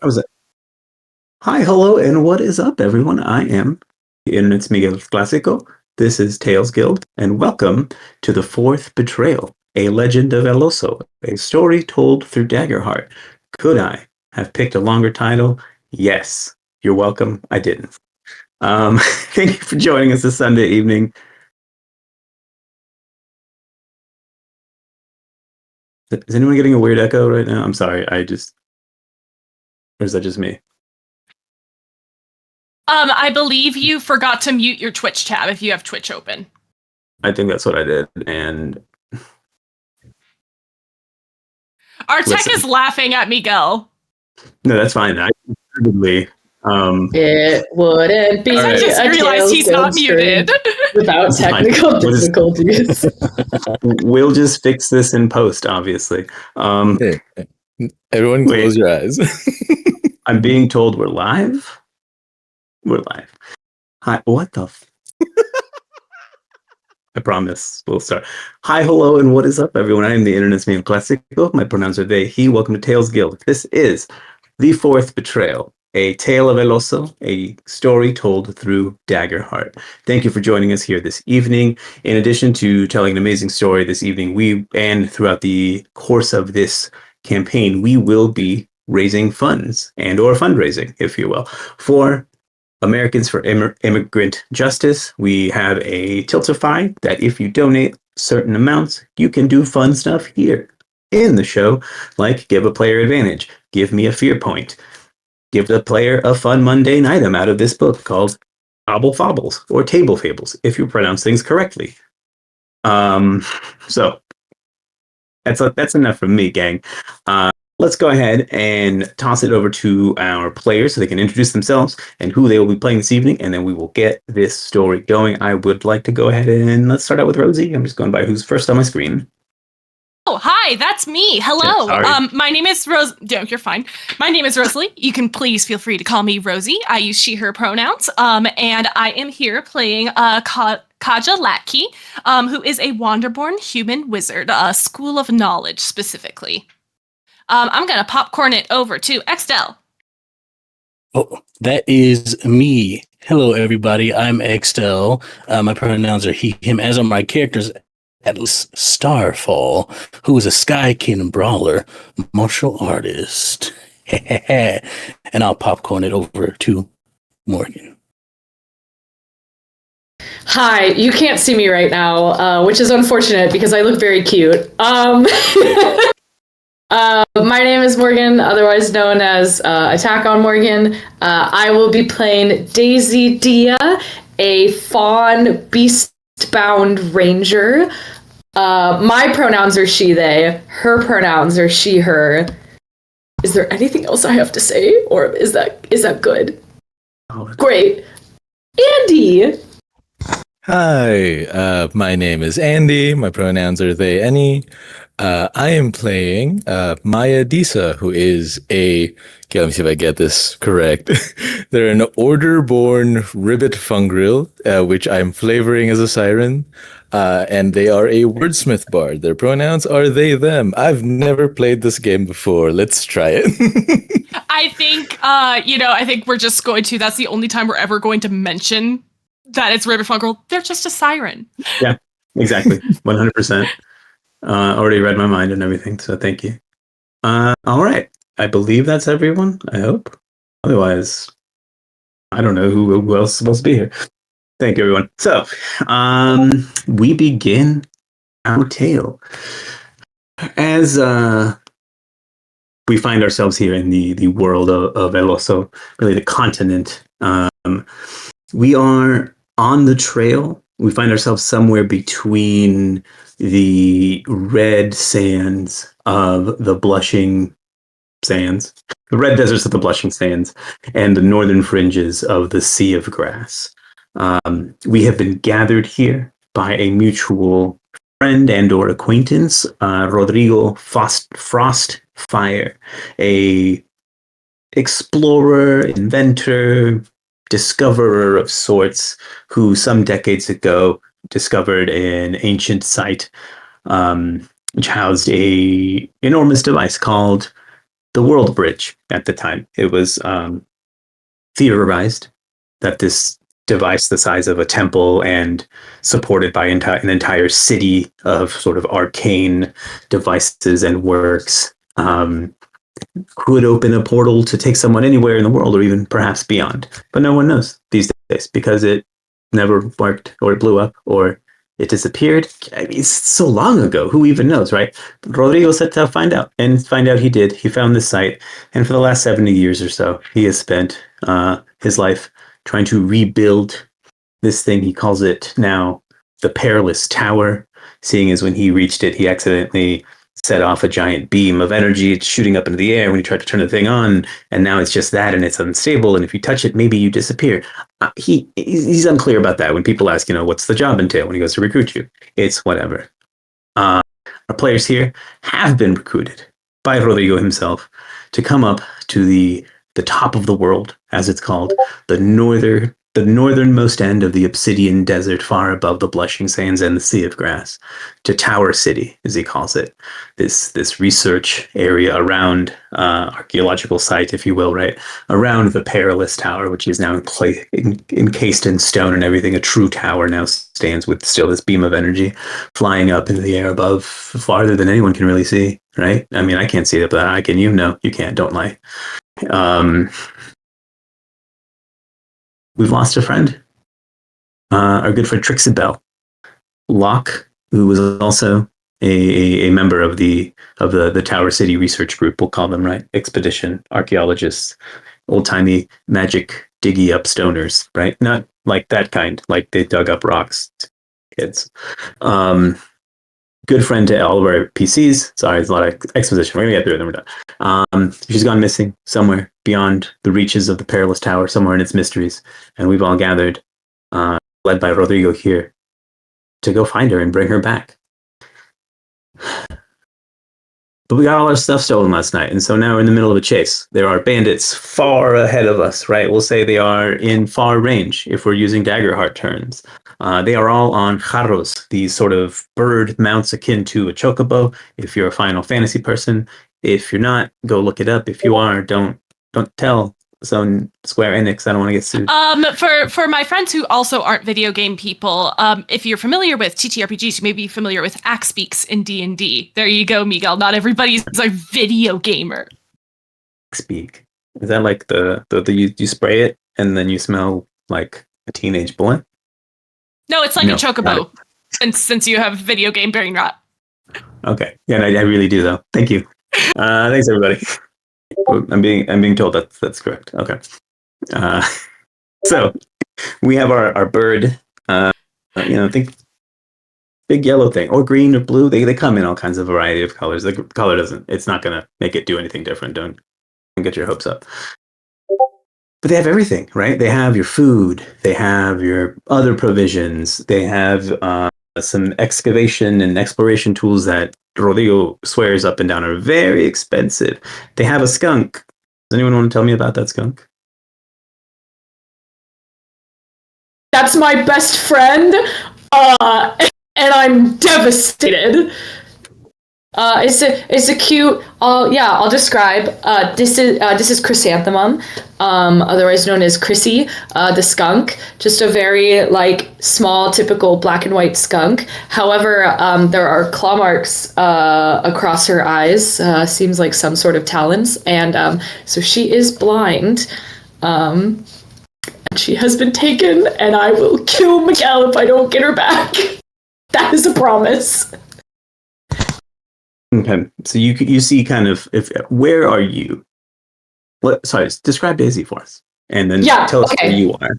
How was it? Hi, hello, and what is up, everyone? I am the Internet's Miguel Classico. This is Tales Guild, and welcome to the fourth Betrayal, a legend of Eloso, a story told through Daggerheart. Could I have picked a longer title? Yes. You're welcome. I didn't. Thank you for joining us this Sunday evening. Is anyone getting a weird echo right now? I'm sorry. Or is that just me? I believe you forgot to mute your Twitch tab if you have Twitch open. I think that's what I did, and Our tech is laughing at Miguel. no, that's fine. It wouldn't be. I just realized he's not muted without technical difficulties. We'll just fix this in post, obviously. Hey, everyone, close your eyes. I'm being told we're live. We're live. Hi, what the? I promise we'll start. Hi, hello, and what is up, everyone? I am the Internet's Miguel Classic. My pronouns are they, he. Welcome to Tales Guild. This is the fourth Betrayal, a tale of Eloso, a story told through Daggerheart. Thank you for joining us here this evening. In addition to telling an amazing story this evening, and throughout the course of this campaign, we will be raising funds or fundraising, if you will, for Americans for Immigrant Justice. We have a Tiltify that if you donate certain amounts, you can do fun stuff here in the show, like give a player advantage, give me a fear point, give the player a fun mundane item out of this book called Obble Fobbles or Table Fables, if you pronounce things correctly. So that's enough from me, gang. Let's go ahead and toss it over to our players so they can introduce themselves and who they will be playing this evening, and then we will get this story going. I would like to go ahead and let's start out with Rosie. I'm just going by who's first on my screen. Oh, hi, that's me. Hello. My name is Rose. No, you're fine. My name is Rosalie. You can please feel free to call me Rosie. I use she, her pronouns. And I am here playing Kaja Latke, who is a Wanderborn human wizard, a school of knowledge specifically. I'm going to popcorn it over to Extel. Oh, that is me. Hello, everybody. I'm Extel. My pronouns are he, him, as are my characters. Atlas Starfall, who is a Sky King brawler, martial artist. And I'll popcorn it over to Morgan. Hi, you can't see me right now, which is unfortunate because I look very cute. My name is Morgan, otherwise known as Attack on Morgan. I will be playing Daisy Dia, a fawn beast-bound ranger. My pronouns are she, they. Her pronouns are she, her. Is there anything else I have to say, or is that good? Great. Andy! Hi, my name is Andy. My pronouns are they, any. I am playing Maya Disa, who is okay, let me see if I get this correct. They're an order-born ribbit fungril, which I'm flavoring as a siren. And they are a wordsmith bard. Their pronouns are they, them. I've never played this game before. Let's try it. I think we're just going to, that's the only time we're ever going to mention that it's ribbit fungril. They're just a siren. Yeah, exactly. 100%. Already read my mind and everything, so thank you. All right. I believe that's everyone, I hope. Otherwise, I don't know who else is supposed to be here. Thank you, everyone. So, we begin our tale. As we find ourselves here in the world of Eloso, really the continent, we are on the trail. We find ourselves somewhere between the red sands of the blushing sands, the red deserts of the blushing sands, and the northern fringes of the sea of grass. We have been gathered here by a mutual friend and or acquaintance, Rodrigo Frostfire, a explorer, inventor, discoverer of sorts, who some decades ago discovered an ancient site which housed a enormous device called the World Bridge at the time. It was theorized that this device the size of a temple and supported by an entire city of sort of arcane devices and works could open a portal to take someone anywhere in the world or even perhaps beyond. But no one knows these days because it never worked or it blew up or it disappeared. I mean, it's so long ago. Who even knows, right? But Rodrigo set out to find out, and find out he did. He found this site, and for the last 70 years or so, he has spent his life trying to rebuild this thing. He calls it now the Perilous Tower, seeing as when he reached it, he accidentally set off a giant beam of energy shooting up into the air when he tried to turn the thing on, and now it's just that, and it's unstable, and if you touch it, maybe you disappear. He's unclear about that. When people ask, what's the job entail when he goes to recruit you? It's whatever. Our players here have been recruited by Rodrigo himself to come up to the top of the world, as it's called, the northernmost end of the Obsidian Desert, far above the Blushing Sands and the Sea of Grass, to Tower City, as he calls it. This research area around archaeological site, if you will, right around the Perilous Tower, which is now encased in stone and everything. A true tower now stands with still this beam of energy flying up into the air above, farther than anyone can really see. Right? I mean, I can't see it, but I can. No, you can't. Don't lie. We've lost a friend. Our good friend Trixie Bell. Locke, who was also a member of the Tower City research group, we'll call them, right? Expedition, archaeologists, old-timey magic diggy up stoners, right? Not like that kind, like they dug up rocks, kids. Good friend to all of our PCs. Sorry, it's a lot of exposition. We're going to get through it, then we're done. She's gone missing somewhere beyond the reaches of the Perilous Tower, somewhere in its mysteries. And we've all gathered, led by Rodrigo here, to go find her and bring her back. But we got all our stuff stolen last night, and so now we're in the middle of a chase. There are bandits far ahead of us, right? We'll say they are in far range, if we're using Daggerheart terms. They are all on jarros, these sort of bird mounts akin to a chocobo, if you're a Final Fantasy person. If you're not, go look it up. If you are, don't tell Square Enix. I don't want to get sued. For my friends who also aren't video game people, if you're familiar with TTRPGs, you may be familiar with axe speaks in D&D. There you go, Miguel. Not everybody's a video gamer. Speak. Is that like the you spray it and then you smell like a teenage boy? No, it's like a chocobo. Since you have video game brain rot. Okay. Yeah, I really do though. Thank you. Thanks everybody. I'm being told that's correct. Okay. So we have our bird. Think big yellow thing or green or blue. They come in all kinds of variety of colors. The color it's not gonna make it do anything different. Don't get your hopes up. But they have everything, right? They have your food. They have your other provisions. They have some excavation and exploration tools that Rodrigo swears up and down are very expensive. They have a skunk. Does anyone want to tell me about that skunk? That's my best friend, and I'm devastated. It's a cute. I'll describe. This is Chrysanthemum, otherwise known as Chrissy, the skunk. Just a very small, typical black and white skunk. However, there are claw marks across her eyes. Seems like some sort of talons, and so she is blind. She has been taken, and I will kill Miguel if I don't get her back. That is a promise. Okay, so you see kind of where are you? Describe Daisy for us, and then tell us where you are.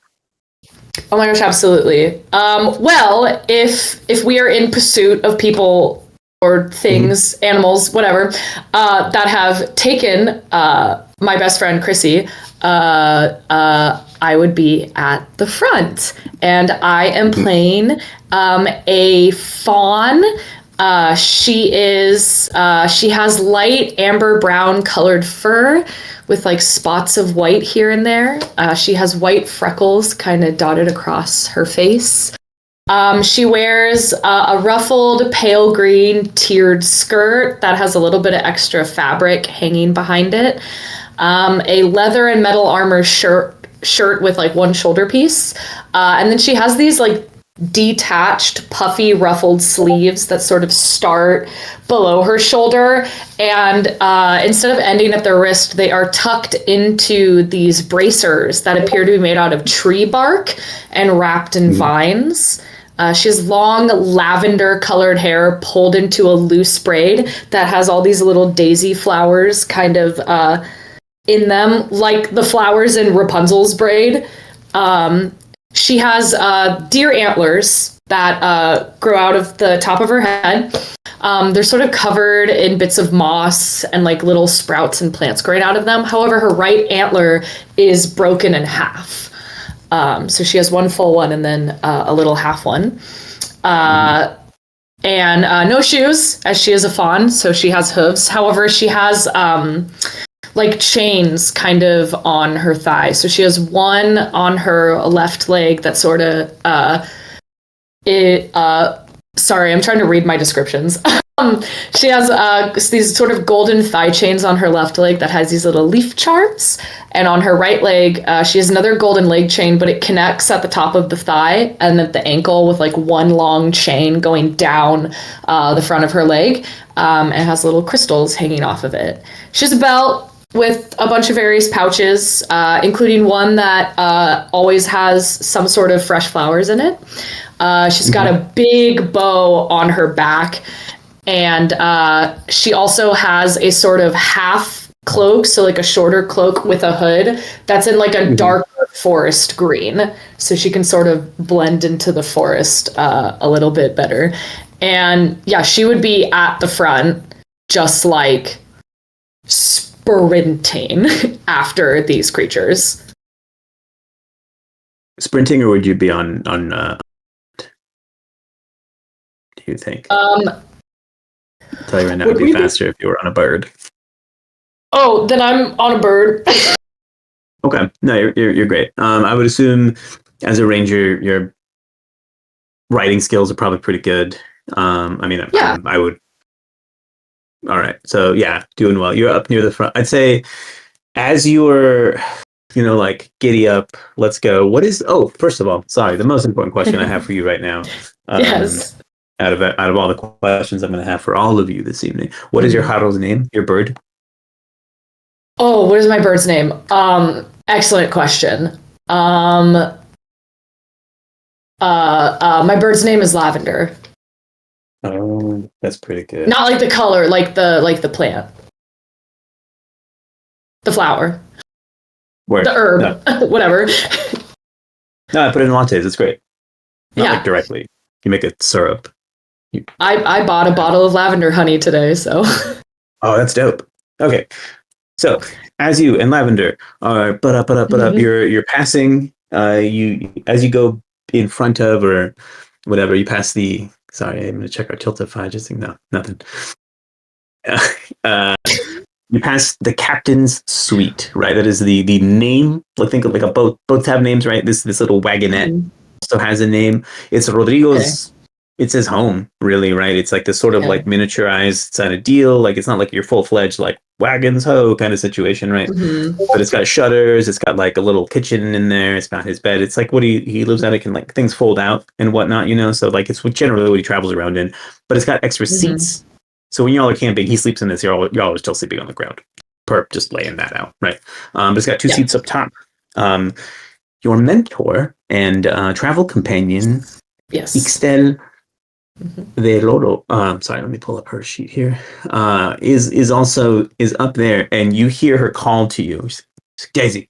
Oh my gosh, absolutely. Well, if we are in pursuit of people or things, animals, whatever, that have taken my best friend Chrissy, I would be at the front, and I am playing a fawn. She has light amber brown colored fur with spots of white here and there. She has white freckles kind of dotted across her face. She wears a ruffled pale green tiered skirt that has a little bit of extra fabric hanging behind it. A leather and metal armor shirt with like one shoulder piece. And then she has these like detached, puffy, ruffled sleeves that sort of start below her shoulder. And instead of ending at the wrist, they are tucked into these bracers that appear to be made out of tree bark and wrapped in vines. She has long lavender colored hair pulled into a loose braid that has all these little daisy flowers kind of in them, like the flowers in Rapunzel's braid. She has deer antlers that grow out of the top of her head. They're sort of covered in bits of moss and like little sprouts and plants growing out of them. However, her right antler is broken in half. So she has one full one and then a little half one. And no shoes, as she is a fawn, so she has hooves. However, she has like chains kind of on her thigh. So she has one on her left leg that sort of sorry, I'm trying to read my descriptions. She has these sort of golden thigh chains on her left leg that has these little leaf charms. And on her right leg, she has another golden leg chain, but it connects at the top of the thigh and at the ankle with like one long chain going down the front of her leg. And has little crystals hanging off of it. She has a belt with a bunch of various pouches, including one that always has some sort of fresh flowers in it. She's got a big bow on her back. And she also has a sort of half cloak, so like a shorter cloak with a hood that's in like a darker forest green. So she can sort of blend into the forest a little bit better. And yeah, she would be at the front, just like sprinting after these creatures. Sprinting, or would you be on do you think? I'll tell you right now, it would be faster if you were on a bird. Oh, then I'm on a bird. Okay, no, you're great. I would assume as a ranger, your riding skills are probably pretty good. I would. All right, so yeah, doing well. You're up near the front. I'd say as you were, like giddy up, let's go. First of all, sorry, the most important question I have for you right now. Yes. Out of all the questions I'm going to have for all of you this evening, what is your Haro's name? Your bird? Oh, what is my bird's name? Excellent question. My bird's name is Lavender. Oh, that's pretty good. Not like the color, like the plant, the flower, Where? the herb, No. whatever. No, I put it in lattes. It's great. Not Yeah. like directly. You make it syrup. I bought a bottle of lavender honey today, so. Oh, that's dope. Okay, so as you and Lavender are you're passing. As you go in front of or whatever, you pass the. Sorry, I'm gonna check our tiltify. Just think, no, nothing. You pass the captain's suite, right? That is the name. Think of like a boat. Boats have names, right? This little wagonette also has a name. It's Rodrigo's. Okay. It's his home, really, right? It's like this sort of like miniaturized kind of deal. Like it's not like your full-fledged like wagons ho kind of situation, right? But it's got shutters. It's got like a little kitchen in there. It's got his bed. It's like what he lives at. It can like things fold out and whatnot, So like it's generally what he travels around in. But it's got extra seats. So when y'all are camping, he sleeps in this. Y'all are still sleeping on the ground. Perp just laying that out, right? But it's got two seats up top. Your mentor and travel companion, Ixtel de Loro. Sorry, let me pull up her sheet here. Is up there, and you hear her call to you, Daisy,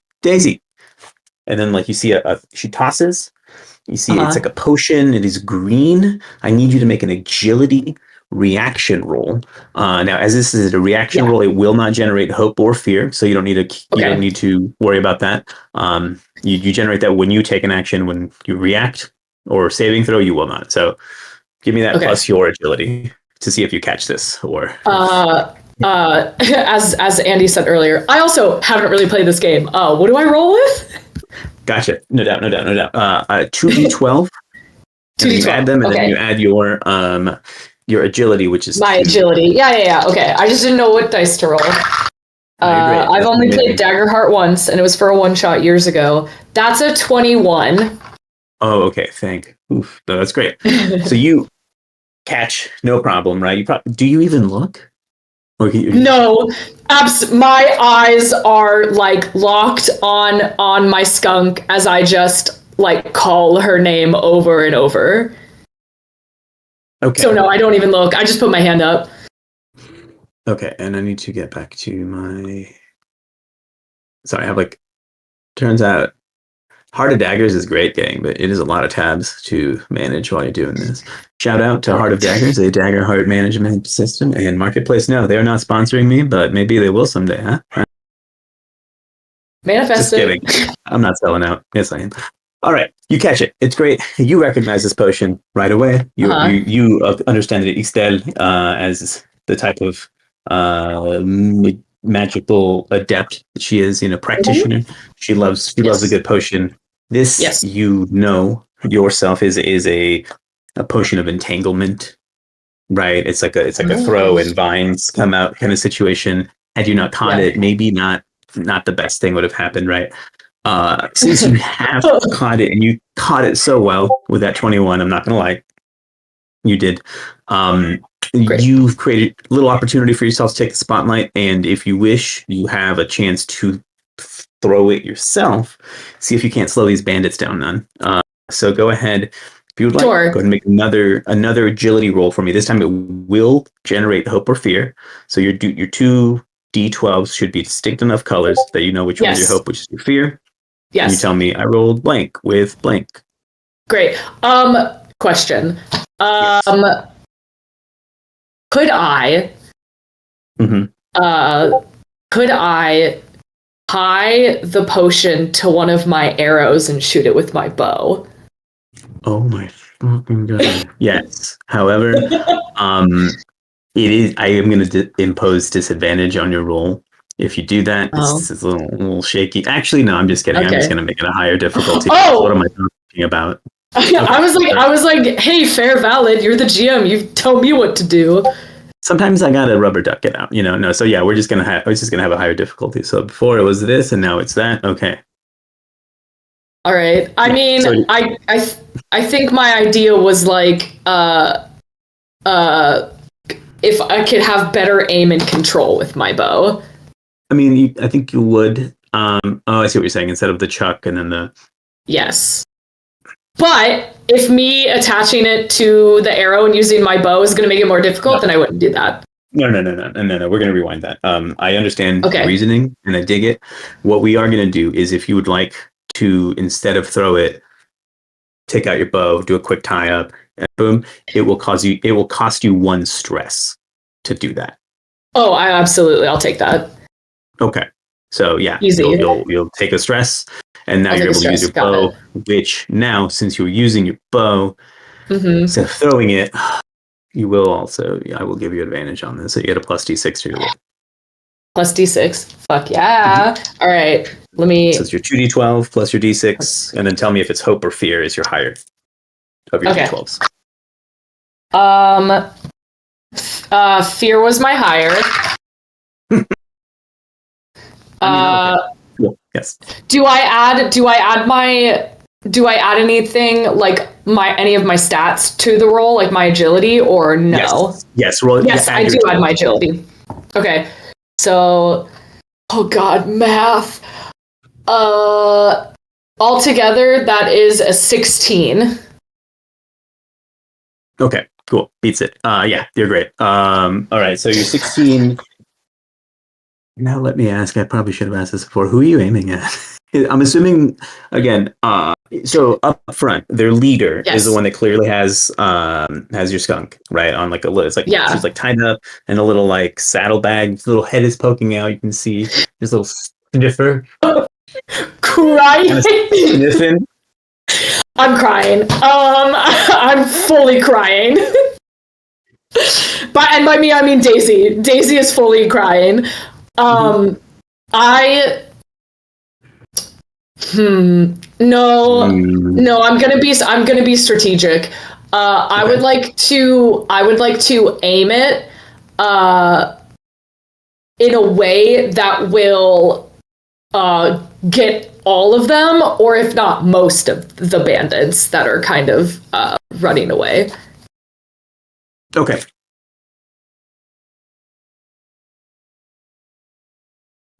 and then like you see she tosses. You see it's like a potion. It is green. I need you to make an agility reaction roll. Now, as this is a reaction roll, it will not generate hope or fear, so you don't need to worry about that. You generate that when you take an action. When you react or saving throw, you will not. So give me that plus your agility to see if you catch this. Or as Andy said earlier, I also haven't really played this game. What do I roll with? Gotcha. No doubt. 2d12. And you add them, and then you add your agility, which is my 2. agility. Yeah. Okay, I just didn't know what dice to roll. I've only played Daggerheart once, and it was for a one-shot years ago. That's a 21. Oh, okay. Oof. No, that's great. So you catch, no problem, right? Do you even look? No, my eyes are like locked on my skunk as I just like call her name over and over. Okay. So no, I don't even look. I just put my hand up. Okay, and I need to get back to my. Sorry, I have turns out Heart of Daggers is great game, but it is a lot of tabs to manage while you're doing this. Shout out to Heart of Daggers, a Daggerheart management system, and Marketplace. No, they're not sponsoring me, but maybe they will someday, huh? Manifest Just kidding. I'm not selling out. Yes, I am. All right, you catch it. It's great. You recognize this potion right away. You understand that Ixtel as the type of magical adept that she is, practitioner. Mm-hmm. She loves a good potion. This, yourself is a potion of entanglement, right? It's like a throw and vines come out kind of situation. Had you not caught it, maybe not the best thing would have happened, right? Since you have caught it, and you caught it so well with that 21, I'm not gonna lie, you did. You've created a little opportunity for yourself to take the spotlight, and if you wish, you have a chance to throw it yourself. See if you can't slow these bandits down none. So go ahead. If you would like, go ahead and make another agility roll for me. This time it will generate hope or fear. So your 2 D12s should be distinct enough colors that you know which one is your hope, which is your fear. Yes. And you tell me I rolled blank with blank. Great. Question. Could I tie the potion to one of my arrows and shoot it with my bow? Oh my fucking god. Yes. However, I am going to impose disadvantage on your roll. If you do that, it's a little shaky. Actually, no, I'm just kidding. Okay. I'm just going to make it a higher difficulty. What am I talking about? Okay. I was like, hey, fair, valid. You're the GM. You tell me what to do. Sometimes I gotta rubber duck it out, No, so yeah, we're just gonna have a higher difficulty. So before it was this, and now it's that. Okay. All right. I mean, so, I think my idea was like, if I could have better aim and control with my bow. I mean, I think you would. I see what you're saying. Instead of the chuck and then the. Yes. But if me attaching it to the arrow and using my bow is going to make it more difficult, then I wouldn't do that. No. We're going to rewind that. I understand the reasoning and I dig it. What we are going to do is, if you would like to, instead of throw it, take out your bow, do a quick tie up, and boom, it will cost you 1 stress to do that. Oh, I'll take that. Okay. So yeah, easy. You'll take a stress. And now you're able to use your bow, which now, since you're using your bow, instead of throwing it, you will also, I will give you advantage on this. So you get a plus D6 to your roll. Plus D6. Fuck yeah. All right. Let me. So it's your 2D12 plus your D6. And then tell me if it's hope or fear is your higher of your D12s. Fear was my higher. Okay. Cool. Yes. Do I add anything like any of my stats to the roll, like my agility, or no? Yes. Yes, I do add my agility. Okay. So, oh god, math. Altogether that is a 16. Okay, cool. Beats it. Yeah, you're great. All right, so you're 16. Now let me ask, I probably should have asked this before. Who are you aiming at? I'm assuming, again, so up front, their leader is the one that clearly has your skunk, right? On like a little, it's like she's like tied up in a little like saddlebag. His little head is poking out. You can see his little sniffer. Crying. Kind of sniffing. I'm crying. I'm fully crying. And by me, I mean Daisy. Daisy is fully crying. No, I'm gonna be strategic. I would like to aim it in a way that will get all of them, or if not most of the bandits that are kind of running away. Okay.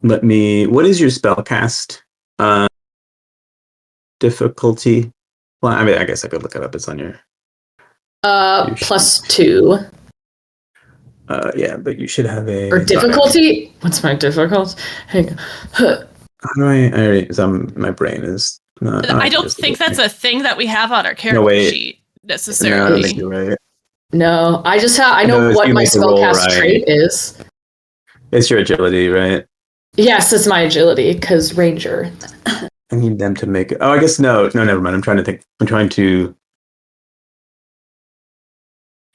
What is your spellcast difficulty? Well, I mean, I guess I could look it up. It's on your +2. Yeah, but you should have a... Or difficulty? What's my difficulty? Hang on. How do my brain is not... I don't think that's a thing that we have on our character sheet, necessarily. No, I don't think you're right. No, I know what my spellcast trait is. It's your agility, right? Yes, it's my agility, because ranger. I need them to make it. Oh, I guess no, never mind. I'm trying to...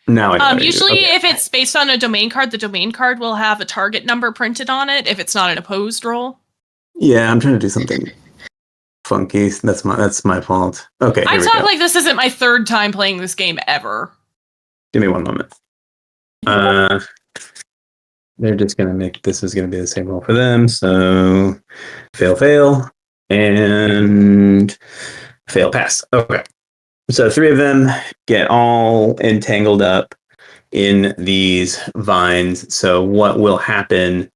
Now I know. Usually, if it's based on a domain card, the domain card will have a target number printed on it if it's not an opposed roll. Yeah, I'm trying to do something funky. That's my fault. Okay, I talk like this isn't my third time playing this game ever. Give me one moment. They're just gonna make this is gonna be the same roll for them. So fail, and fail, pass. Okay. So 3 of them get all entangled up in these vines. So what will happen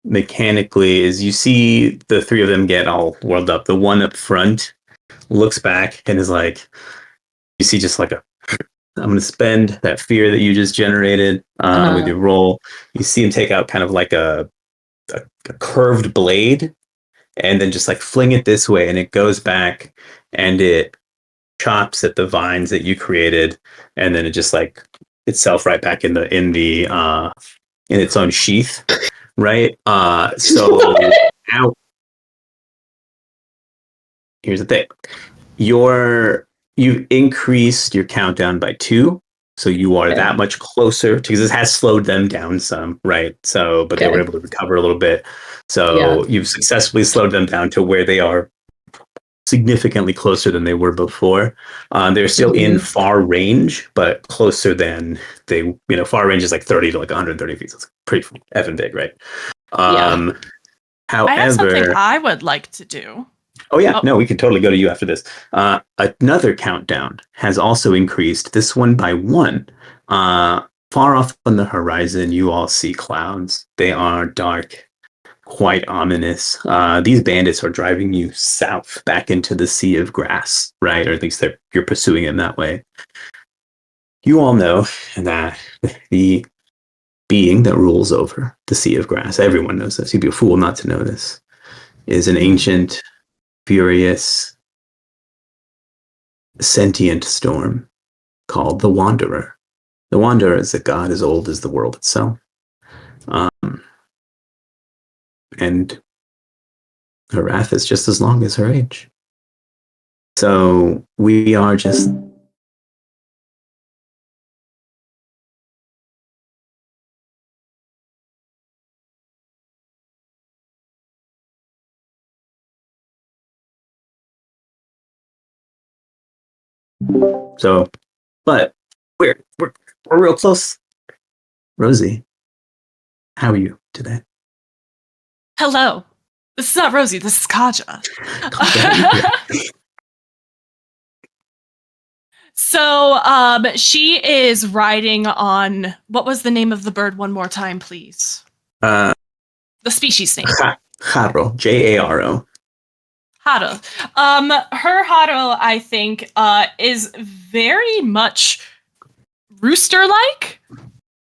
mechanically is you see the 3 of them get all whirled up. The one up front looks back and is like, you see just like I'm going to spend that fear that you just generated with your roll. You see him take out kind of like a curved blade and then just like fling it this way, and it goes back and it chops at the vines that you created, and then it just like itself right back in its own sheath, right? So now here's the thing: you've increased your countdown by 2, so you are that much closer because this has slowed them down some, right? So, but they were able to recover a little bit. So you've successfully slowed them down to where they are significantly closer than they were before. They're still in far range, but closer than they, far range is like 30 to like 130 feet. So it's pretty effing big, right? However, I have something I would like to do. Oh yeah, no, we can totally go to you after this. Another countdown has also increased, this one by 1. Far off on the horizon, you all see clouds. They are dark, quite ominous. These bandits are driving you south back into the sea of grass, right? Or at least you're pursuing them that way. You all know that the being that rules over the sea of grass, everyone knows this, you'd be a fool not to know this, is an ancient, furious, sentient storm called the Wanderer. The Wanderer is a god as old as the world itself. And her wrath is just as long as her age. So we are just... So, but we're real close. Rosie, how are you today? Hello. This is not Rosie, this is Kaja. So, she is riding on, what was the name of the bird one more time, please? The species name. Jaro, Jaro. Haro. Her Haro, I think, is very much rooster-like.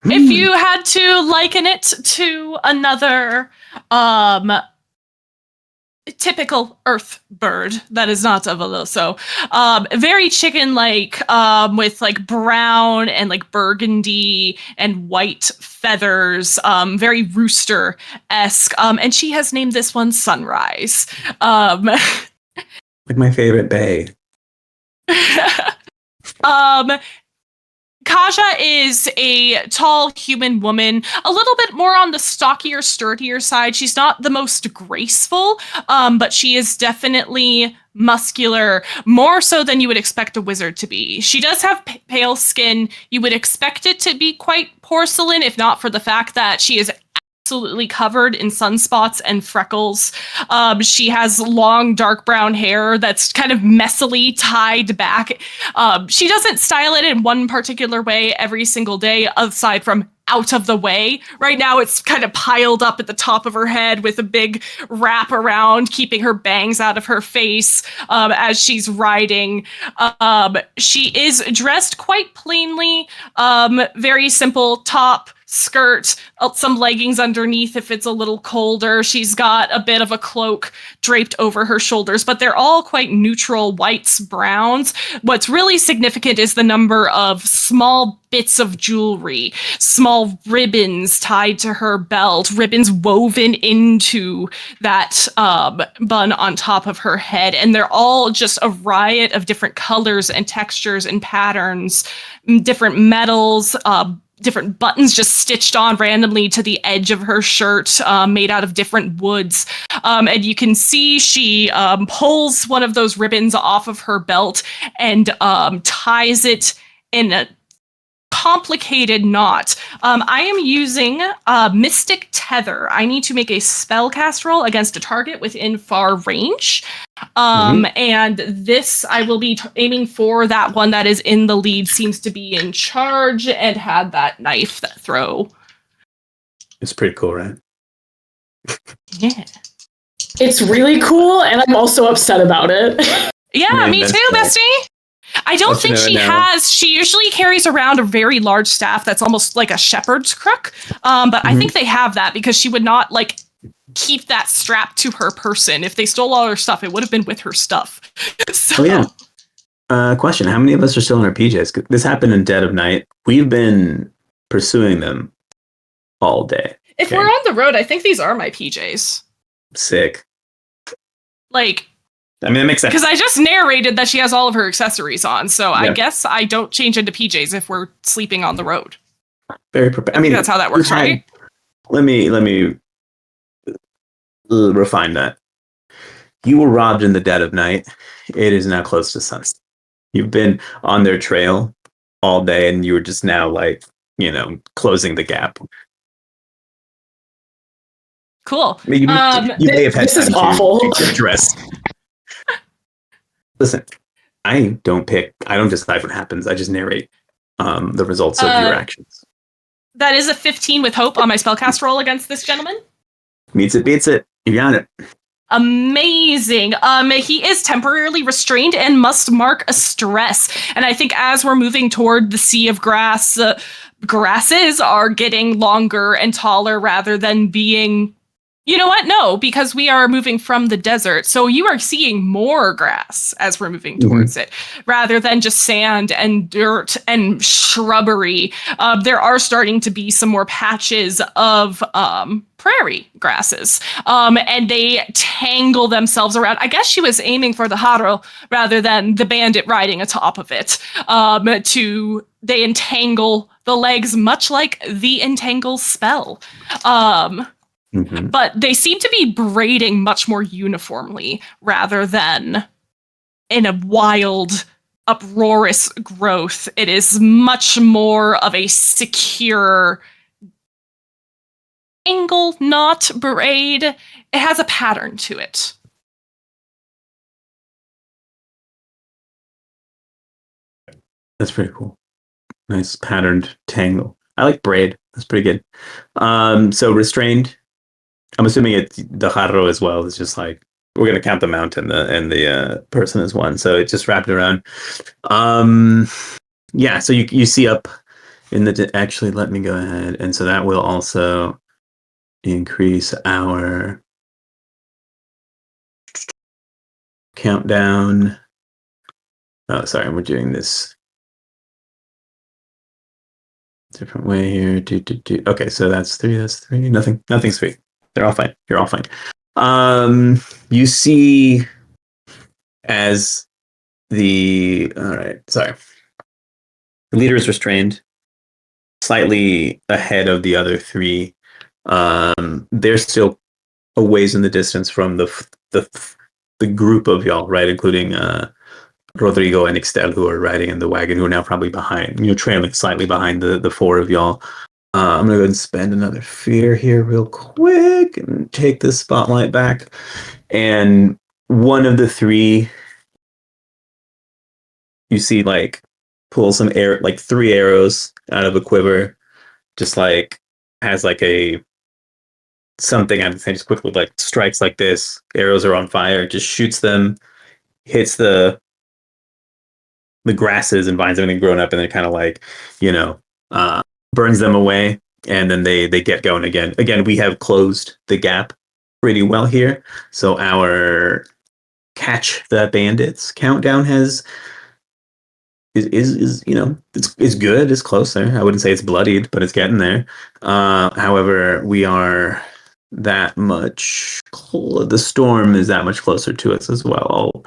If you had to liken it to another typical earth bird that is not of Eloso, very chicken-like, with like brown and like burgundy and white feathers, very rooster-esque, and she has named this one Sunrise. Like my favorite bay. Kaja is a tall human woman, a little bit more on the stockier, sturdier side. She's not the most graceful, but she is definitely muscular, more so than you would expect a wizard to be. She does have pale skin. You would expect it to be quite porcelain, if not for the fact that she is absolutely covered in sunspots and freckles. She has long, dark brown hair that's kind of messily tied back. She doesn't style it in one particular way every single day, aside from out of the way. Right now, it's kind of piled up at the top of her head with a big wrap around, keeping her bangs out of her face as she's riding. She is dressed quite plainly, very simple top, skirt, some leggings underneath if it's a little colder. She's got a bit of a cloak draped over her shoulders, but they're all quite neutral whites, browns. What's really significant is the number of small bits of jewelry, small ribbons tied to her belt, ribbons woven into that bun on top of her head. And they're all just a riot of different colors and textures and patterns, different metals, different buttons just stitched on randomly to the edge of her shirt, made out of different woods. And you can see she pulls one of those ribbons off of her belt and ties it in a complicated knot. I am using Mystic Tether. I need to make a spellcast roll against a target within far range. And this, I will be aiming for that one that is in the lead, seems to be in charge and had that knife, that throw. It's pretty cool, right? Yeah. It's really cool, and I'm also upset about it. Yeah, me too, bestie. I don't think she has. She usually carries around a very large staff that's almost like a shepherd's crook. But I think they have that because she would not like keep that strapped to her person. If they stole all her stuff, it would have been with her stuff. So. Oh yeah. Question: how many of us are still in our PJs? This happened in dead of night. We've been pursuing them all day. If we're on the road, I think these are my PJs. Sick. Like. I mean, that makes sense. Because I just narrated that she has all of her accessories on, so I guess I don't change into PJs if we're sleeping on the road. Very prepared. I mean, that's how that works, right? Let me refine that. You were robbed in the dead of night. It is now close to sunset. You've been on their trail all day, and you were just now, like, closing the gap. Cool. You may have had this is awful. To get dressed. Listen, I don't decide what happens. I just narrate the results of your actions. That is a 15 with hope on my spellcast roll against this gentleman. Meets it, beats it. You got it. Amazing. He is temporarily restrained and must mark a stress. And I think as we're moving toward the sea of grass, grasses are getting longer and taller rather than being... You know what? No, because we are moving from the desert. So you are seeing more grass as we're moving towards it, rather than just sand and dirt and shrubbery. There are starting to be some more patches of prairie grasses. And they tangle themselves around. I guess she was aiming for the jarro rather than the bandit riding atop of it. They entangle the legs, much like the entangle spell. But they seem to be braiding much more uniformly rather than in a wild, uproarious growth. It is much more of a secure angle, not braid. It has a pattern to it. That's pretty cool. Nice patterned tangle. I like braid. That's pretty good. So restrained. I'm assuming it's the jarro as well. It's just like we're gonna count the mount and the person as one. So it just wrapped around. Yeah. So you see up in the actually. Let me go ahead, and so that will also increase our countdown. Oh, sorry, we're doing this different way here. Okay, so that's three. That's three. Nothing's three. They're all fine. You're all fine. You see as all right, sorry. The leader is restrained, slightly ahead of the other three. They're still a ways in the distance from the group of y'all, right, including Rodrigo and Ixtel, who are riding in the wagon, who are now probably behind, trailing slightly behind the four of y'all. I'm gonna go ahead and spend another fear here real quick and take this spotlight back. And one of the three, you see, like, pull some air, like 3 arrows out of a quiver, just like has like a something I would say just quickly like strikes like this. Arrows are on fire, just shoots them, hits the grasses and vines everything grown up, and then kind of like, burns them away, and then they get going again. Again, we have closed the gap pretty well here, so our catch the bandits countdown is it's good, it's close there. I wouldn't say it's bloodied, but it's getting there. However, we are that much the storm is that much closer to us as well.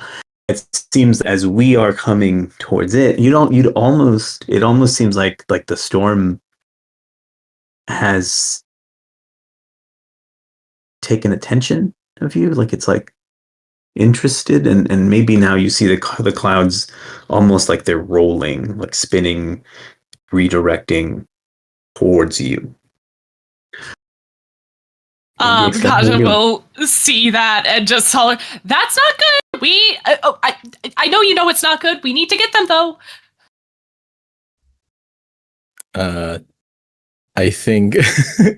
It seems as we are coming towards it, it almost seems like the storm has taken attention of you, like it's like interested, and maybe now you see the clouds almost like they're rolling, like spinning, redirecting towards you. Kaja will see that and just holler, "That's not good! I know you know it's not good. We need to get them, though." I think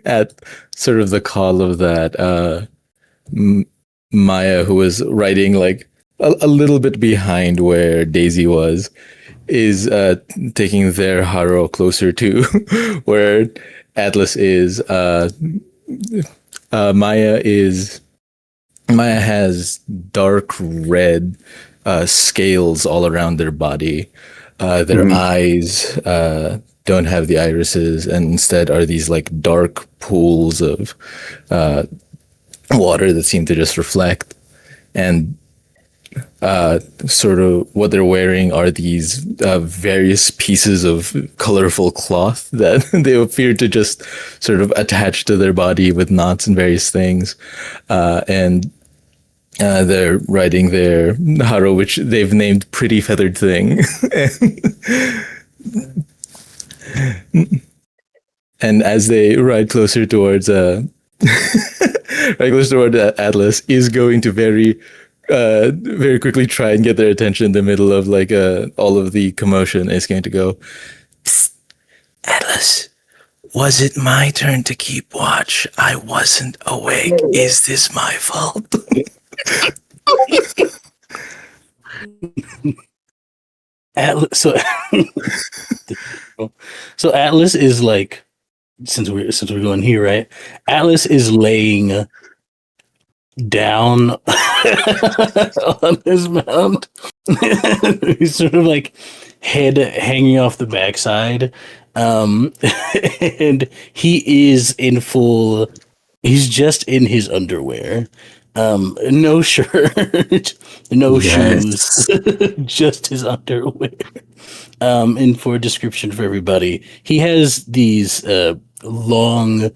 at sort of the call of that, Maya, who was riding like a little bit behind where Daisy was, is taking their Haro closer to where Atlas is. Maya has dark red scales all around their body. Their eyes don't have the irises, and instead are these like dark pools of water that seem to just reflect. And sort of what they're wearing are these various pieces of colorful cloth that they appear to just sort of attach to their body with knots and various things. And they're riding their Haro, which they've named Pretty Feathered Thing. And as they ride closer towards Atlas, is going to very quickly try and get their attention in the middle of like all of the commotion. Is going to go, "Psst, Atlas, was it my turn to keep watch? I wasn't awake. Is this my fault?" Atlas, so Atlas is like, since we're going here, right? Atlas is laying down on his mount. He's sort of like head hanging off the backside, and he is in full. He's just in his underwear, no shirt, no shoes, just his underwear. And for a description for everybody, he has these long,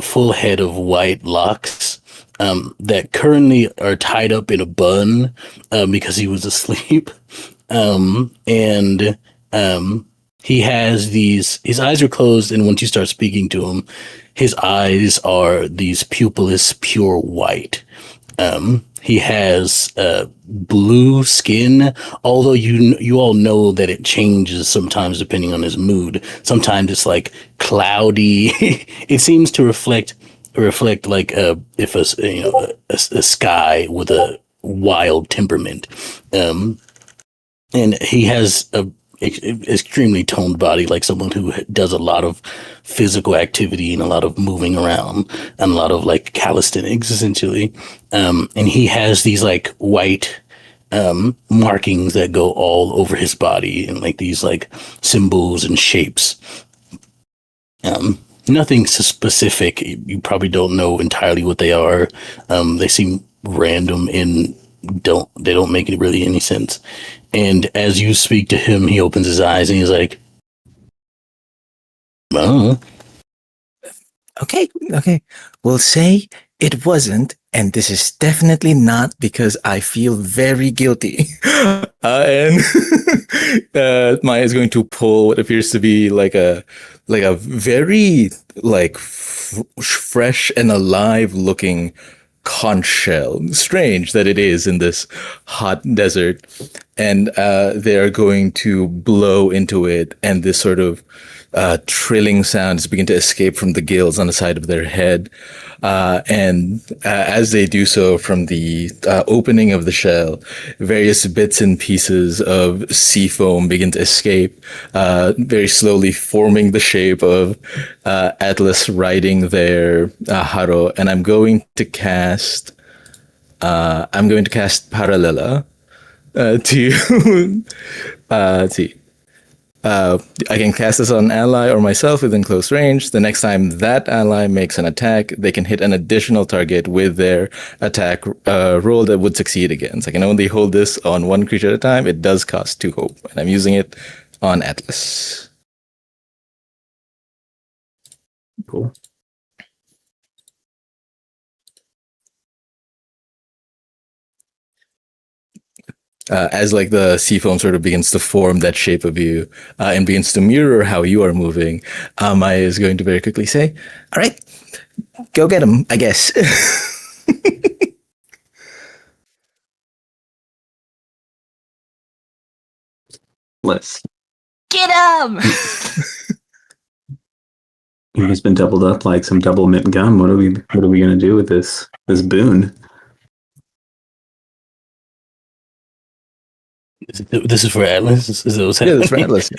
full head of white locks that currently are tied up in a bun because he was asleep. And he has these, his eyes are closed, and once you start speaking to him, his eyes are these pupilless, pure white. He has blue skin, although you all know that it changes sometimes depending on his mood. Sometimes it's like cloudy. It seems to reflect like if a sky with a wild temperament. And he has a extremely toned body, like someone who does a lot of physical activity and a lot of moving around and a lot of like calisthenics essentially. And he has these like white markings that go all over his body and like these like symbols and shapes. Nothing specific. You probably don't know entirely what they are. They seem random and they don't make really any sense. And as you speak to him, he opens his eyes and he's like, Okay. We'll say it wasn't, and this is definitely not because I feel very guilty. And Maya is going to pull what appears to be like a very fresh and alive looking conch shell. Strange that it is in this hot desert, and they are going to blow into it, and this sort of trilling sounds begin to escape from the gills on the side of their head. And as they do so, from the opening of the shell, various bits and pieces of sea foam begin to escape, very slowly forming the shape of Atlas riding their haro. And I'm going to cast Paralela to let's see. I can cast this on an ally or myself within close range. The next time that ally makes an attack, they can hit an additional target with their attack roll that would succeed against. I can only hold this on one creature at a time. It does cost 2 hope, and I'm using it on Atlas. Cool. As like the sea foam sort of begins to form that shape of you and begins to mirror how you are moving, Maya is going to very quickly say, "All right, go get him, I guess." Let's. Get him! He's been doubled up like some double mint gum. What are we gonna do with this boon? This is for Atlas. Is it what's Yeah, that's for Atlas.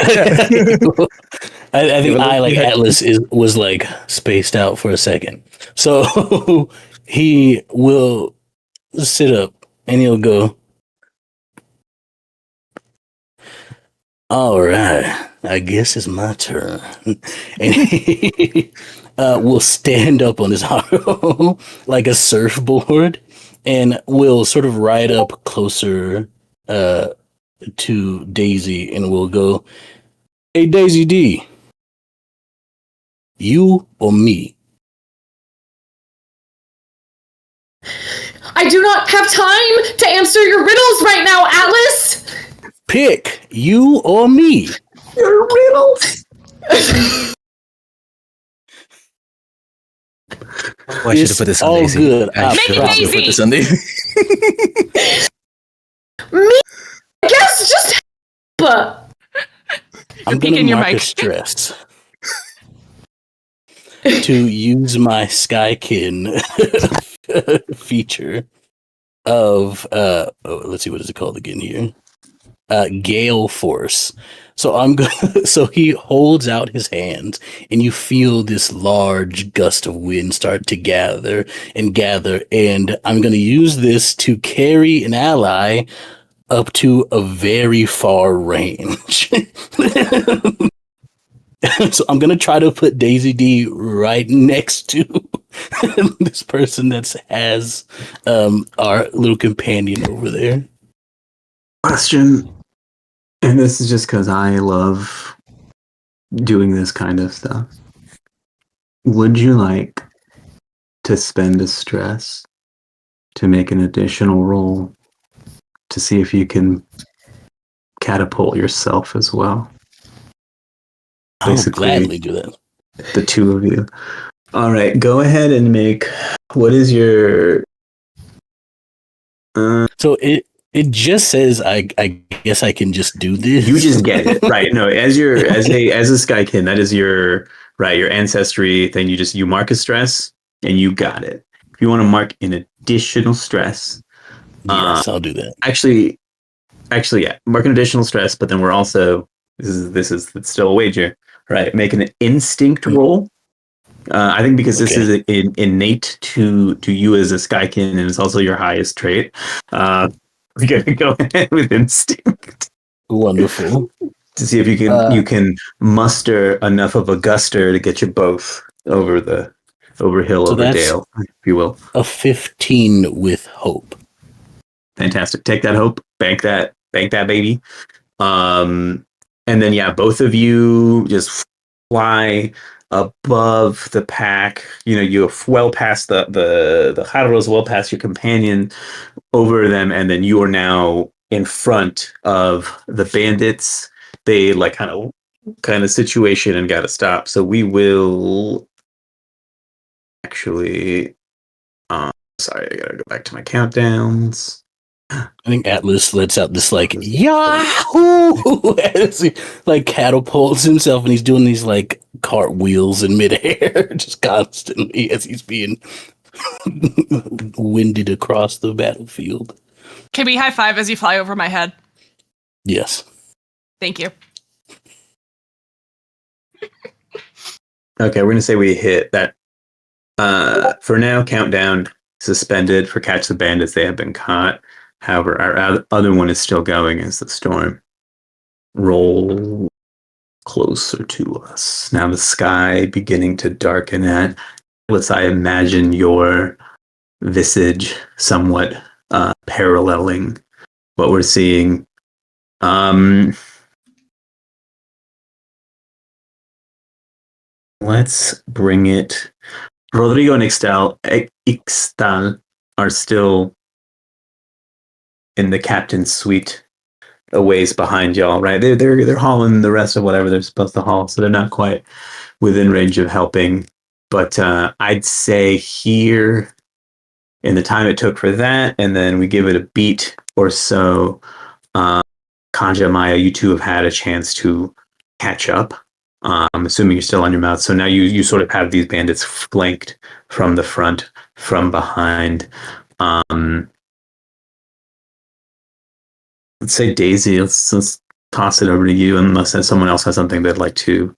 I think Atlas was like spaced out for a second. So he will sit up and he'll go, "All right, I guess it's my turn." And he will stand up on his haro like a surfboard and will sort of ride up closer to Daisy and will go, "Hey, Daisy D, you or me?" I do not have time to answer your riddles right now, Atlas! Pick you or me. Your riddles. Oh, I should have put this on all Daisy. good. I Make should it have Daisy. put this on Daisy. Me? I guess just but I'm peeking gonna your mark a mic. stress to use my Skykin feature of let's see, what is it called again here? Gale Force. So so he holds out his hands and you feel this large gust of wind start to gather, and I'm gonna use this to carry an ally up to a very far range. So I'm gonna try to put Daisy D right next to this person that has our little companion over there. Question, and this is just because I love doing this kind of stuff. Would you like to spend a stress to make an additional roll to see if you can catapult yourself as well? I'll Basically, gladly do that. the two of you. All right, go ahead and make. What is your? So it just says I guess I can just do this. You just get it, right? No, as a Skykin, that is your right. Your ancestry thing. You mark a stress and you got it. If you want to mark an additional stress, Yes, I'll do that. actually, yeah, mark an additional stress. But then we're also it's still a wager, right? Make an instinct roll. I think because this is innate to you as a Skykin, and it's also your highest trait. We're gonna go ahead with instinct. Wonderful. To see if you can muster enough of a guster to get you both over hill, So over that's dale, if you will. A 15 with hope. Fantastic. Take that hope, bank that baby. And then both of you just fly above the pack. You're well past the Haros, well past your companion, over them, and then you are now in front of the bandits. They like kind of situation and got to stop. So we will actually. Sorry, I gotta go back to my countdowns. I think Atlas lets out this like Yahoo as he like catapults himself, and he's doing these like cartwheels in midair just constantly as he's being winded across the battlefield. Can we high five as you fly over my head? Yes. Thank you. Okay, we're gonna say we hit that. For now, countdown suspended for catch the bandits. They have been caught. However, our other one is still going as the storm roll closer to us. Now the sky beginning to darken at. I imagine your visage somewhat paralleling what we're seeing. Let's bring it. Rodrigo and Ixtal are still in the captain's suite, a ways behind y'all, right? They're hauling the rest of whatever they're supposed to haul, so they're not quite within range of helping. But I'd say here, in the time it took for that, and then we give it a beat or so, Kanja, Maya, you two have had a chance to catch up. I'm assuming you're still on your mouth. So now you sort of have these bandits flanked from the front, from behind. Let's say Daisy. Let's toss it over to you, unless someone else has something they'd like to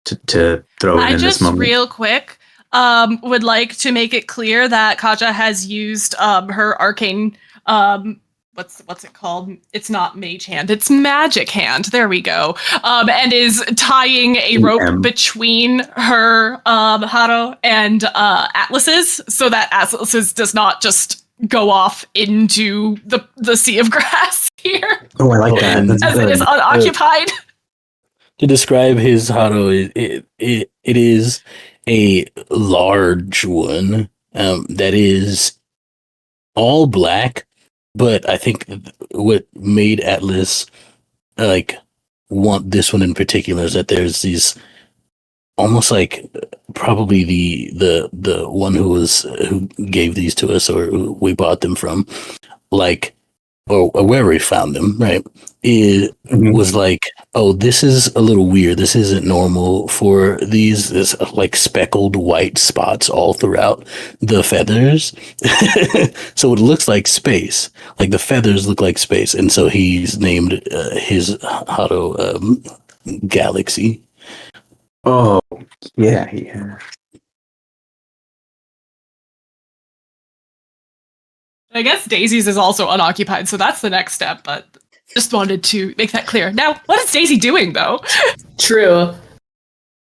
throw in this moment. Real quick, would like to make it clear that Kaja has used her arcane. What's it called? It's not mage hand. It's magic hand. There we go. And is tying a rope between her Haro and Atlas's, so that Atlas's does not just go off into the sea of grass here. Oh, I like that. As it is unoccupied. To describe his Haro, it is a large one that is all black. But I think what made Atlas want this one in particular is that there's these almost like probably the one who gave these to us or who we bought them from, like, or wherever we found them, right? It was like, oh, this is a little weird. This isn't normal for this like speckled white spots all throughout the feathers. So it looks like space. Like the feathers look like space. And so he's named his Haro Galaxy. Oh, yeah. I guess Daisy's is also unoccupied, so that's the next step, but just wanted to make that clear. Now, what is Daisy doing, though? True.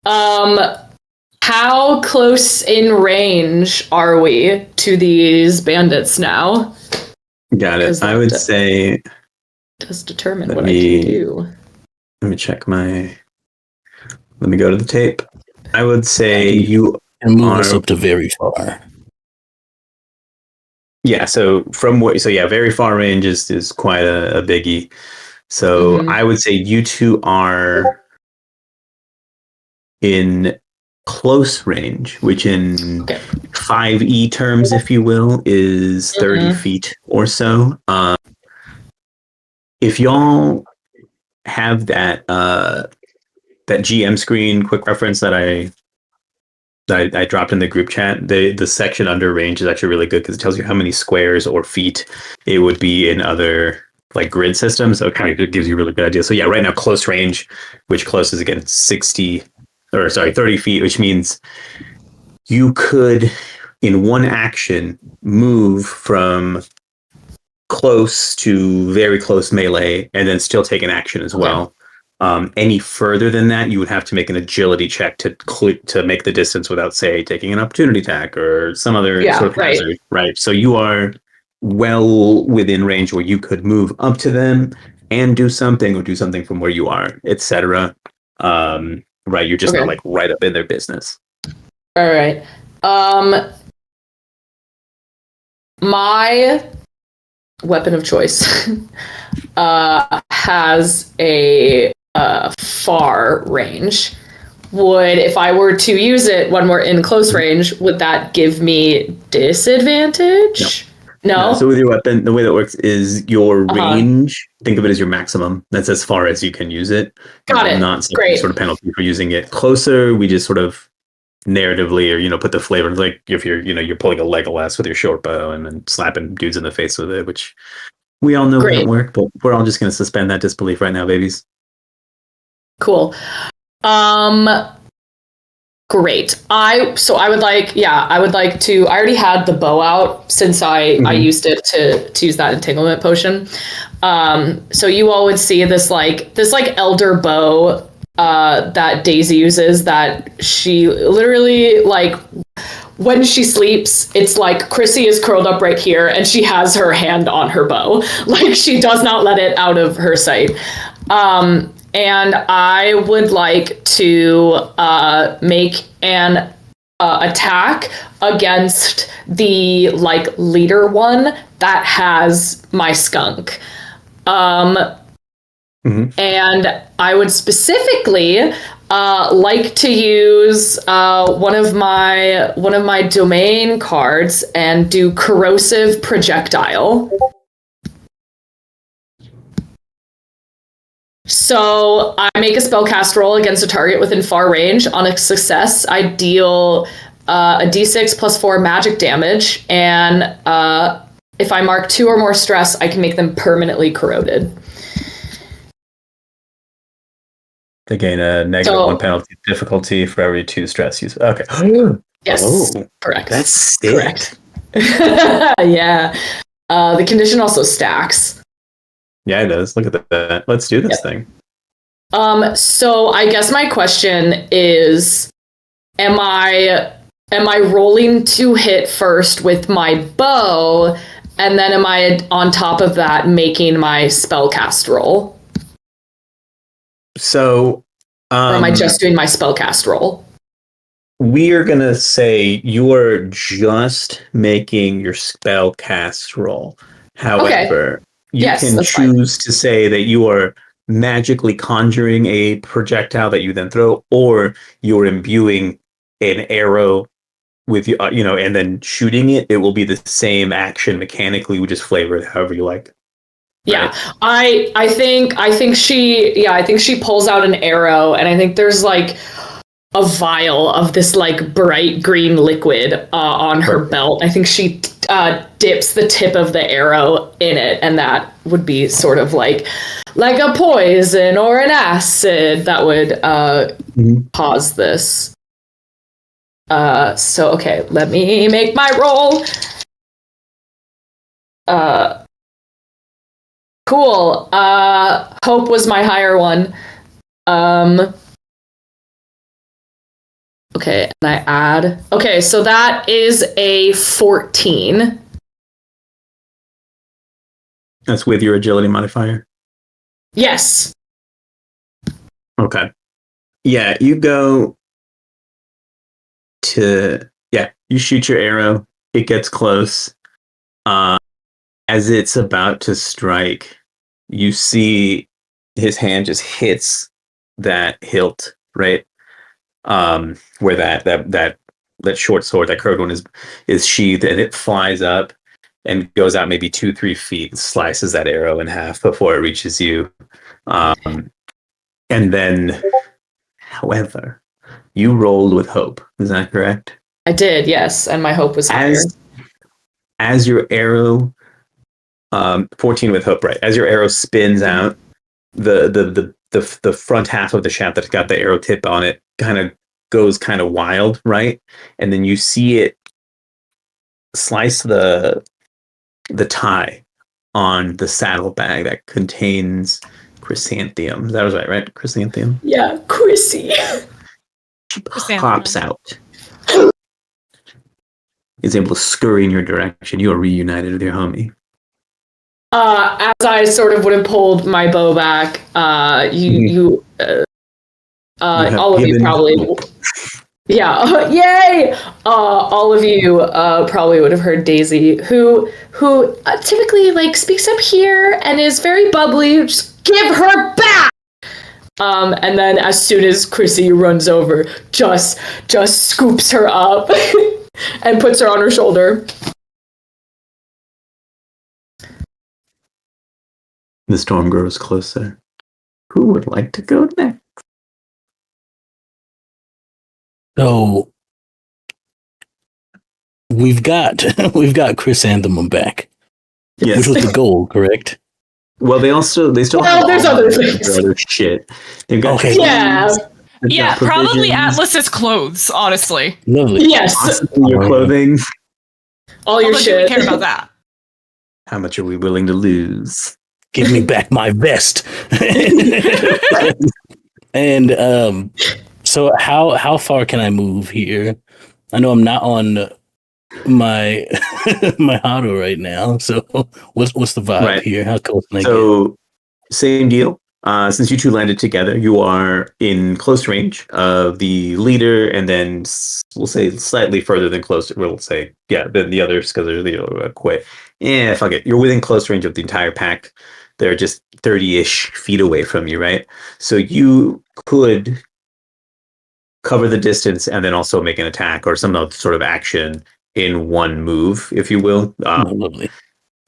How close in range are we to these bandits now? Got it. I would say... does determine what I can do. Let me check my... Let me go to the tape. I would say you and move us up to very far. Yeah, so very far range is quite a biggie. So I would say you two are in close range, which in 5e terms, if you will, is 30 feet or so. If y'all have that GM screen quick reference that I dropped in the group chat, the section under range is actually really good because it tells you how many squares or feet it would be in other like grid systems. So it kind of gives you a really good idea. So yeah, right now close range, which close is again 30 feet, which means you could in one action move from close to very close melee and then still take an action as well. Any further than that, you would have to make an agility check to make the distance without, say, taking an opportunity attack or some other sort of hazard. Right. So you are well within range where you could move up to them and do something, or do something from where you are, etc. right? You're just not like right up in their business. All right. My weapon of choice has a far range. If I were to use it when we're in close range, would that give me disadvantage? No. So with your weapon, the way that works is your range. Think of it as your maximum. That's as far as you can use it. Got it. Not some Great. sort of penalty for using it closer. We just sort of narratively, or put the flavor. Like if you're pulling a Legolas with your short bow and then slapping dudes in the face with it, which we all know wouldn't work. But we're all just going to suspend that disbelief right now, babies. Cool. Great. I would like to. I already had the bow out since I used it to use that entanglement potion. So you all would see this elder bow that Daisy uses. That she literally when she sleeps, it's like Chrissy is curled up right here, and she has her hand on her bow. She does not let it out of her sight. And I would like to make an attack against the leader one that has my skunk. And I would specifically like to use one of my domain cards and do corrosive projectile. So I make a spellcast roll against a target within far range. On a success, I deal a d6 plus 4 magic damage, and if I mark 2 or more stress, I can make them permanently corroded. They gain a -1 penalty difficulty for every 2 stress use. Okay. Yes. Correct. That's sick. Correct. Yeah. The condition also stacks. Yeah, it does. Look at that. Let's do this thing. So I guess my question is, am I rolling to hit first with my bow, and then am I on top of that making my spellcast roll? So or am I just doing my spellcast roll? We are gonna say you are just making your spellcast roll. However, you can choose to say that you are magically conjuring a projectile that you then throw, or you're imbuing an arrow with you, and then shooting it. It will be the same action mechanically. We just flavor it however you like. Yeah, right? I think she pulls out an arrow, and I think there's a vial of this bright green liquid on her belt. I think she dips the tip of the arrow in it, and that would be sort of like a poison or an acid that would cause this. So okay, let me make my roll. Cool. Hope was my higher one. Okay, and I add. Okay, so that is a 14. That's with your agility modifier? Yes. Okay. Yeah, you go to... Yeah, you shoot your arrow. It gets close. As it's about to strike, you see his hand just hits that hilt, right? Where that short sword, that curved one is sheathed, and it flies up and goes out maybe 2-3 feet and slices that arrow in half before it reaches you. And then, however, you rolled with hope. Is that correct? I did, yes, and my hope was higher. As your arrow, 14 with hope, right? As your arrow spins out, the front half of the shaft that's got the arrow tip on it kind of goes kind of wild, right? And then you see it slice the tie on the saddlebag that contains chrysanthemums. That was right? Chrysanthemum? Yeah, Chrissy. She pops out. Is able to scurry in your direction. You are reunited with your homie. As I sort of would have pulled my bow back, you All of you probably. Yeah, yay! All of you probably would have heard Daisy, who typically like speaks up here and is very bubbly. Just give her back. And then as soon as Chrissy runs over, just scoops her up and puts her on her shoulder. The storm grows closer. Who would like to go next? So we've got Chrysanthemum back, Yes. which was the goal, correct? Well, they still Well, there's other things. other shit. They've got Okay. Yeah. they've got Probably provisions, Atlas's clothes, honestly. Lovely. Yes. possibly your clothing. All your Although, do we shit. care about that? How much are we willing to lose? Give me back my vest. And so how far can I move here? I know I'm not on my my auto right now. So what's the vibe Right. here? How close can I get? So, same deal. Since you two landed together, you are in close range of the leader, and then we'll say slightly further than close. We'll say, than the others because they're quit. Yeah, fuck it. You're within close range of the entire pack. They're just 30-ish feet away from you, right? So you could cover the distance and then also make an attack or some sort of action in one move, if you will. Lovely.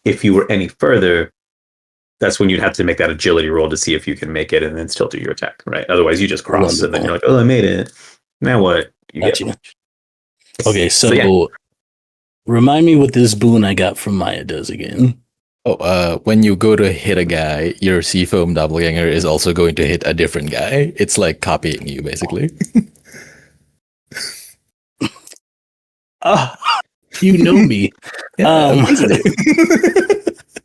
If you were any further, that's when you'd have to make that agility roll to see if you can make it and then still do your attack, right? Otherwise, you just cross and then you're like, oh, I made it. Now what? You Gotcha. get- Okay, so yeah. remind me what this boon I got from Maya does again. When you go to hit a guy, your Seafoam doppelganger is also going to hit a different guy. It's like copying you, basically. You know me. Yeah,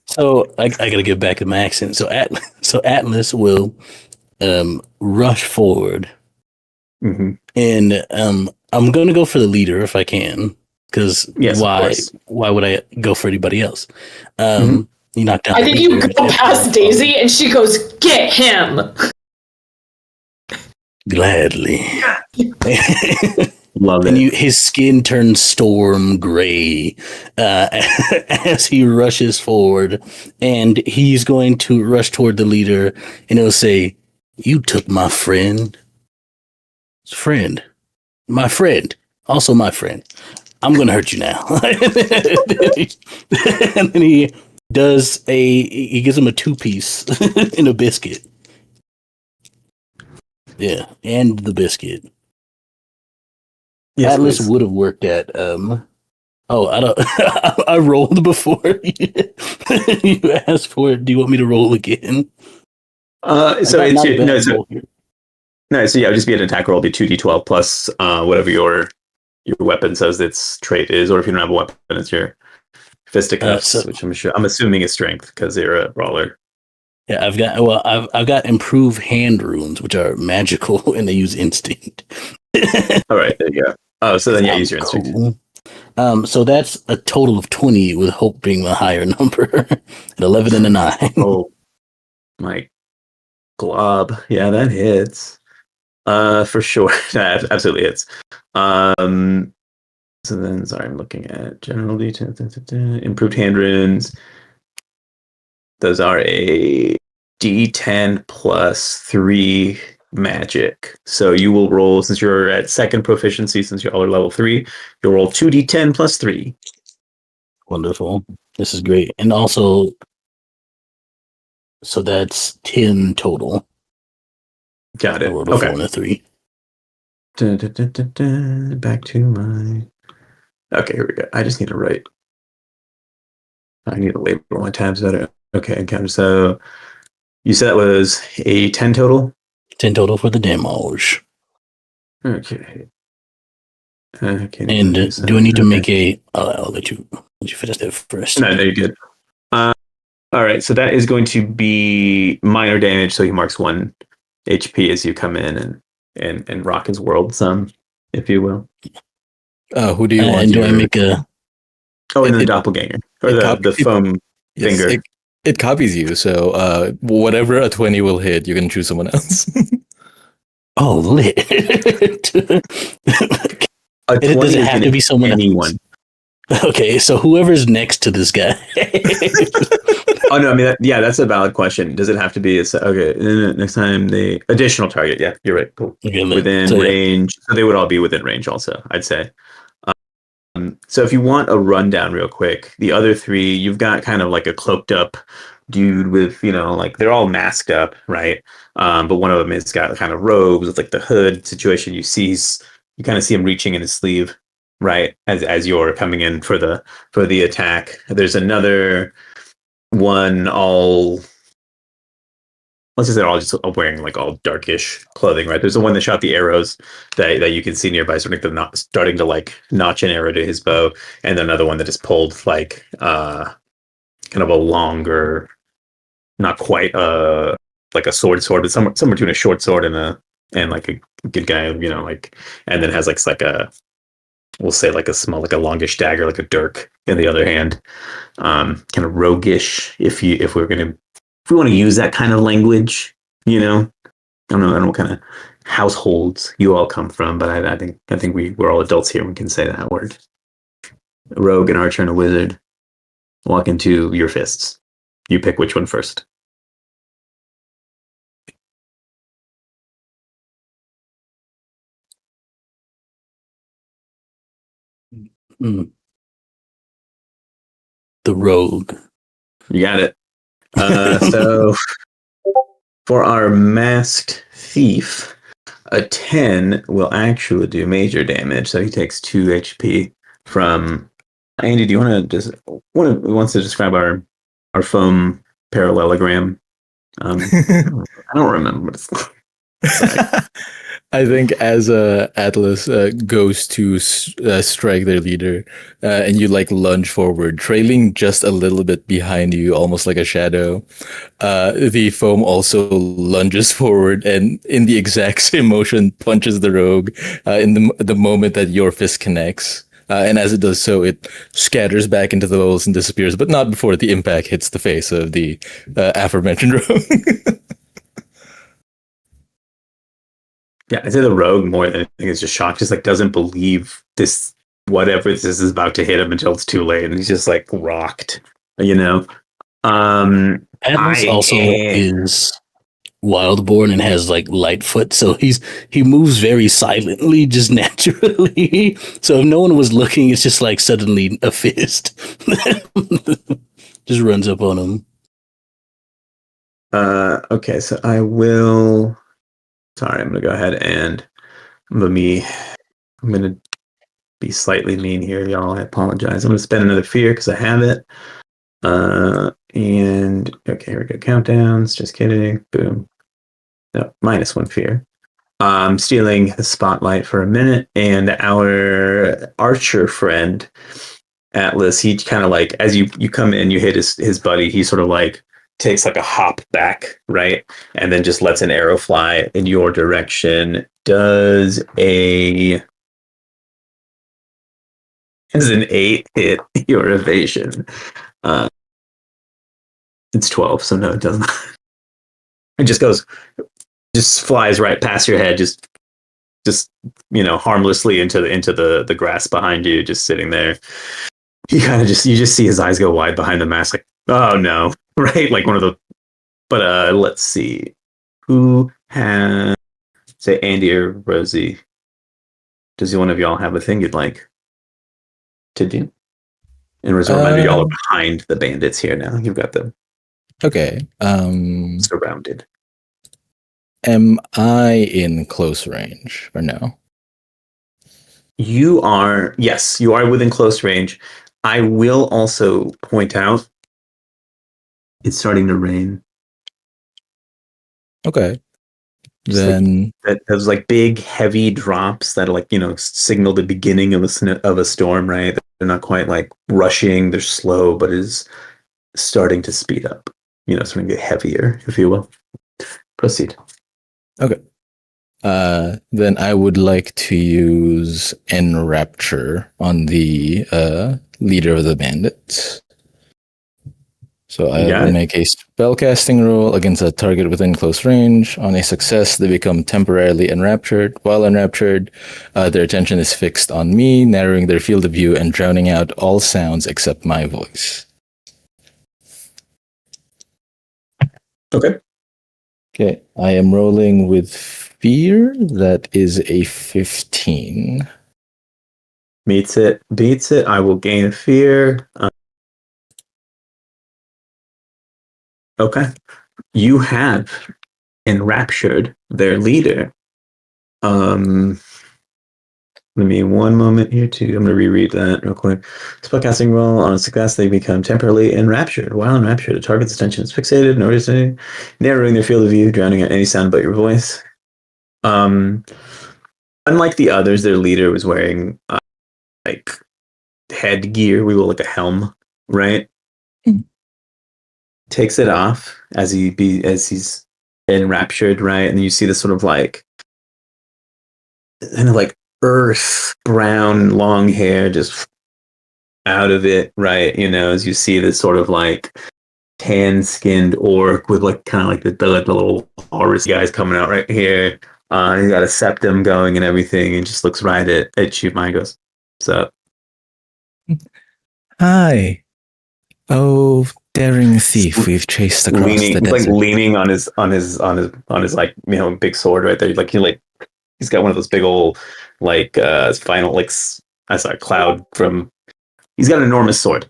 So I gotta get back to my accent. So Atlas will rush forward, Mhm. and I'm gonna go for the leader if I can, because Yes, of course. why would I go for anybody else? Mhm. You knocked down. I the think you leader. go past Daisy and she goes, get him. Gladly. Love And it. his skin turns storm gray as he rushes forward, and he's going to rush toward the leader, and he'll say, "You took my friend, my friend, also my friend. I'm gonna hurt you now." And then he gives him a 2-piece in a biscuit. Yeah, and the biscuit. Yes, Atlas please. would have worked at I don't I rolled before you asked for it. Do you want me to roll again? So it's Not a bad no, roll here. so yeah, it would just be an attack roll, be 2d12 plus whatever your weapon says its trait is, or if you don't have a weapon, it's your fisticuffs, So- which I'm assuming is strength because you're a brawler. Yeah, I've got improve hand runes, which are magical and they use instinct. All right, there you go. Oh, so then use your instinct. Cool. So that's a total of 20, with hope being the higher number. An 11 and a 9. Oh my glob. Yeah, that hits. For sure. That absolutely hits. So then, sorry, I'm looking at general detail. Improved hand runes. Those are a D10 plus 3 magic. So you will roll, since you're at second proficiency, since you all are level 3, you'll roll 2d10 plus 3. Wonderful. This is great. And also, so that's 10 total. Got I it. rolled a 4 and a 3. Back to my. Okay, here we go. I just need to write. I need to label my tabs better. Okay, encounter. So you said that was a 10 total? 10 total for the damage. Okay. And do I need to make a... I'll let you finish that first. No, you're good. All right, so that is going to be minor damage. So he marks 1 HP as you come in and rock his world some, if you will. Who do you want? And do I make a... Oh, and then the doppelganger. Or the foam finger. Yes, it copies you, so whatever a 20 will hit, you can choose someone else. Oh, lit. A 20 does it is have gonna to be someone anyone. else? Okay, so whoever's next to this guy. Oh no, I mean that's a valid question. Does it have to be okay? Next time the additional target. Yeah, you're right. Cool. Okay, lit. Within So, yeah. range, so they would all be within range. Also, I'd say. So if you want a rundown real quick, the other three, you've got kind of like a cloaked up dude with, like they're all masked up, right? But one of them has got kind of robes with like the hood situation. You kind of see him reaching in his sleeve, right? As you're coming in for the attack. There's another one all. Let's just say they're all just wearing like all darkish clothing, right? There's the one that shot the arrows that you can see nearby, starting to like notch an arrow to his bow, and then another one that just pulled like kind of a longer, not quite like a sword, but somewhere between a short sword and like a good guy, like, and then has like a, we'll say like a small, like a longish dagger, like a dirk in the other hand, kind of roguish. If we want to use that kind of language, I don't know what kind of households you all come from, but I think we're all adults here. We can say that word. A rogue, an archer, and a wizard walk into your fists. You pick which one first. The rogue. You got it. So for our masked thief, a 10 will actually do major damage. So he takes 2 HP from. Andy, do you want to just wants to describe our foam parallelogram? I don't remember what it's like. I think as Atlas goes to strike their leader, and you like lunge forward, trailing just a little bit behind you, almost like a shadow. The foam also lunges forward, and in the exact same motion, punches the rogue in the moment that your fist connects. And as it does so, it scatters back into the walls and disappears, but not before the impact hits the face of the aforementioned rogue. Yeah, I'd say the rogue more than anything is just shocked, just like doesn't believe whatever this is about to hit him until it's too late, and he's just like rocked, Atlas also is wildborn and has like Lightfoot, so he moves very silently, just naturally. So if no one was looking, it's just like suddenly a fist just runs up on him. Okay, so I will. Sorry, I'm gonna go ahead and I'm gonna be slightly mean here, y'all. I apologize. I'm gonna spend another fear because I have it. And okay, here we go. Countdowns. Just kidding. Boom. No, -1 fear. I'm stealing the spotlight for a minute, and our archer friend Atlas, he kind of like as you come in, you hit his buddy. He sort of like takes like a hop back, right, and then just lets an arrow fly in your direction. Does an 8 hit your evasion? It's 12, so no, it doesn't. It just flies right past your head, just harmlessly into the grass behind you, just sitting there. You just see his eyes go wide behind the mask, like, oh no, right? Like one of the. But let's see, who has, say, Andy or Rosie? Does one of y'all have a thing you'd like to do? And as a reminder, y'all are behind the bandits here now. You've got them. Okay. Surrounded. Am I in close range or no? You are, yes, you are within close range. I will also point out it's starting to rain. Okay. Just then those like big heavy drops that like signal the beginning of a storm, right? They're not quite like rushing, they're slow, but is starting to speed up. Starting to get heavier, if you will. Proceed. Okay. Then I would like to use Enrapture on the leader of the bandits. So I will make a spellcasting roll against a target within close range. On a success, they become temporarily enraptured. While enraptured, their attention is fixed on me, narrowing their field of view and drowning out all sounds except my voice. Okay. Okay, I am rolling with fear. That is a 15. Meets it, beats it. I will gain fear. Okay. You have enraptured their leader. Let me one moment here too. I'm going to reread that real quick. Spellcasting roll on a success, they become temporarily enraptured. While enraptured, the target's attention is fixated, noticing, narrowing their field of view, drowning out any sound but your voice. Unlike the others, their leader was wearing like headgear. We will like a helm, right? Mm. Takes it off as he's enraptured, right? And then you see this sort of like kind of like earth brown long hair just out of it, right? You know, as you see this sort of like tan skinned orc with like kind of like the little walrus guys coming out right here. He's got a septum going and everything, and just looks right at you. Mine goes, "What's up?" Hi. Oh, daring thief, we've chased across the desert. Like leaning on his like, you know, big sword right there. He's got one of those big old like final like I saw a cloud from. He's got an enormous sword.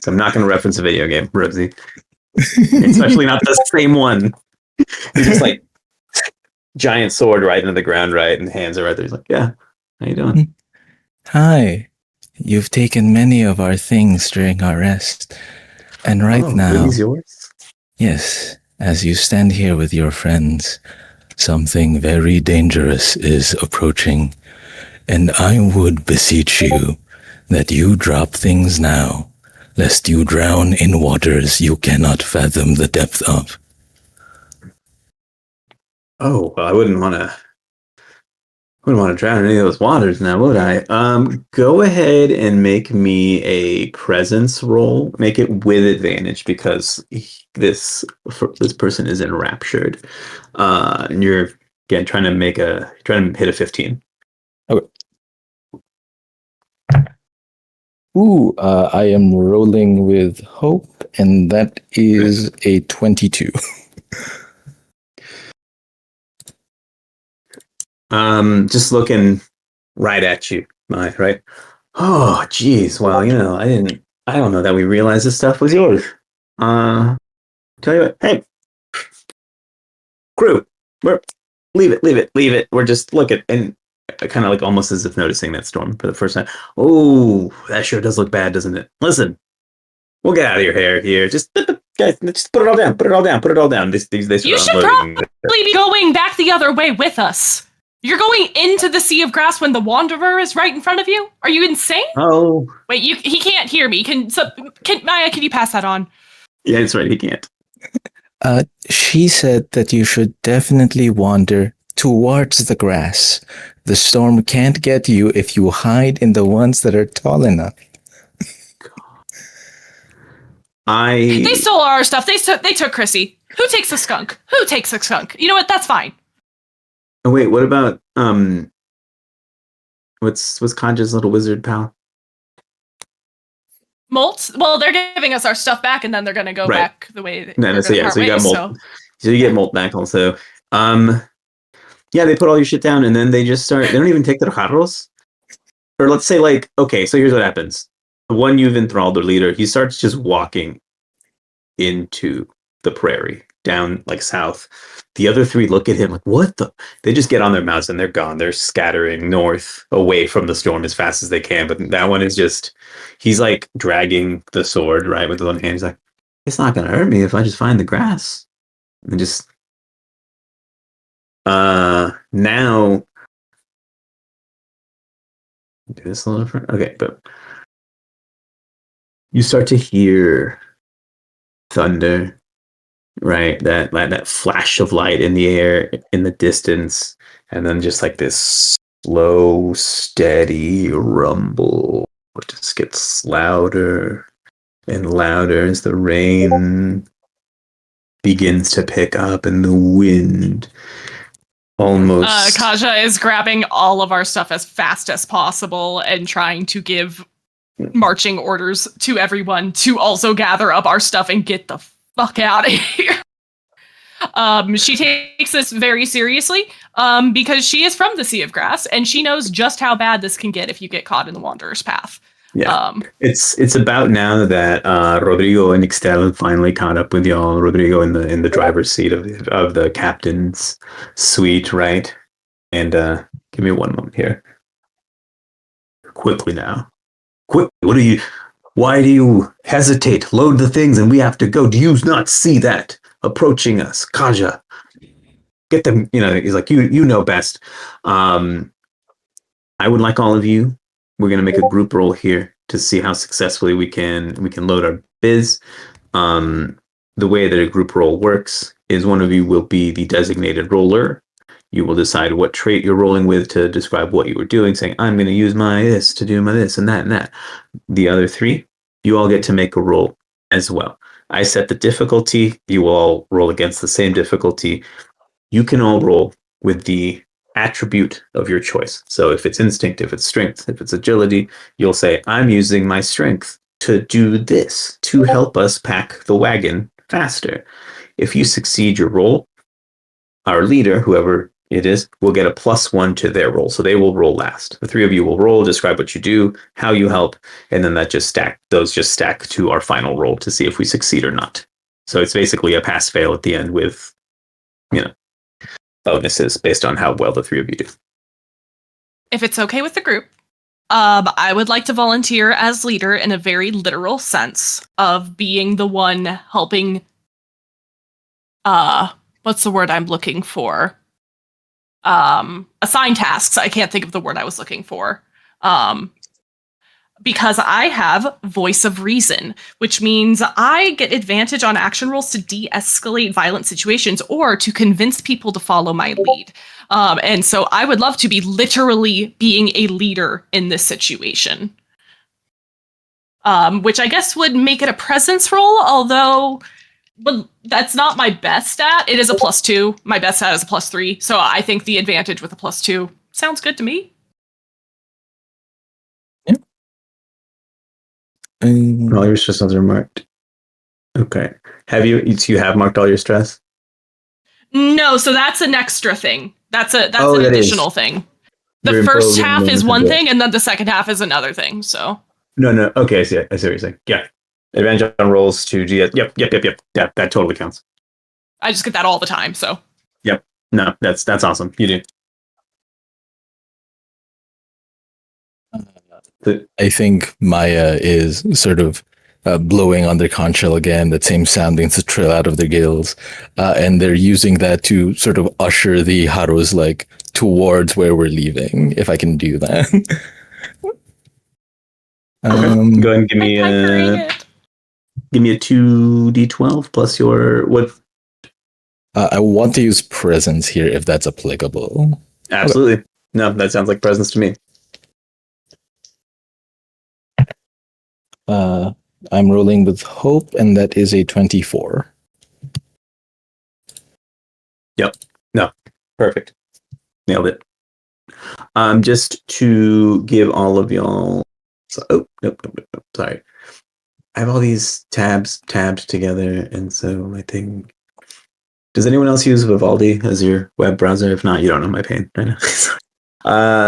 So I'm not going to reference a video game, Rosie. Especially not the same one. He's just like giant sword right into the ground, right, and hands are right there. He's like, "Yeah, how you doing?" Hi. You've taken many of our things during our rest. And right now, these yours? Yes, as you stand here with your friends, something very dangerous is approaching. And I would beseech you that you drop things now, lest you drown in waters you cannot fathom the depth of. Oh, well, I wouldn't want to drown in any of those waters now, would I? Go ahead and make me a presence roll. Make it with advantage because this person is enraptured. And you're again trying to hit a 15. Okay. Ooh, I am rolling with hope, and that is a 22. Just looking right at you, right? Oh, geez. Well, you know, I don't know that we realized this stuff was yours. Tell you what, hey, crew, leave it. We're just looking, and kind of like almost as if noticing that storm for the first time. Oh, that sure does look bad, doesn't it? Listen, we'll get out of your hair here. Just guys, just put it all down. You should probably be going back the other way with us. You're going into the sea of grass when the Wanderer is right in front of you? Are you insane? Oh. Wait, he can't hear me. Can Maya, can you pass that on? Yeah, that's right, he can't. She said that you should definitely wander towards the grass. The storm can't get you if you hide in the ones that are tall enough. They stole our stuff. They took Chrissy. Who takes a skunk? You know what? That's fine. Oh wait, what about what's Kanja's little wizard pal? Molt? Well, they're giving us our stuff back, and then they're going to go back the way. So you got Molt. So you get Molt back also. Yeah, they put all your shit down, and then they just start. They don't even take their jarros. Or let's say, like, okay, so here's what happens: the one you've enthralled, the leader, he starts just walking into the prairie, down like south. The other three look at him like, "What the?" They just get on their mounts and they're gone. They're scattering north, away from the storm as fast as they can. But that one is just—he's like dragging the sword right with one hand. He's like, "It's not gonna hurt me if I just find the grass." And just now do this a little different. Okay, but you start to hear thunder, right? That flash of light in the air in the distance, and then just like this slow, steady rumble. It just gets louder and louder as the rain begins to pick up and the wind almost. Kaja is grabbing all of our stuff as fast as possible and trying to give marching orders to everyone to also gather up our stuff and get the fuck out of here. She takes this very seriously because she is from the Sea of Grass and she knows just how bad this can get if you get caught in the Wanderer's Path. Yeah, it's about now that Rodrigo and Ixtel finally caught up with y'all. Rodrigo in the driver's seat of the captain's suite, right? And give me one moment here. Quickly now, quick! Why do you hesitate? Load the things, and we have to go. Do you not see that approaching us, Kaja? Get them. He's like, you know best. I would like all of you. We're going to make a group roll here to see how successfully we can load our biz. The way that a group roll works is one of you will be the designated roller. You will decide what trait you're rolling with to describe what you were doing, saying, I'm going to use my this to do my this and that and that. The other three, you all get to make a roll as well. I set the difficulty. You will all roll against the same difficulty. You can all roll with the attribute of your choice. So if it's instinct, if it's strength, if it's agility, you'll say, I'm using my strength to do this, to help us pack the wagon faster. If you succeed your roll, our leader, whoever it is, will get a +1 to their roll. So they will roll last. The three of you will roll, describe what you do, how you help, and then those just stack to our final roll to see if we succeed or not. So it's basically a pass-fail at the end with, bonuses based on how well the three of you do. If it's okay with the group, I would like to volunteer as leader in a very literal sense of being the one helping. What's the word I'm looking for? Assign tasks. I can't think of the word I was looking for. Because I have voice of reason, which means I get advantage on action rolls to de-escalate violent situations or to convince people to follow my lead. And so I would love to be literally being a leader in this situation. Which I guess would make it a presence roll, although that's not my best stat. It is a +2. My best stat is a +3. So I think the advantage with a +2 sounds good to me. All your stress are marked. Okay. You have marked all your stress? No, so that's an extra thing. That's an additional thing. The first half is one thing, and then the second half is another thing. So no. Okay, I see what you're saying. Yeah, advantage on rolls to GS. Yep. Yeah, that totally counts. I just get that all the time. So. Yep. No, that's awesome. You do. I think Maya is sort of blowing on their conch shell again, that same sounding to trill out of their gills. And they're using that to sort of usher the Haros towards where we're leaving, if I can do that. Go ahead and give me a 2d12 plus your what? I want to use presence here if that's applicable. Absolutely. Okay. No, that sounds like presence to me. I'm rolling with hope, and that is a 24. Yep. No. Perfect. Nailed it. Just to give all of y'all. Nope. Sorry. I have all these tabs together, and so I think. Does anyone else use Vivaldi as your web browser? If not, you don't know my pain right now.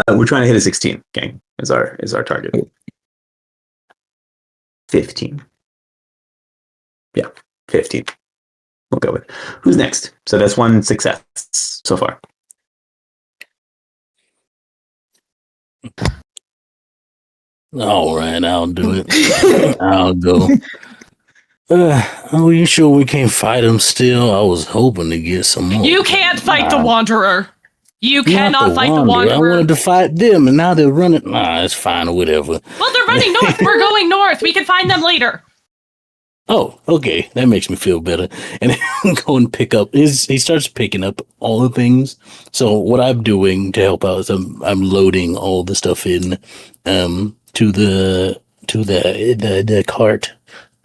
We're trying to hit a 16, gang. Is our target. 15. Yeah, 15. We'll go with. Who's next? So that's one success so far. All right, I'll do it. I'll go. Are you sure we can't fight him still? I was hoping to get some more. You can't fight the Wanderer. You cannot fight the Wanderer. I wanted to fight them, and now they're running. Nah, it's fine or whatever. Well, they're running north. We're going north. We can find them later. Oh, okay. That makes me feel better. And go and pick up. He starts picking up all the things. So what I'm doing to help out is I'm loading all the stuff in to the cart.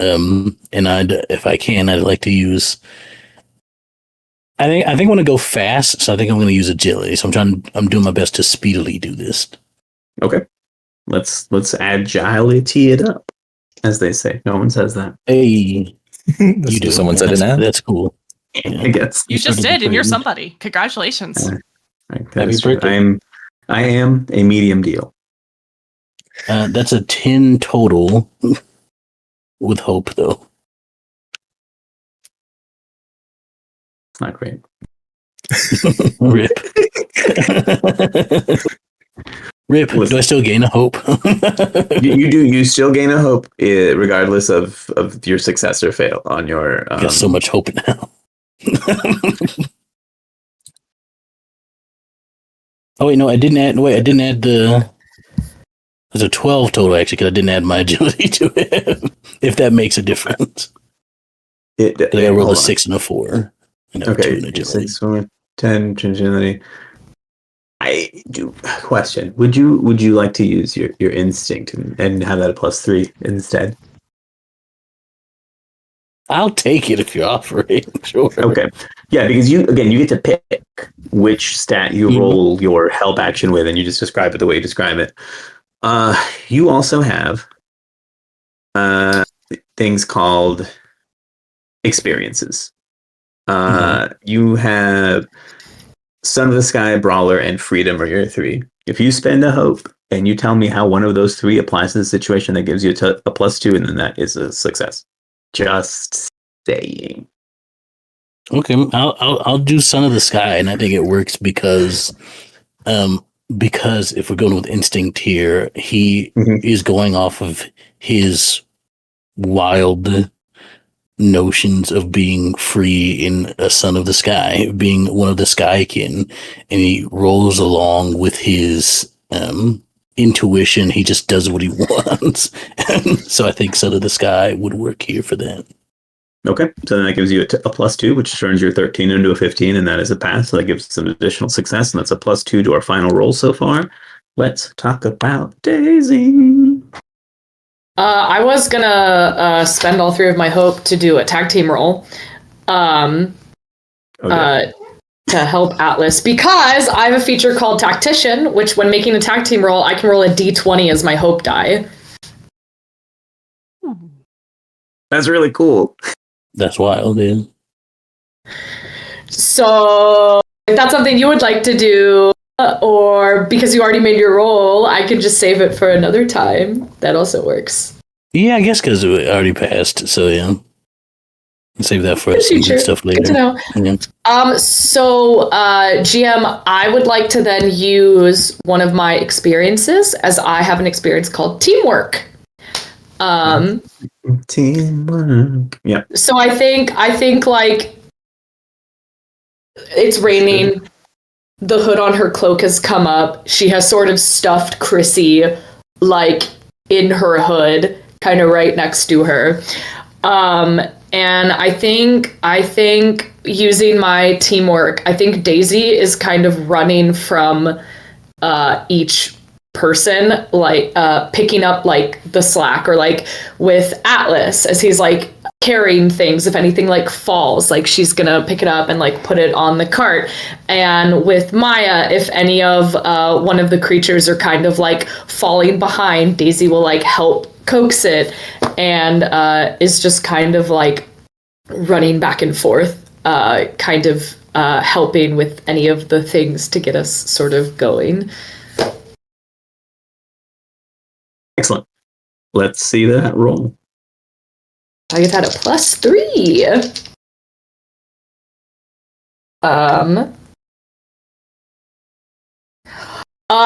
And if I can, I'd like to use. I think I want to go fast, so I think I'm going to use agility. So I'm doing my best to speedily do this. Okay. Let's agility it up, as they say. No one says that. Hey, you do. Someone said it now. That's cool. I guess You just did, and you're somebody. Congratulations. Happy birthday. I am a medium deal. That's a 10 total, with hope though. It's not great. Rip. Rip. Listen. Do I still gain a hope? You do. You still gain a hope, regardless of your success or fail on your. I got so much hope now. Oh wait, no, I didn't add. Wait, I didn't add the. There's a 12 total actually, because I didn't add my agility to it. If that makes a difference. I rolled a 6 and a 4. And okay, 2 in agility. 6, 4, 10 agility. I do question. Would you like to use your instinct and have that a +3 instead? I'll take it if you're offering. Sure. Okay. Yeah, because you get to pick which stat you roll your help action with, and you just describe it the way you describe it. You also have things called experiences. You have Son of the Sky, Brawler, and Freedom are your 3. If you spend a hope and you tell me how one of those 3 applies to the situation, that gives you a +2, and then that is a success. Just saying. Okay, I'll do Son of the Sky, and I think it works because if we're going with instinct here, he is going off of his wild notions of being free in a Son of the Sky, being one of the Skykin, and he rolls along with his intuition. He just does what he wants. So I think Son of the Sky would work here for that. Okay, so then that gives you a +2, which turns your 13 into a 15, and that is a pass. So that gives us an additional success, and that's a +2 to our final roll so far. Let's talk about Daisy. I was gonna spend all 3 of my hope to do a tag team roll, to help Atlas, because I have a feature called Tactician, which when making a tag team roll, I can roll a d20 as my hope die. That's really cool. That's wild, dude. So if that's something you would like to do, or because you already made your roll, I can just save it for another time. That also works. Yeah, I guess because it already passed. So yeah, save that for some stuff later. Good to know. Yeah. So GM, I would like to then use one of my experiences, as I have an experience called Teamwork. Teamwork. Yeah. So I think like it's raining. The hood on her cloak has come up. She has sort of stuffed Chrissy like in her hood, kind of right next to her. And I think using my teamwork, I think Daisy is kind of running from each person, like picking up like the slack, or like with Atlas as he's like carrying things, if anything like falls, like she's gonna pick it up and like put it on the cart. And with Maya, if any of one of the creatures are kind of like falling behind, Daisy will like help coax it, and is just kind of like running back and forth, kind of helping with any of the things to get us sort of going. Excellent. Let's see that roll. I have had a +3.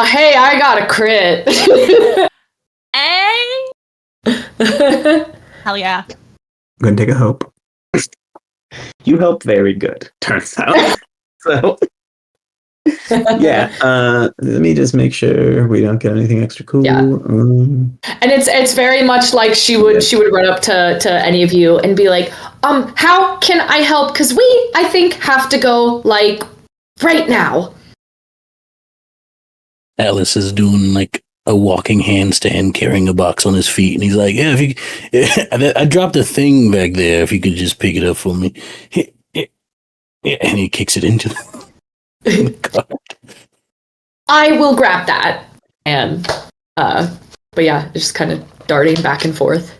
Hey, I got a crit. Hey! Hell yeah. I'm gonna take a hope. You help very good, turns out. So yeah, let me just make sure we don't get anything extra cool. Yeah. And it's very much like she would run up to any of you and be like, how can I help? Because we, I think, have to go like right now. Atlas is doing like a walking handstand carrying a box on his feet, and he's like, "Yeah, if you, I dropped a thing back there. If you could just pick it up for me." And he kicks it into the cart. I will grab that. And, but yeah, just kind of darting back and forth.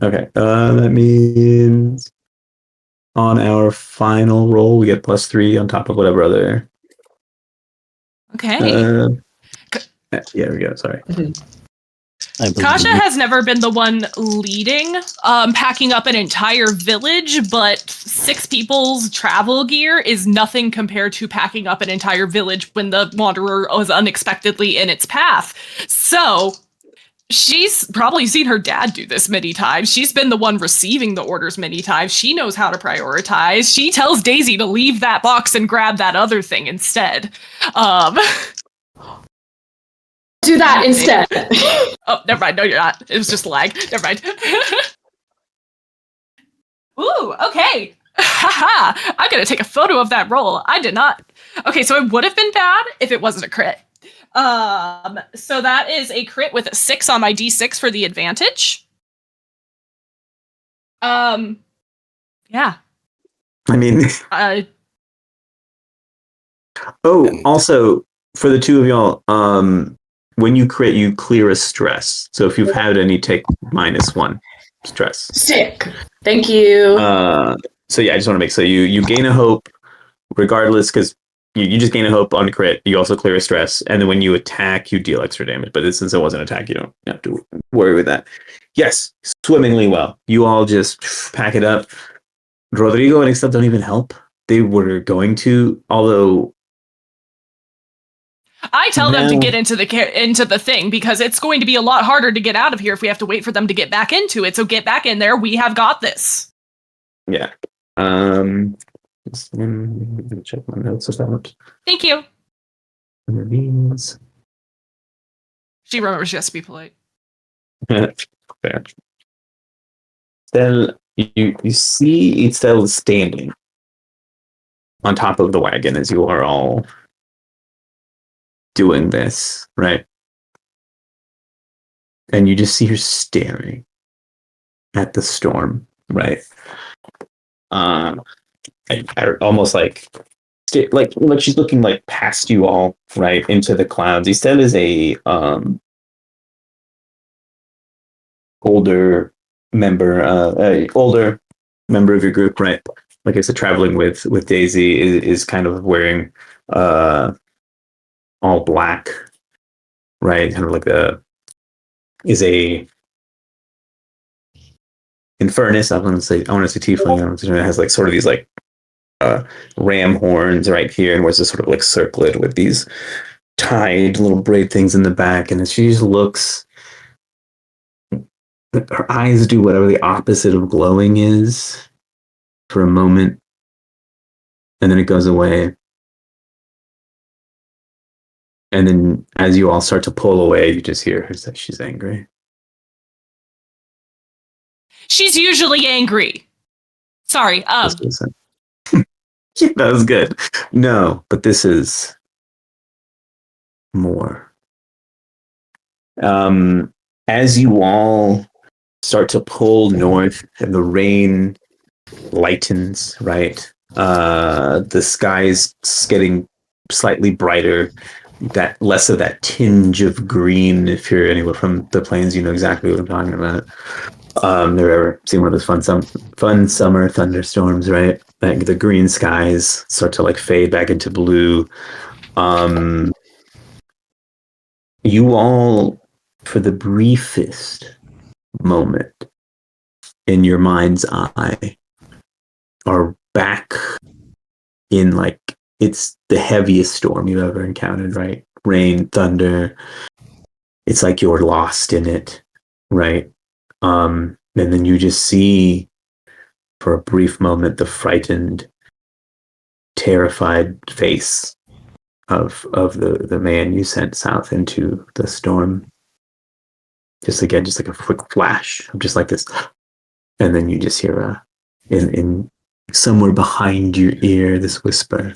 Okay, that means on our final roll, we get +3 on top of whatever other. Okay. Yeah, there we go. Sorry. Kasha has never been the one leading, packing up an entire village, but 6 people's travel gear is nothing compared to packing up an entire village when the Wanderer was unexpectedly in its path. So she's probably seen her dad do this many times. She's been the one receiving the orders many times. She knows how to prioritize. She tells Daisy to leave that box and grab that other thing instead. Do that instead. Oh, never mind. No, you're not. It was just lag. Never mind. Ooh, okay. Haha. I'm going to take a photo of that roll. I did not. Okay, so it would have been bad if it wasn't a crit. So that is a crit with a 6 on my D6 for the advantage. Yeah. I mean, also for the two of y'all, when you crit, you clear a stress. So if you've had any, take -1 stress. Sick. Thank you. So yeah, I just want to make so you gain a hope regardless, because you just gain a hope on crit. You also clear a stress, and then when you attack, you deal extra damage. But since it wasn't an attack, you don't have to worry with that. Yes, swimmingly well. You all just pack it up. Rodrigo and Ixtel don't even help. They were going to, although. I tell them to get into the thing because it's going to be a lot harder to get out of here if we have to wait for them to get back into it. So get back in there. We have got this. Yeah. Check my notes about. Thank you. These. She remembers she has to be polite. Fair. Then you see Itzel standing on top of the wagon as you are all doing this, right? And you just see her staring at the storm, right? Almost like she's looking like past you all, right, into the clouds. Estelle is a older member of your group, right? Like I said, traveling with Daisy is kind of wearing all black, right? Kind of like is a Infernus. I want to say tiefling. It has like sort of these like ram horns right here, and was just sort of like circlet with these tied little braid things in the back, and she just looks. Her eyes do whatever the opposite of glowing is for a moment, and then it goes away. And then as you all start to pull away, you just hear her say she's angry. She's usually angry. Sorry. Yeah, that was good. No, but this is more. As you all start to pull north and the rain lightens, right? The sky's getting slightly brighter. That less of that tinge of green. If you're anywhere from the plains, you know exactly what I'm talking about. Never ever seen one of those fun summer thunderstorms, right? Like the green skies start to like fade back into blue. You all, for the briefest moment in your mind's eye, are back in like it's the heaviest storm you've ever encountered, right? Rain, thunder. It's like you're lost in it, right? And then you just see for a brief moment the frightened, terrified face of the man you sent south into the storm. Just like a quick flash of just like this, and then you just hear in somewhere behind your ear this whisper.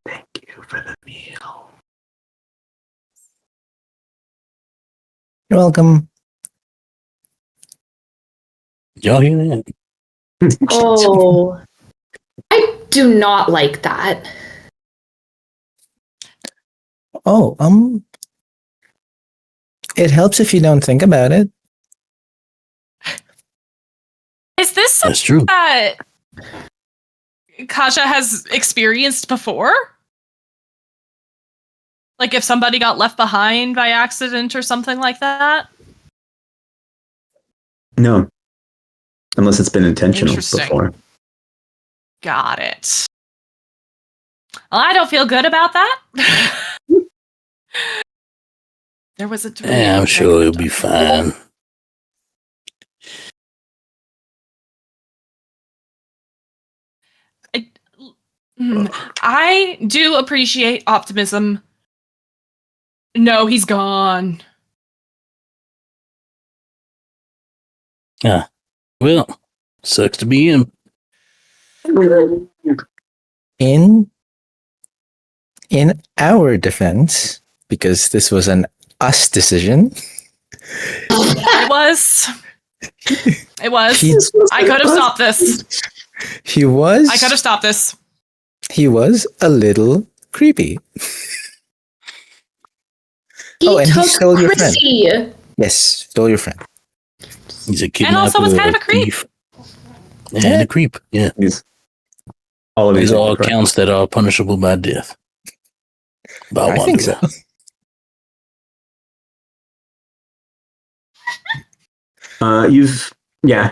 Thank you for the meal. You're welcome. Y'all hear that? Oh, I do not like that. Oh, it helps if you don't think about it. Is this That's something true. that Kaja has experienced before? Like if somebody got left behind by accident or something like that? No. Unless it's been intentional Interesting. before. Got it. Well, I don't feel good about that. There was a dream. Yeah, I'm sure it'll be fine. I do appreciate optimism. No, he's gone. Yeah. Well, sucks to be him. In our defense, because this was an us decision. It was. It was. I could have stopped this. He was. I could have stopped this. He was a little creepy. He stole your friend. Yes, stole your friend. He's a kidnapper. And also was kind of a creep. Thief. Yeah, and a creep. Yeah. All of These these are all counts that are punishable by death. I think so.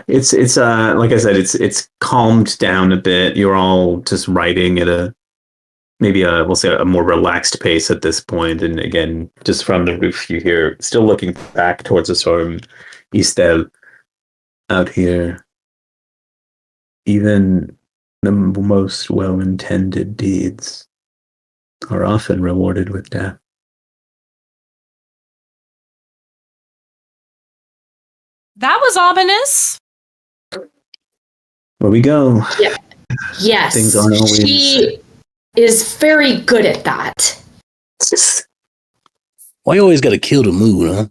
It's like I said, it's calmed down a bit. You're all just writing at we'll say a more relaxed pace at this point. And again, just from the roof, you hear still looking back towards the storm, Istel out here. Even the most well-intended deeds are often rewarded with death. That was ominous. Where we go. Yeah. Yes. Things aren't always... She is very good at that. Why you always got to kill the mood, huh?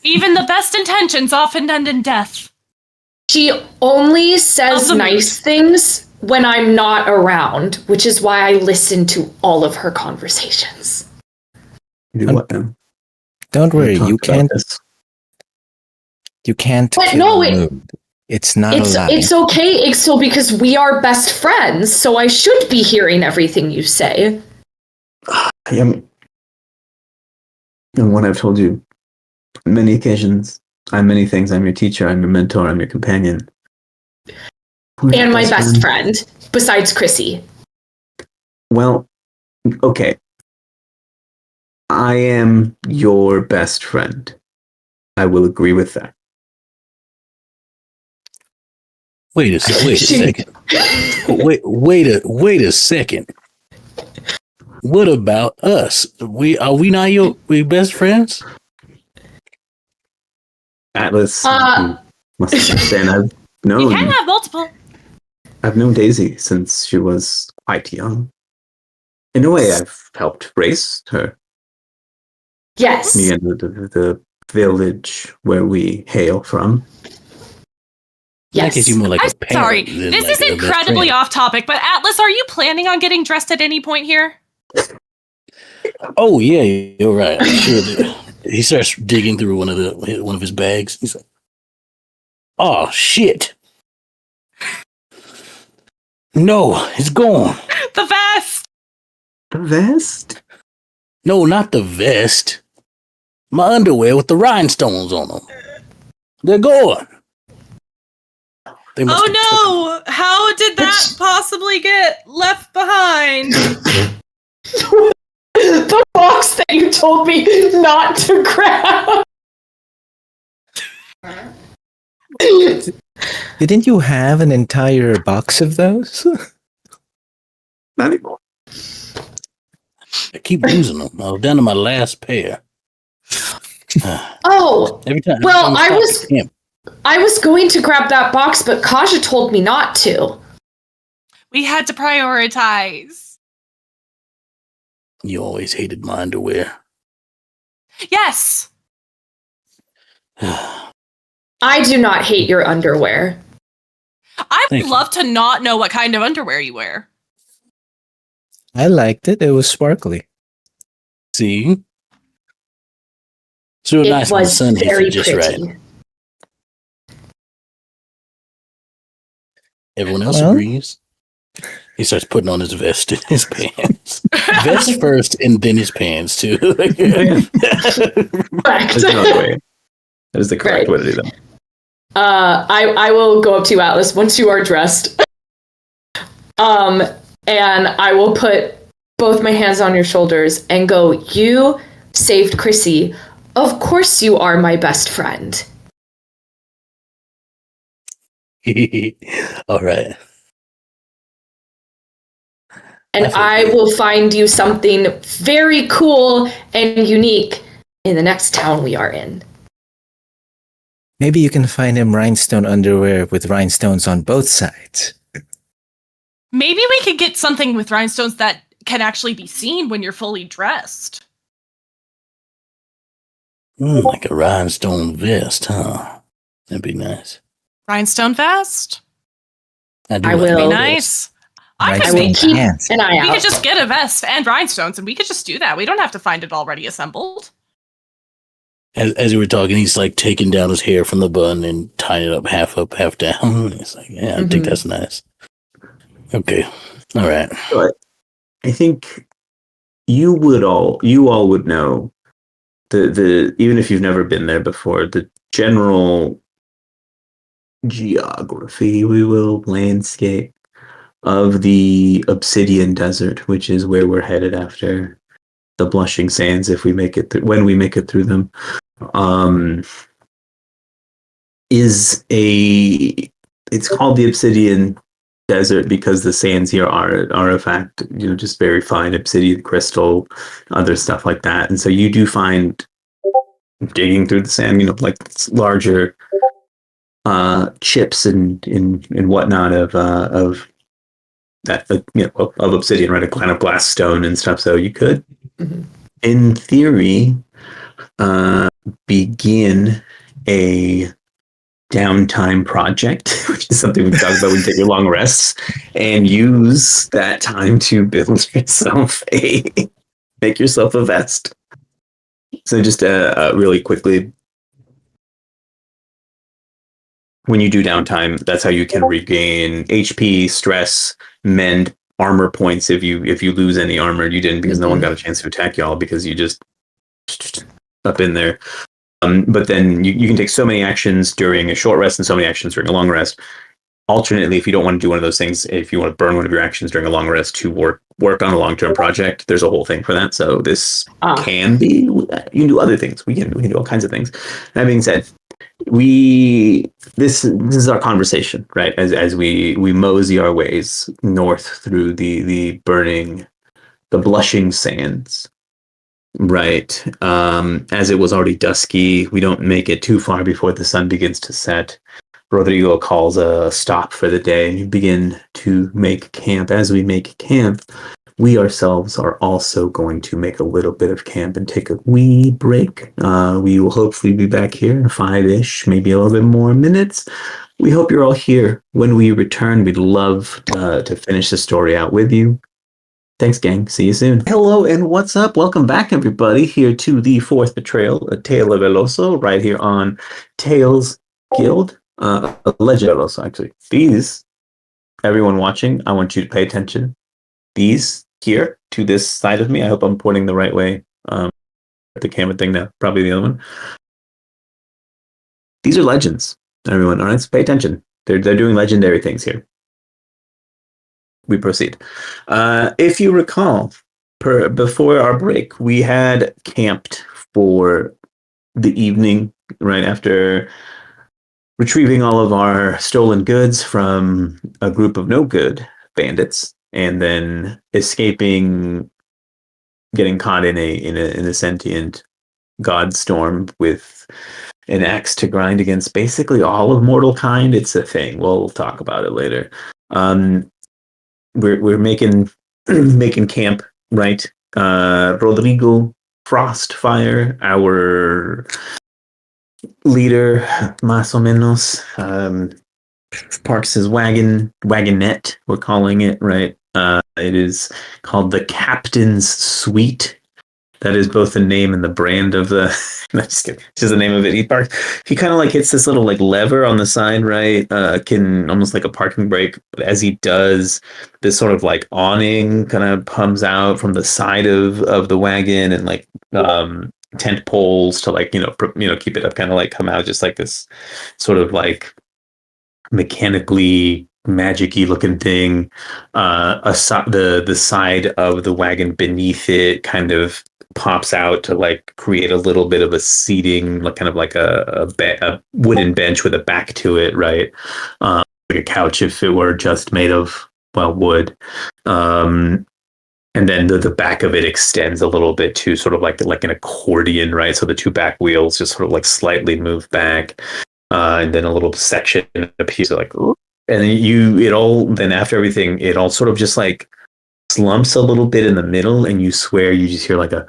Even the best intentions often end in death. She only says nice things when I'm not around, which is why I listen to all of her conversations. You do what now? Don't worry, you can't. You can't. But no, it's not allowed. It's okay, Ixtal, because we are best friends, so I should be hearing everything you say. And what I've told you on many occasions, I'm many things. I'm your teacher, I'm your mentor, I'm your companion. And my best friend, besides Chrissy. Well, okay. I am your best friend. I will agree with that. Wait a second. Wait a second. What about us? Are we not your best friends? Atlas, you must understand. You can have multiple. I've known Daisy since she was quite young. In a way, I've helped raise her. Yes. Me and the village where we hail from. Yes. You more like I'm a parent sorry. than This like is a best incredibly friend. off topic, but Atlas, are you planning on getting dressed at any point here? Oh yeah, you're right. I'm sure he starts digging through one of his bags. He's like, "Oh shit! No, it's gone. The vest. The vest? No, not the vest. My underwear with the rhinestones on them. They're gone." They must have Oh no! How did that possibly get left behind? The box that you told me not to grab. Didn't you have an entire box of those? Not anymore. I keep losing them. I was down to my last pair. Oh, Every time. well, I was going to grab that box, but Kaja told me not to. We had to prioritize. You always hated my underwear. Yes. I do not hate your underwear. I would love to not know what kind of underwear you wear. I liked it. It was sparkly. See? So It nice when the was sun hits very it just pretty. right. Everyone else agrees. He starts putting on his vest and his pants. Vest first and then his pants too. Correct. There's another way. That is the correct way to do them. I will go up to you, Atlas, once you are dressed. And I will put both my hands on your shoulders and go, you saved Chrissy. Of course you are my best friend. All right. And I will find you something very cool and unique in the next town we are in. Maybe you can find him rhinestone underwear with rhinestones on both sides. Maybe we could get something with rhinestones that can actually be seen when you're fully dressed. Like a rhinestone vest, huh? That'd be nice. Rhinestone vest? I will. Be nice. I will keep an eye out. We could just get a vest and rhinestones, and we could just do that. We don't have to find it already assembled. As we were talking, he's like taking down his hair from the bun and tying it up, half down. It's like, yeah, I think that's nice. Okay, all right. But I think you all would know the even if you've never been there before, the general geography, landscape of the Obsidian Desert, which is where we're headed after the Blushing Sands, if we make it when we make it through them, it's called the Obsidian Desert because the sands here are in fact, just very fine obsidian crystal, other stuff like that. And so you do find, digging through the sand, like larger chips and whatnot of that, of obsidian, right? A kind of glass stone and stuff. So you could, in theory, begin a downtime project, which is something we've talked about when you take your long rests, and use that time to build yourself make yourself a vest. So just really quickly, when you do downtime, that's how you can regain HP, stress, mend armor points. If you lose any armor, you didn't because no one got a chance to attack y'all because you just up in there. But then you can take so many actions during a short rest and so many actions during a long rest. Alternately, if you don't want to do one of those things, if you want to burn one of your actions during a long rest to work on a long-term project, there's a whole thing for that. So this can be, you can do other things. We can do all kinds of things. That being said, this is our conversation, right? As we mosey our ways north through the Blushing Sands. Right. As it was already dusky, we don't make it too far before the sun begins to set. Rodrigo calls a stop for the day, and you begin to make camp. As we make camp, we ourselves are also going to make a little bit of camp and take a wee break. We will hopefully be back here in 5-ish, maybe a little bit more minutes. We hope you're all here. When we return, we'd love to finish the story out with you. Thanks, gang. See you soon. Hello, and what's up? Welcome back, everybody, here to the fourth Betrayal, A Tale of Eloso, right here on Tales Guild. A Legend of Eloso, actually. These, everyone watching, I want you to pay attention. These here, to this side of me, I hope I'm pointing the right way. The camera thing now, probably the other one. These are legends, everyone. All right, so pay attention. They're doing legendary things here. We proceed. If you recall, before our break, we had camped for the evening, right after retrieving all of our stolen goods from a group of no good bandits, and then escaping, getting caught in a sentient god storm with an axe to grind against basically all of mortal kind. It's a thing. We'll talk about it later. we're making making camp, right? Rodrigo Frostfire, our leader, más o menos, parks his wagonette, we're calling it, right? It is called the Captain's Suite. That is both the name and the brand of the. No, just kidding. It's just the name of it. He kind of like hits this little like lever on the side, right? Can almost like a parking brake. But as he does, this sort of like awning kind of comes out from the side of the wagon, and like tent poles to like keep it up, kind of like come out just like this sort of like mechanically magic-y looking thing. The side of the wagon beneath it kind of pops out to like create a little bit of a seating, like kind of like a wooden bench with a back to it, right? Like a couch if it were just made of wood. And then the back of it extends a little bit to sort of like an accordion, right? So the two back wheels just sort of like slightly move back, and then a little section appears like, ooh. And then after everything, it all sort of just like slumps a little bit in the middle, and you swear you just hear like a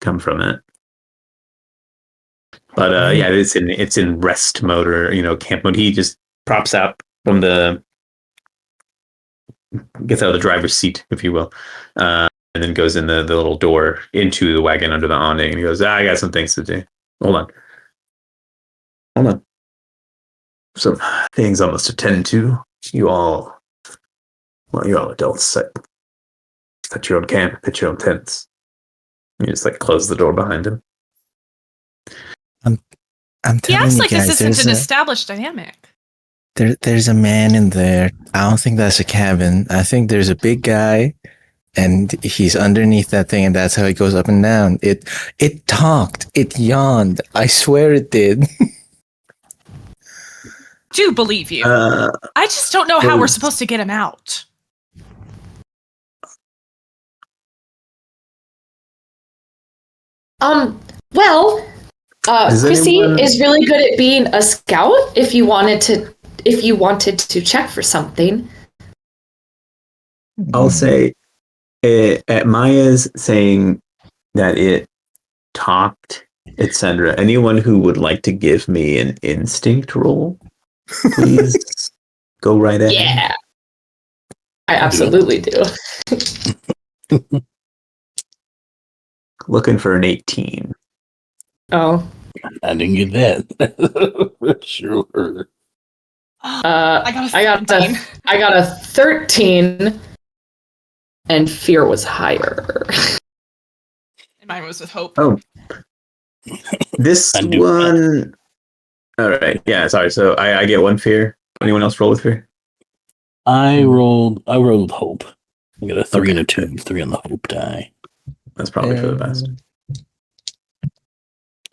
come from it. But yeah, it's in rest mode, or camp mode. He just props out from gets out of the driver's seat, if you will, and then goes in the little door into the wagon under the awning, and he goes, I got some things to do. Hold on. Some things I must attend to. You all adults set your own camp, pitch your own tents. You just like close the door behind him. I'm telling He acts you like guys, this isn't an established dynamic. There's a man in there. I don't think that's a cabin. I think there's a big guy, and he's underneath that thing, and that's how he goes up and down. It talked. It yawned. I swear it did. Do believe you. I just don't know how we're supposed to get him out. Well, Chrissy is really good at being a scout. If you wanted to check for something, I'll say, at Maya's saying that it talked, etc. Anyone who would like to give me an instinct roll, please go right ahead. Yeah, I absolutely do. Looking for an 18. Oh, I didn't get that. For sure. I got a 13, and fear was higher. And mine was with hope. Oh, this one. All right. Yeah. Sorry. So I get one fear. Anyone else roll with fear? I rolled with hope. I got a 3 and a 2. 3 on the hope die. That's probably for the best.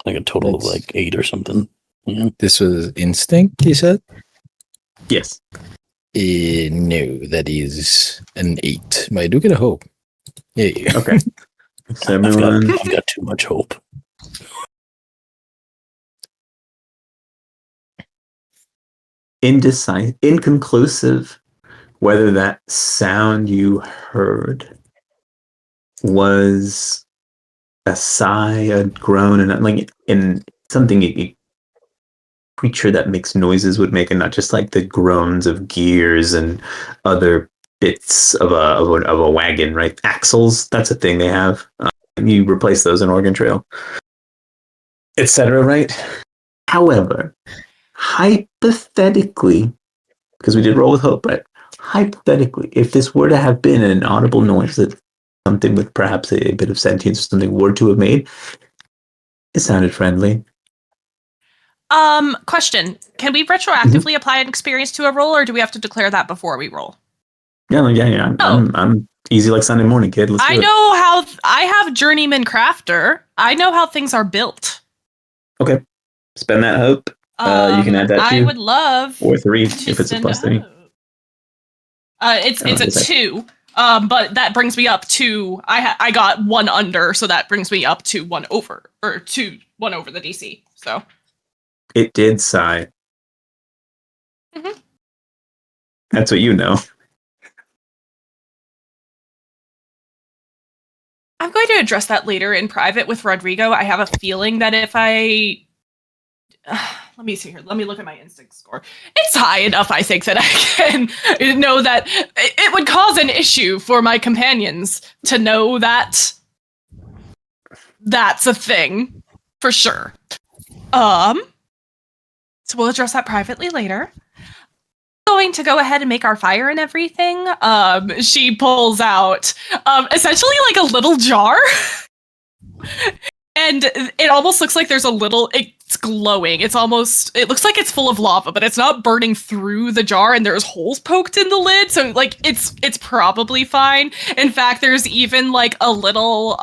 Like a total of like 8 or something. Yeah. This was instinct, you said? Yes. No, that is an 8. But I do get a hope. Yeah. Okay. So everyone, I've got too much hope. inconclusive whether that sound you heard was a sigh, a groan, and like in something a creature that makes noises would make, and not just like the groans of gears and other bits of a wagon, right? Axles, that's a thing they have. You replace those in Oregon Trail, etc. Right? However, hypothetically, because we did roll with hope, right? Hypothetically, if this were to have been an audible noise that something with perhaps a bit of sentience or something were to have made, it sounded friendly. Question. Can we retroactively apply an experience to a roll, or do we have to declare that before we roll? Yeah. I'm easy like Sunday morning, kid. Let's do it. I know how I have Journeyman Crafter. I know how things are built. Okay. Spend that hope. You can add that I would love or 3 if it's a plus 3. It's a 2. But that brings me up to I got 1 under, so that brings me up to 1 over, or 1 over the DC. So it did sigh. That's what you know. I'm going to address that later in private with Rodrigo. I have a feeling that if I... let me see here. Let me look at my instinct score. It's high enough, I think, that I can know that it would cause an issue for my companions to know that that's a thing, for sure. So we'll address that privately later. Going to go ahead and make our fire and everything. She pulls out essentially like a little jar. And it almost looks like there's a little, it's glowing. It looks like it's full of lava, but it's not burning through the jar, and there's holes poked in the lid. So like it's probably fine. In fact, there's even like a little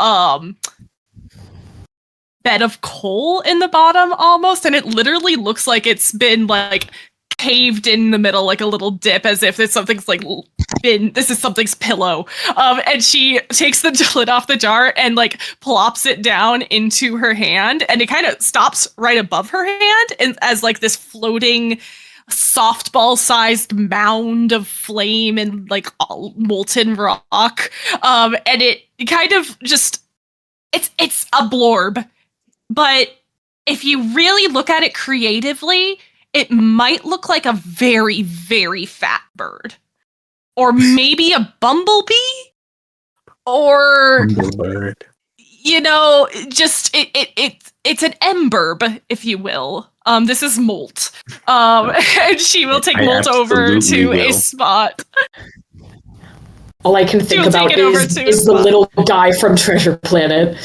bed of coal in the bottom almost, and it literally looks like it's been like caved in the middle, like a little dip, as if something's like this is something's pillow. And she takes the lid off the jar and like plops it down into her hand, and it kind of stops right above her hand, and as like this floating softball-sized mound of flame and like molten rock. And it kind of just it's a blorb, but if you really look at it creatively, it might look like a very, very fat bird. Or maybe a bumblebee? Or, Hummingbird. you know, just, it's an emberb, if you will. This is Molt. And she will take Molt over to will. a spot. All I can think about is the little guy from Treasure Planet.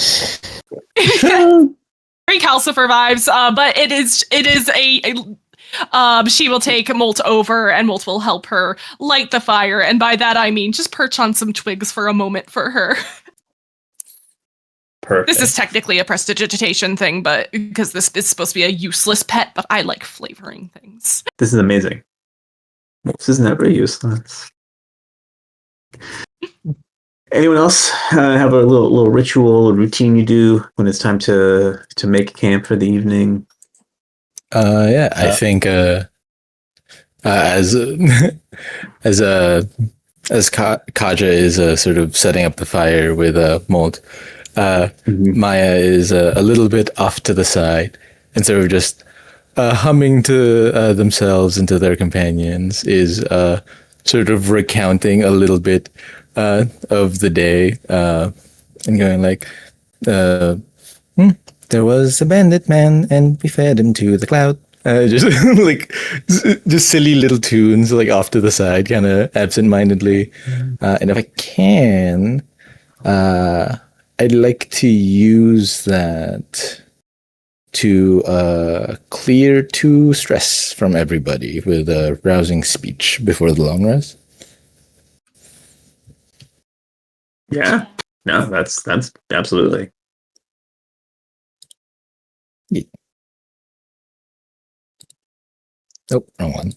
Very Calcifer vibes, but it is she will take Molt over, and Molt will help her light the fire, and by that I mean just perch on some twigs for a moment for her. Perfect. This is technically a prestidigitation thing, but because this is supposed to be a useless pet, but I like flavoring things. This is amazing. This is never useless. Anyone else have a little ritual or routine you do when it's time to make camp for the evening? Yeah, I think as Kaja is sort of setting up the fire with Molt, Maya is a little bit off to the side and sort of just humming to themselves and to their companions, is sort of recounting a little bit of the day, and going like, there was a bandit man, and we fed him to the cloud. Just like just silly little tunes, like off to the side, kind of absent-mindedly. And if I can, I'd like to use that to clear 2 stress from everybody with a rousing speech before the long rest. Yeah. No, that's absolutely. Yeah. Nope, wrong one.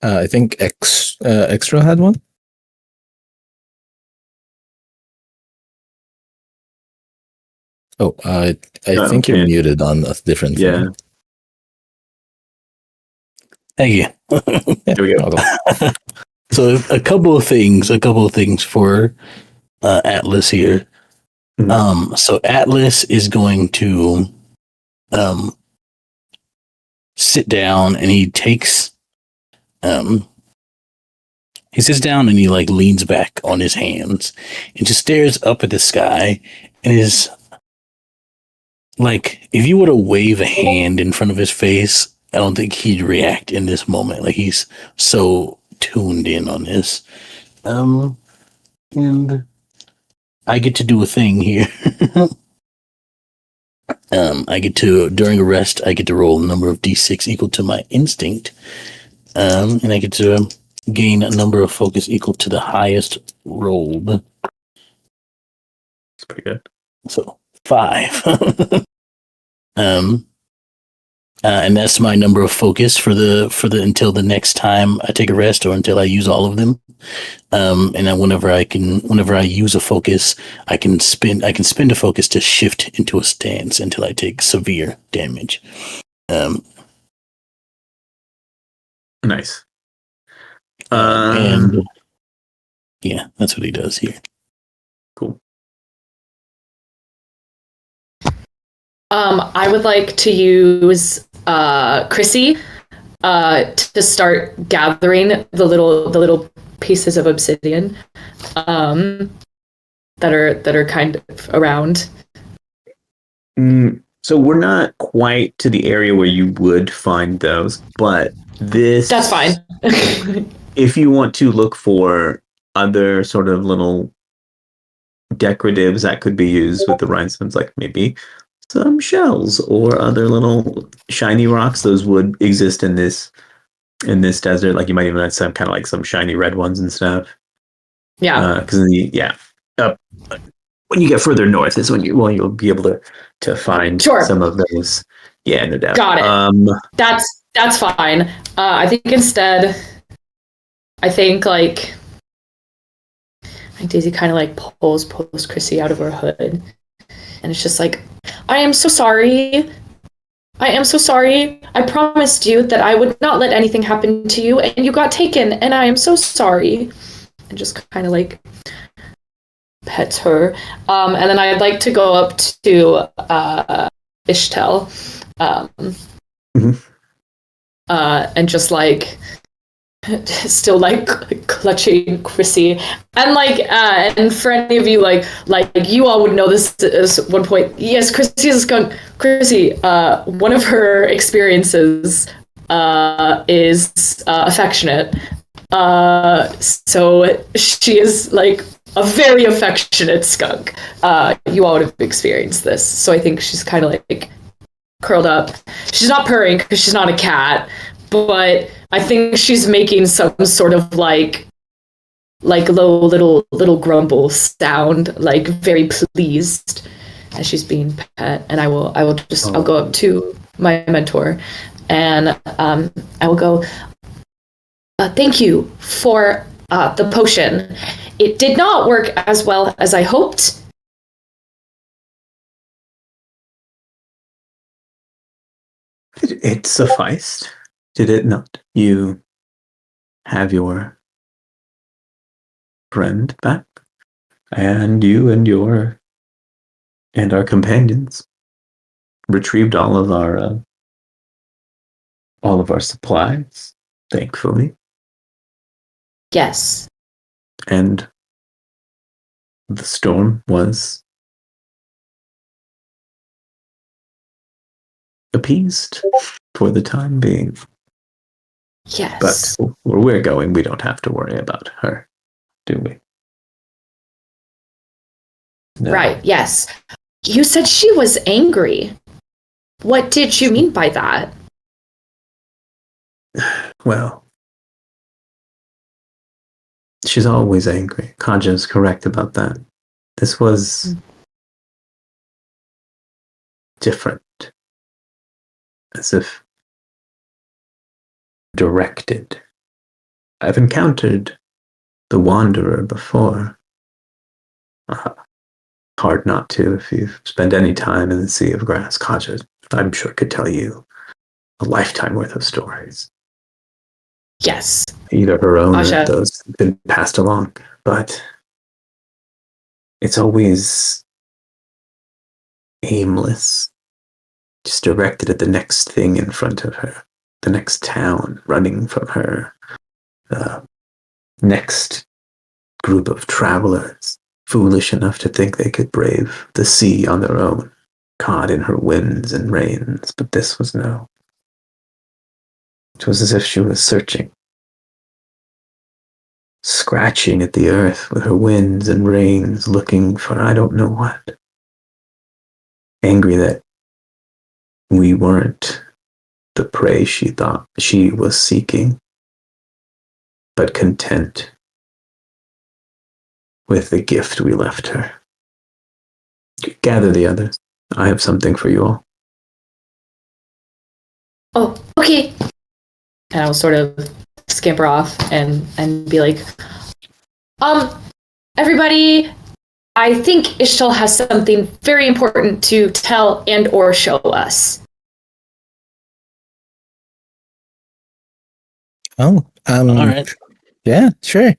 I think Extra had one. Oh, I think you're muted on a different Yeah. thing. Thank you. There we go. So a couple of things for Atlas here. So Atlas is going to sit down, and he sits down and he like leans back on his hands and just stares up at the sky, and is like, if you were to wave a hand in front of his face, I don't think he'd react in this moment. Like, he's so tuned in on this. And I get to do a thing here. During a rest, I get to roll a number of d6 equal to my instinct. And I get to gain a number of focus equal to the highest rolled. That's pretty good. So 5. and that's my number of focus for the until the next time I take a rest or until I use all of them. And then whenever I use a focus, I can spend a focus to shift into a stance until I take severe damage. Nice. And yeah, that's what he does here. Cool. I would like to use Chrissy to start gathering the little pieces of obsidian that are kind of around. So we're not quite to the area where you would find those, but that's fine. If you want to look for other sort of little decoratives that could be used with the rhinestones, like maybe some shells or other little shiny rocks, those would exist in this desert. Like you might even have some kind of like some shiny red ones and stuff. Yeah. Because when you get further north is when you'll be able to find some of those. Yeah, no doubt. Got it. That's fine. I think instead, like Daisy kind of like pulls Chrissy out of her hood, and it's just like, I am so sorry. I promised you that I would not let anything happen to you, and you got taken, and I am so sorry. And just kind of like pets her. And then I'd like to go up to Ishtel. And just like still like clutching Chrissy, and like and for any of you like you all would know this at one point. Yes, Chrissy is a skunk. Chrissy, one of her experiences is affectionate. So she is like a very affectionate skunk. You all would have experienced this, so I think she's kind of like curled up. She's not purring because she's not a cat, but I think she's making some sort of like low little grumble sound, like very pleased as she's being pet. And I'll go up to my mentor, and I will go, thank you for the potion. It did not work as well as I hoped. It sufficed, did it not? You have your friend back, and you and our companions retrieved all of our supplies, thankfully. Yes. And the storm was appeased for the time being. Yes. But where we're going, we don't have to worry about her, do we? No. Right, yes. You said she was angry. What did you mean by that? Well, she's always angry. Kaja's correct about that. This was different. As if directed. I've encountered the Wanderer before. Hard not to if you've spent any time in the Sea of Grass. Kaja, I'm sure, could tell you a lifetime worth of stories. Yes. Either her own Kaja. or those been passed along. But it's always aimless. Just directed at the next thing in front of her. The next town running from her. The next group of travelers foolish enough to think they could brave the sea on their own, caught in her winds and rains. But this was no. It was as if she was searching, scratching at the earth with her winds and rains, looking for I don't know what. Angry that we weren't the prey she thought she was seeking, but content with the gift we left her. Gather the others. I have something for you all. Oh, okay. And I'll sort of scamper off and be like, everybody, I think Ishtal has something very important to tell and or show us. Oh, All right. yeah, sure.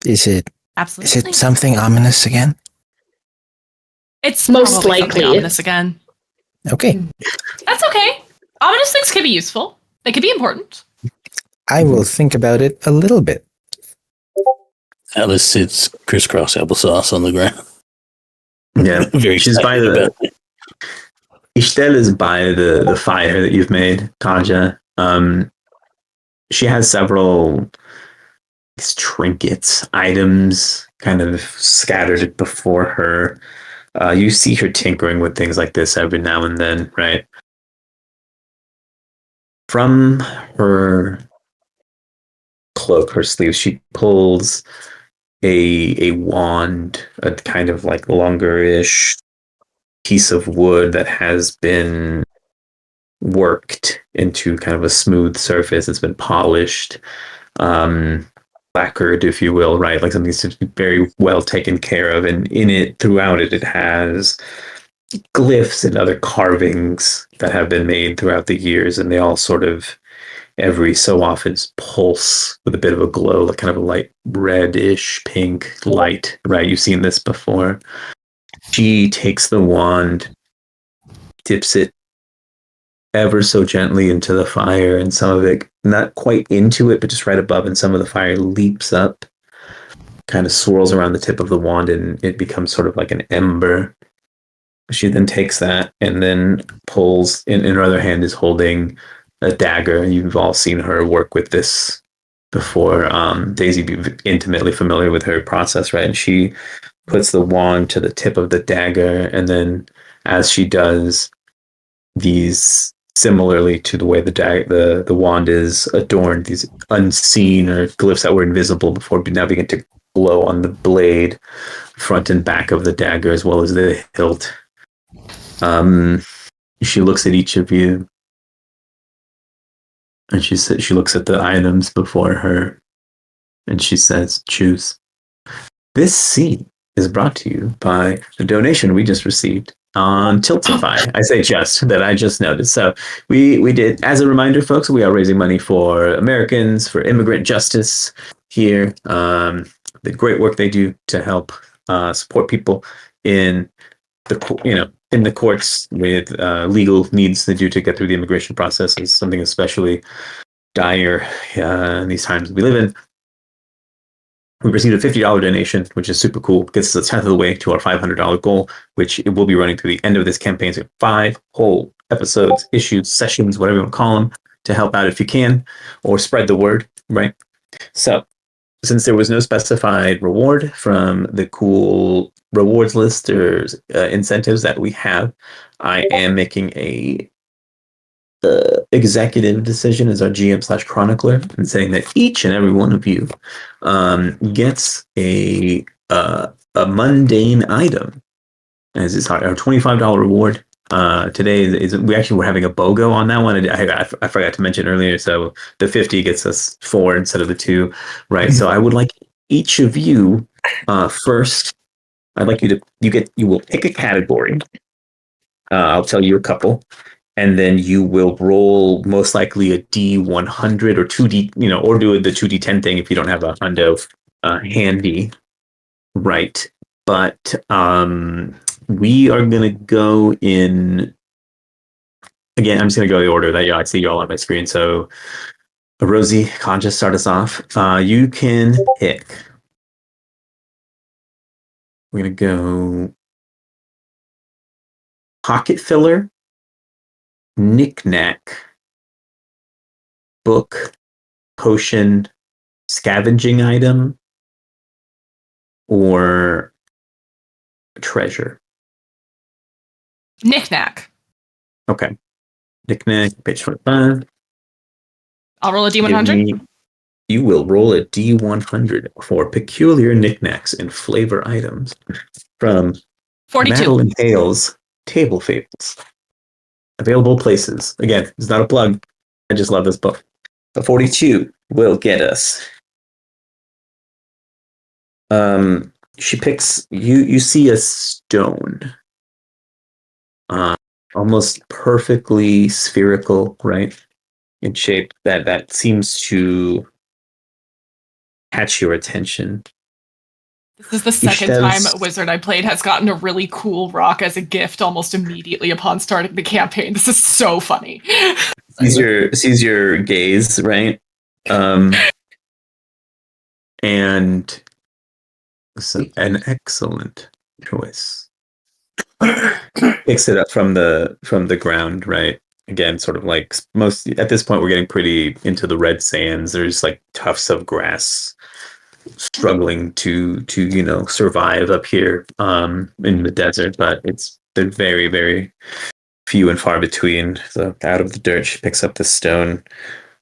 Is it Absolutely. something ominous again? It's Most probably something likely. ominous again. Okay, That's okay. Ominous things can be useful. They can be important. I will think about it a little bit. Alice sits crisscross applesauce on the ground. Yeah, Very she's by excited the. about it. Ishtel is by the fire that you've made, Kaja. She has several trinkets, items kind of scattered before her. You see her tinkering with things like this every now and then, right? From her cloak, her sleeve, she pulls a wand, a kind of like longer-ish piece of wood that has been worked into kind of a smooth surface. It's been polished, lacquered, if you will, right? Like something that's very well taken care of. And in it, throughout it, it has glyphs and other carvings that have been made throughout the years. And they all sort of, every so often, pulse with a bit of a glow, like kind of a light reddish pink light, right? You've seen this before. She takes the wand, dips it ever so gently into the fire, and some of it, not quite into it, but just right above, and some of the fire leaps up, kind of swirls around the tip of the wand, and it becomes sort of like an ember. She then takes that and then pulls, in her other hand is holding a dagger. You've all seen her work with this before. Daisy be intimately familiar with her process, right? And she puts the wand to the tip of the dagger, and then as she does, these, similarly to the way the wand is adorned, these unseen or glyphs that were invisible before now begin to glow on the blade, front and back of the dagger, as well as the hilt. She looks at each of you, and she looks at the items before her, and she says, "Choose." This scene is brought to you by the donation we just received on Tiltify. I say just, that I just noticed. So we did, as a reminder, folks, we are raising money for Americans for Immigrant Justice here. The great work they do to help support people in in the courts with legal needs they do to get through the immigration process is something especially dire in these times we live in. We received a $50 donation, which is super cool. Gets us a tenth of the way to our $500 goal, which it will be running through the end of this campaign. So 5 whole episodes, issues, sessions, whatever you want to call them, to help out if you can, or spread the word, right? So since there was no specified reward from the cool rewards list or incentives that we have, I am making a executive decision as our GM/chronicler, and saying that each and every one of you gets a mundane item as is our $25 reward. Today is we actually were having a BOGO on that one. I forgot to mention earlier. So the 50 gets us 4 instead of the 2, right? So I would like each of you first. I'd like you will pick a category. I'll tell you a couple. And then you will roll most likely a D100 or 2D, or do the 2D10 thing if you don't have a hundo handy, right? But we are going to go in, again, I'm just going to go the order that I see you all on my screen. So Rosie, Kanja, start us off. You can pick. We're going to go pocket filler, knick-knack, book, potion, scavenging item, or treasure. Knick-knack. Okay. Knick-knack, page 25. I'll roll a D100. You will roll a D100 for peculiar knickknacks and flavor items from 42. Madeline Hale's Table Fables. Available places. Again, it's not a plug. I just love this book. A 42 will get us. She picks you see a stone. Almost perfectly spherical, right? In shape that seems to catch your attention. This is the second time a wizard I played has gotten a really cool rock as a gift almost immediately upon starting the campaign. This is so funny. Sees your gaze, right? And an excellent choice. Picks it up from the ground, right? Again, sort of like most at this point, we're getting pretty into the red sands. There's like tufts of grass struggling to survive up here in the desert, but they're very, very few and far between. So out of the dirt, she picks up the stone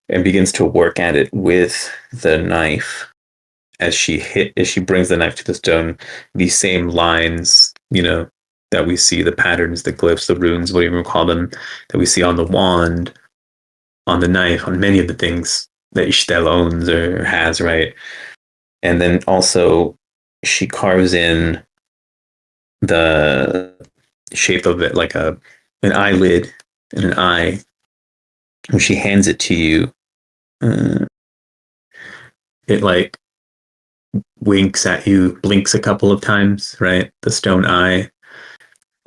and begins to work at it with the knife. As she brings the knife to the stone, these same lines, that we see, the patterns, the glyphs, the runes, whatever you call them, that we see on the wand, on the knife, on many of the things that Ishtel owns or has, right? And then also she carves in the shape of it like an eyelid and an eye. When she hands it to you, it like winks at you, blinks a couple of times, right? The stone eye,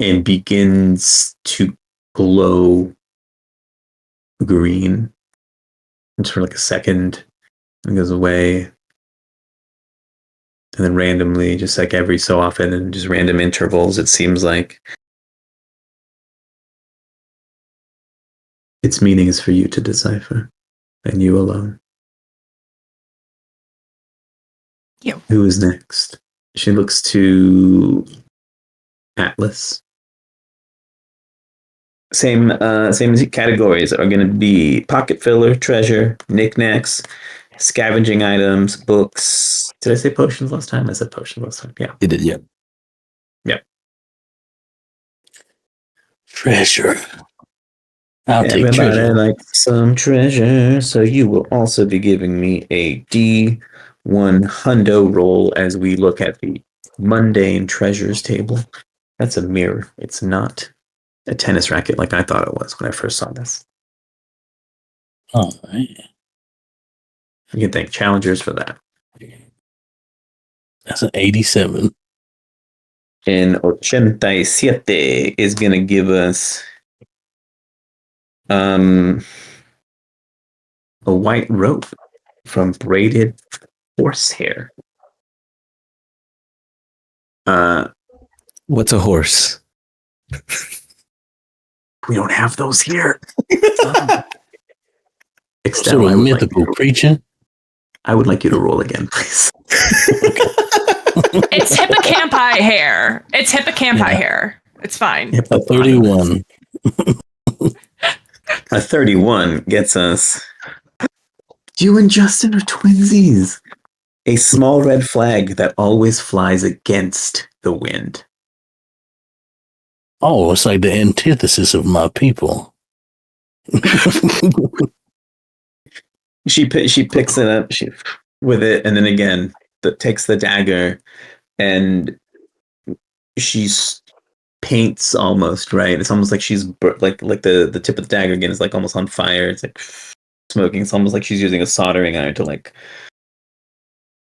and begins to glow green. It's for like a second, and goes away. And then randomly, just like every so often, and just random intervals, it seems like its meaning is for you to decipher, and you alone. You. Who is next? She looks to Atlas. Same categories are going to be pocket filler, treasure, knickknacks, scavenging items, books. Did I say potions last time? I said potions last time. Yeah. You did, yeah. Yep. Treasure. I'll take Everybody treasure. likes some treasure, so you will also be giving me a D1 hundo roll as we look at the mundane treasures table. That's a mirror. It's not a tennis racket like I thought it was when I first saw this. All right. You can thank challengers for that. That's an 87. And 87 is going to give us a white rope from braided horsehair. What's a horse? We don't have those here. Sort of mythical creature. I would like you to roll again, please. It's hippocampi hair. It's hippocampi hair. It's fine. A 31. A 31 gets us. You and Justin are twinsies. A small red flag that always flies against the wind. Oh, it's like the antithesis of my people. She picks it up with it, and then again takes the dagger, and she paints almost, right? It's almost like she's like the tip of the dagger again is like almost on fire. It's like smoking. It's almost like she's using a soldering iron to like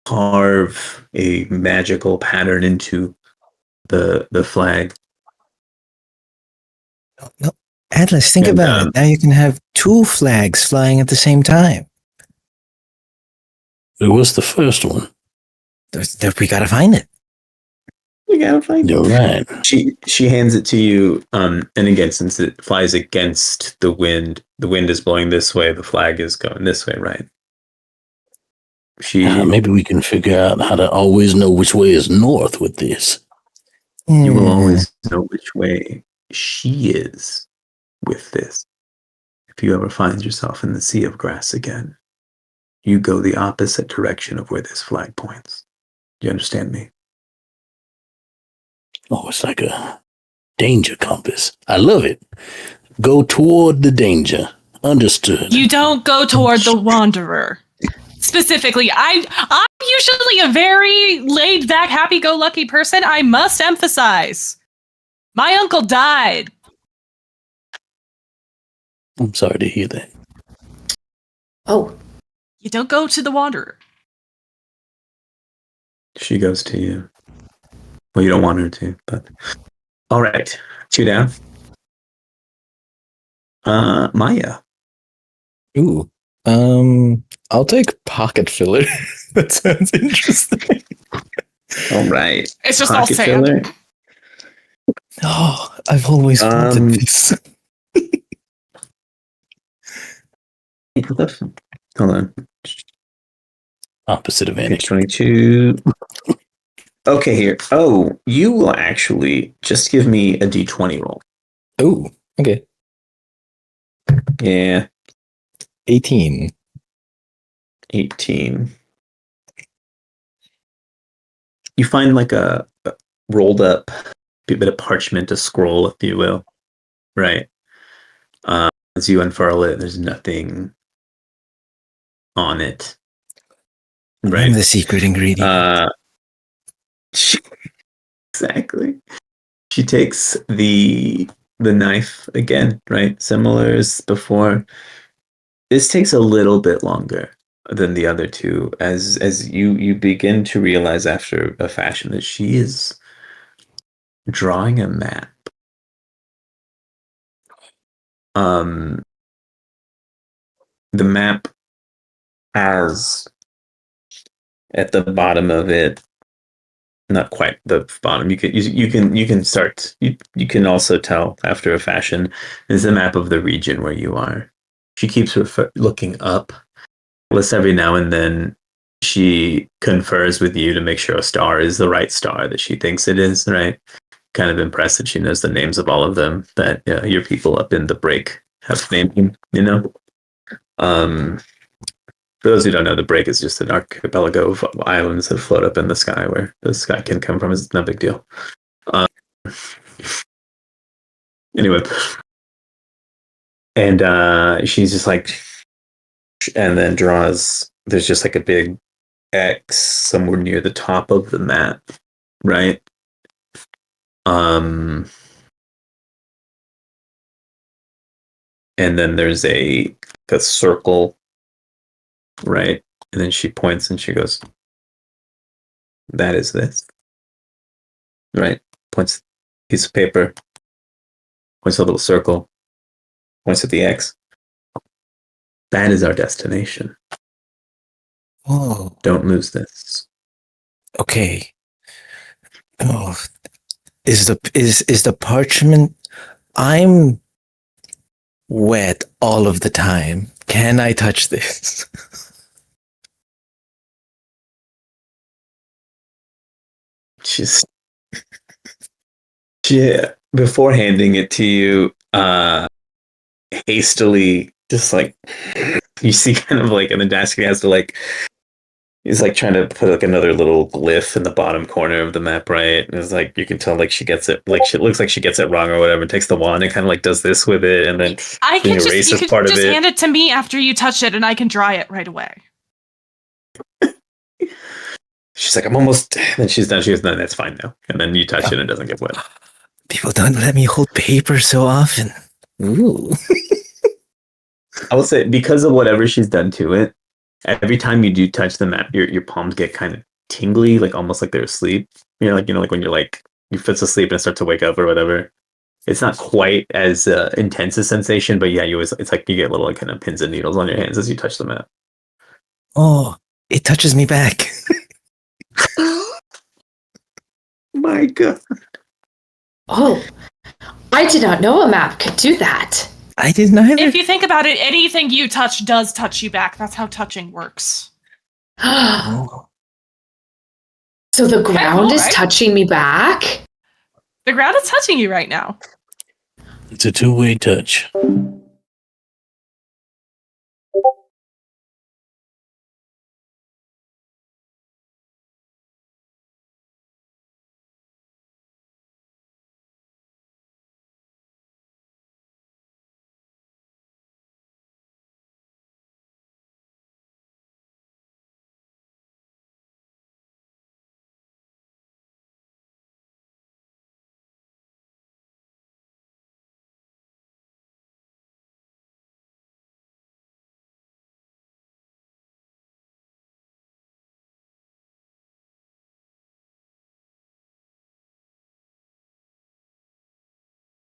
carve a magical pattern into the flag. No, Atlas, think about it. Now you can have two flags flying at the same time. It was the first one. We gotta find it. We gotta find it. You're right. She hands it to you, and again, since it flies against the wind is blowing this way, the flag is going this way, right? Maybe we can figure out how to always know which way is north with this. You will always know which way she is with this. If you ever find yourself in the sea of grass again, you go the opposite direction of where this flag points. Do you understand me? Oh, it's like a danger compass. I love it. go toward the danger. Understood. You don't go toward the wanderer. Specifically, I'm usually a very laid-back, happy-go-lucky person. I must emphasize. My uncle died. I'm sorry to hear that. Oh, You don't go to the wanderer. She goes to you. Well, you don't want her to, but all right. 2 down. Maya. Ooh. I'll take pocket filler. That sounds interesting. All right. It's just Pocket all sand. filler. Oh, I've always wanted this. Hold on. Opposite Page advantage. 22. Okay, here. Oh, you will actually just give me a d20 roll. Oh, okay. Yeah, 18. 18. You find like a rolled up bit of parchment, a scroll, if you will. Right. As you unfurl it, there's nothing on it. Right. I'm the secret ingredient. Exactly. She takes the knife again, right? Similar as before. This takes a little bit longer than the other two, as you begin to realize after a fashion that she is drawing a map. The map has at the bottom of it, not quite the bottom. You can start. You can also tell after a fashion is a map of the region where you are. She keeps looking up. Lists every now and then. She confers with you to make sure a star is the right star that she thinks it is. Right. Kind of impressed that she knows the names of all of them that your people up in the break have named. You know. For those who don't know, the break is just an archipelago of islands that float up in the sky where the sky can come from. It's no big deal. Anyway, and she's just like, and then draws. There's just like a big X somewhere near the top of the map, right? And then there's a circle, right? And then she points and she goes, "That is this." Right? Points piece of paper, points a little circle, points at the X. That is our destination. Oh, Don't lose this. okay. Oh, is the parchment? I'm wet all of the time. Can I touch this? She's she before handing it to you, hastily just like you see kind of like in the desk he has to like he's like trying to put like another little glyph in the bottom corner of the map, right? And it's like you can tell like she gets it like she looks like she gets it wrong or whatever, and takes the wand and kind of like does this with it and then You erases could part of just it. hand it to me after you touch it and I can dry it right away. She's like, I'm almost then she's done, she goes, no, that's fine now. And then you touch it and it doesn't get wet. People don't let me hold paper so often. Ooh. I will say because of whatever she's done to it, every time you do touch the map, your palms get kind of tingly, like almost like they're asleep. Like when you're like your foot's asleep and it starts to wake up or whatever. It's not quite as intense a sensation, but yeah, it's like you get little like kind of pins and needles on your hands as you touch the map. Oh, it touches me back. My God. oh, I did not know a map could do that. I didn't either. If you think about it, anything you touch does touch you back. That's how touching works. Oh. So the ground cool, is right? touching me back? The ground is touching you right now. It's a two-way touch.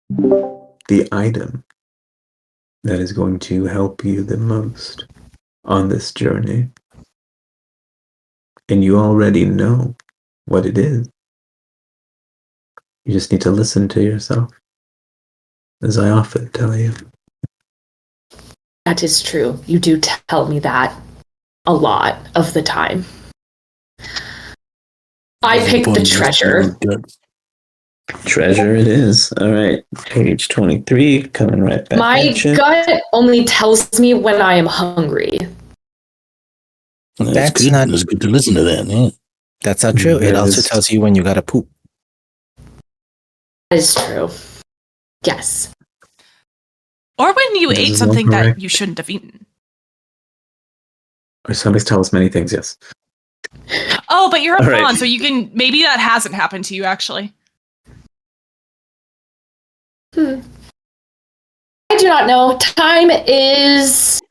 the item that is going to help you the most on this journey. And you already know what it is. You just need to listen to yourself, as I often tell you. That is true. You do tell me that a lot of the time. I picked the treasure. Treasure it is. All right. Page 23, coming right back My at you. gut only tells me when I am hungry. That's good. It's good to listen to that. Yeah. That's not true. It also tells you when you gotta poop. That is true. Yes. Or when you ate something that you shouldn't have eaten. Or somebody's tell us many things, yes. Oh, but you're a All fawn, right. so you can, maybe that hasn't happened to you, actually. I do not know. Time is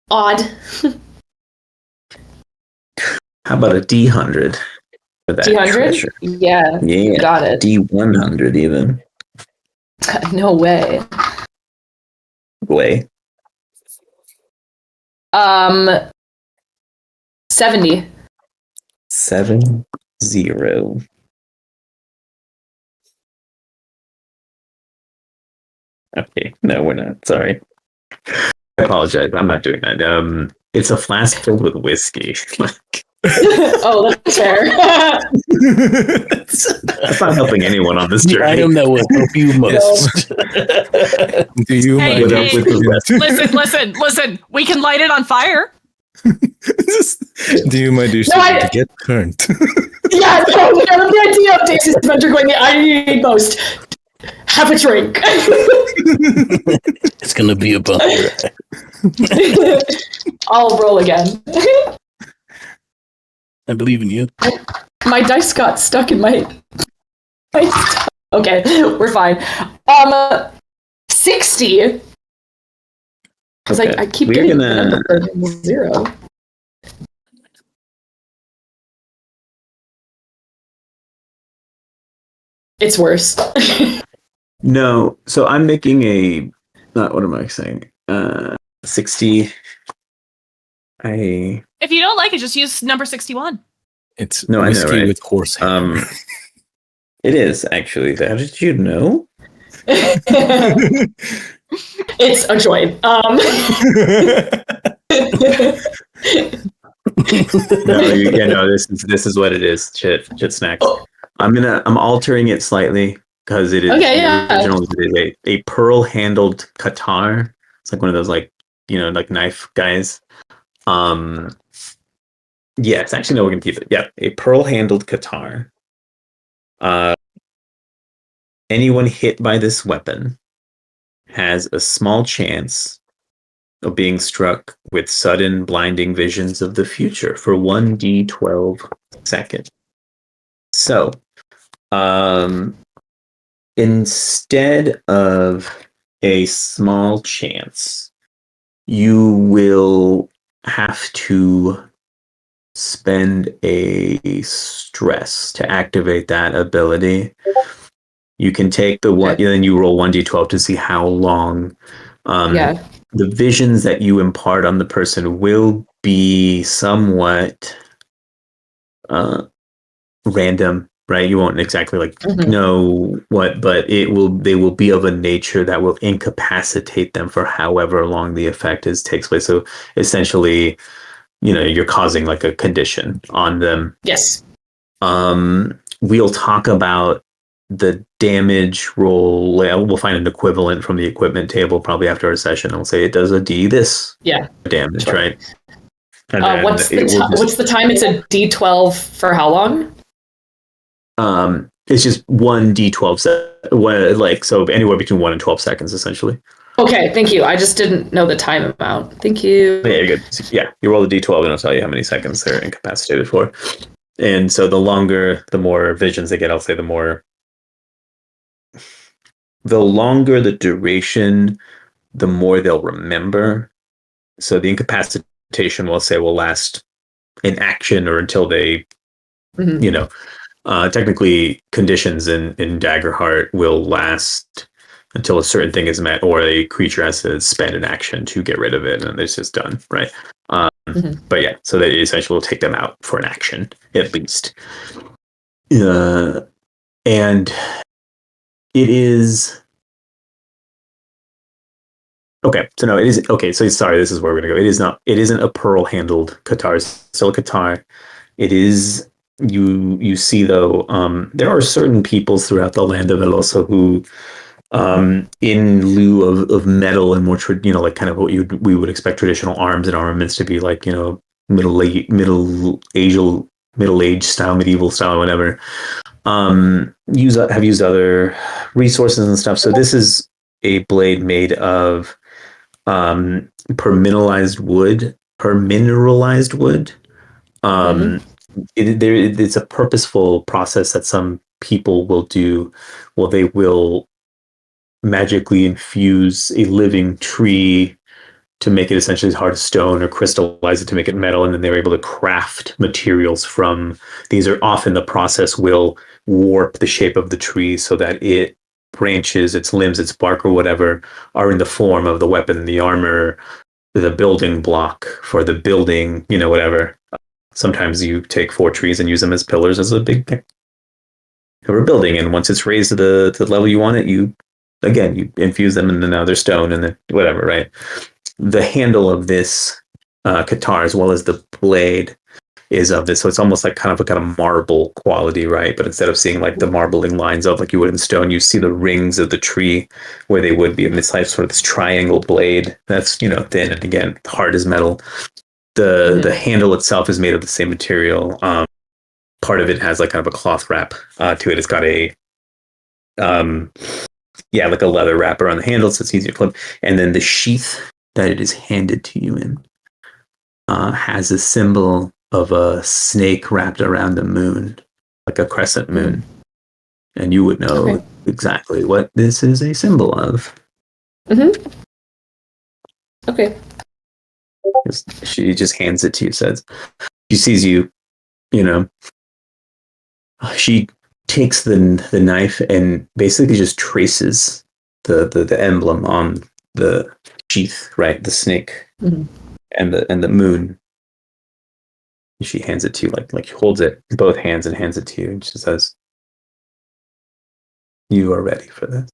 odd. How about a D100 for that D100? treasure? Yeah. Yeah. Got it. D100 even. No way. Way. 70. 70. Okay, no, we're not. Sorry. I apologize. I'm not doing that. It's a flask filled with whiskey. Oh, that's fair. That's not helping anyone on this The journey. item that will help you most. Do you Hey, mind? hey, with the rest? listen. We can light it on fire. Do you mind do something to get burnt? Yeah, no, the idea of Daisy's adventure going, I need most. Have a drink. It's gonna be a bumpy ride. I'll roll again. I believe in you. My dice got stuck in my okay, we're fine. 60. Because Okay. I keep We're getting gonna- the number 0. It's worse. No, so I'm making what am I saying? 60. If you don't like it, just use number 61. It's No, I know, whiskey right? with horsehair. It is actually. How did you know? It's a joy. No, this is what it is. Shit snacks. I'm altering it slightly because it is originally it is a pearl handled Qatar. It's like one of those like knife guys. Yes, actually no, we're gonna keep it. Yeah, a pearl handled Qatar. Anyone hit by this weapon has a small chance of being struck with sudden blinding visions of the future for 1d12 seconds. So, instead of a small chance, you will have to spend a stress to activate that ability. You can take the one, then you roll 1d12 to see how long. The visions that you impart on the person will be somewhat random, right? You won't exactly know what, but they will be of a nature that will incapacitate them for however long the effect takes place. So essentially, you're causing like a condition on them. Yes. We'll talk about the damage roll. We'll find an equivalent from the equipment table probably after our session. I'll say it does a D this damage, sure. right? What's the time? It's a D12 for how long? It's just 1d12 so anywhere between 1 and 12 seconds essentially. Okay, thank you. I just didn't know the time amount. Thank you. Yeah, you're good. Yeah, you roll a d12 and it'll tell you how many seconds they're incapacitated for. And so the longer, the more visions they get, I'll say the longer the duration, the more they'll remember. So the incapacitation, will last in action or until they, technically conditions in Daggerheart will last until a certain thing is met, or a creature has to spend an action to get rid of it, and it's just done, right? But yeah, so they essentially will take them out for an action at least. And it is okay. So no, it is okay. So sorry, this is where we're gonna go. It is not. It isn't a pearl-handled guitar. It's still a guitar. It is. You see though, there are certain peoples throughout the land of Eloso who, in lieu of metal and more like kind of what we would expect traditional arms and armaments to be, like, middle age style, medieval style, whatever. Have used other resources and stuff. So this is a blade made of permineralized wood. It's a purposeful process that some people will do. Well, they will magically infuse a living tree to make it essentially as hard as stone, or crystallize it to make it metal, and then they're able to craft materials from these. Are often the process will warp the shape of the tree so that it branches, its limbs, its bark, or whatever are in the form of the weapon, the armor, the building block for the building, whatever. Sometimes you take 4 trees and use them as pillars as a big thing for a building, and once it's raised to the level you want it, you infuse them, and then now they're stone, and then whatever, right? The handle of this guitar, as well as the blade, is of this, so it's almost like kind of a marble quality, right? But instead of seeing like the marbling lines of like you would in stone, you see the rings of the tree where they would be, and it's like sort of this triangle blade that's thin and again hard as metal. The handle itself is made of the same material. Part of it has like kind of a cloth wrap to it. It's got a like a leather wrapper on the handle, so it's easier to flip. And then the sheath that it is handed to you in has a symbol of a snake wrapped around the moon, like a crescent moon. And you would know exactly what this is a symbol of. Okay. She just hands it to you, says, she sees you, she takes the knife and basically just traces the emblem on the sheath, right? The snake and the moon. She hands it to you, like she holds it in both hands and hands it to you, and she says, "You are ready for this."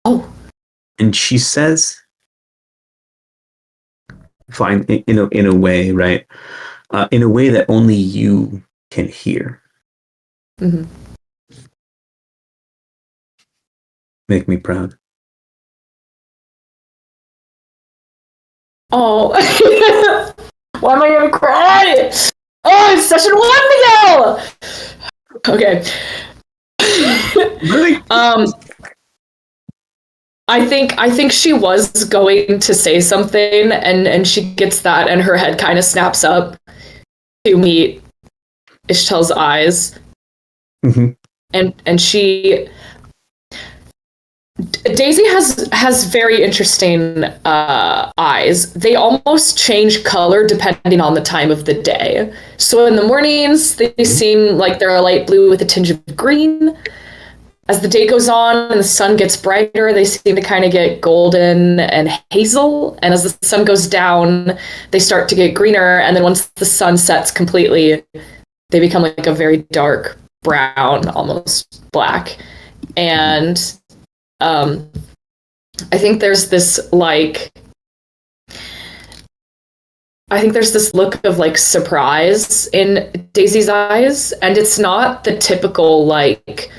Oh. And she says, "Fine, in a way, right? In a way that only you can hear. Make me proud." Oh. Why am I gonna cry? Oh, it's session 1, Miguel! Okay. Really? I think she was going to say something, and she gets that, and her head kind of snaps up to meet Ishtel's eyes. And she... Daisy has very interesting eyes. They almost change color depending on the time of the day. So in the mornings, they seem like they're a light blue with a tinge of green. As the day goes on and the sun gets brighter, they seem to kind of get golden and hazel. And as the sun goes down, they start to get greener. And then once the sun sets completely, they become like a very dark brown, almost black. And I think there's this look of like surprise in Daisy's eyes, and it's not the typical like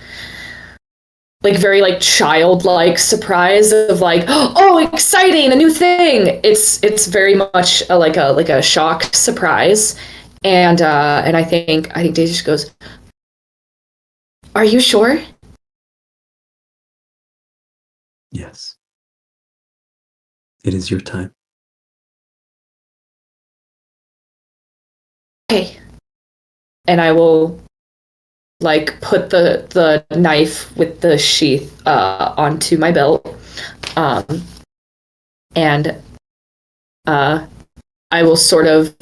very like childlike surprise of like, oh, exciting, a new thing. It's very much like a shocked surprise, and I think Daisy just goes, "Are you sure?" Yes. It is your time. Okay. And I will like put the knife with the sheath onto my belt. And I will sort of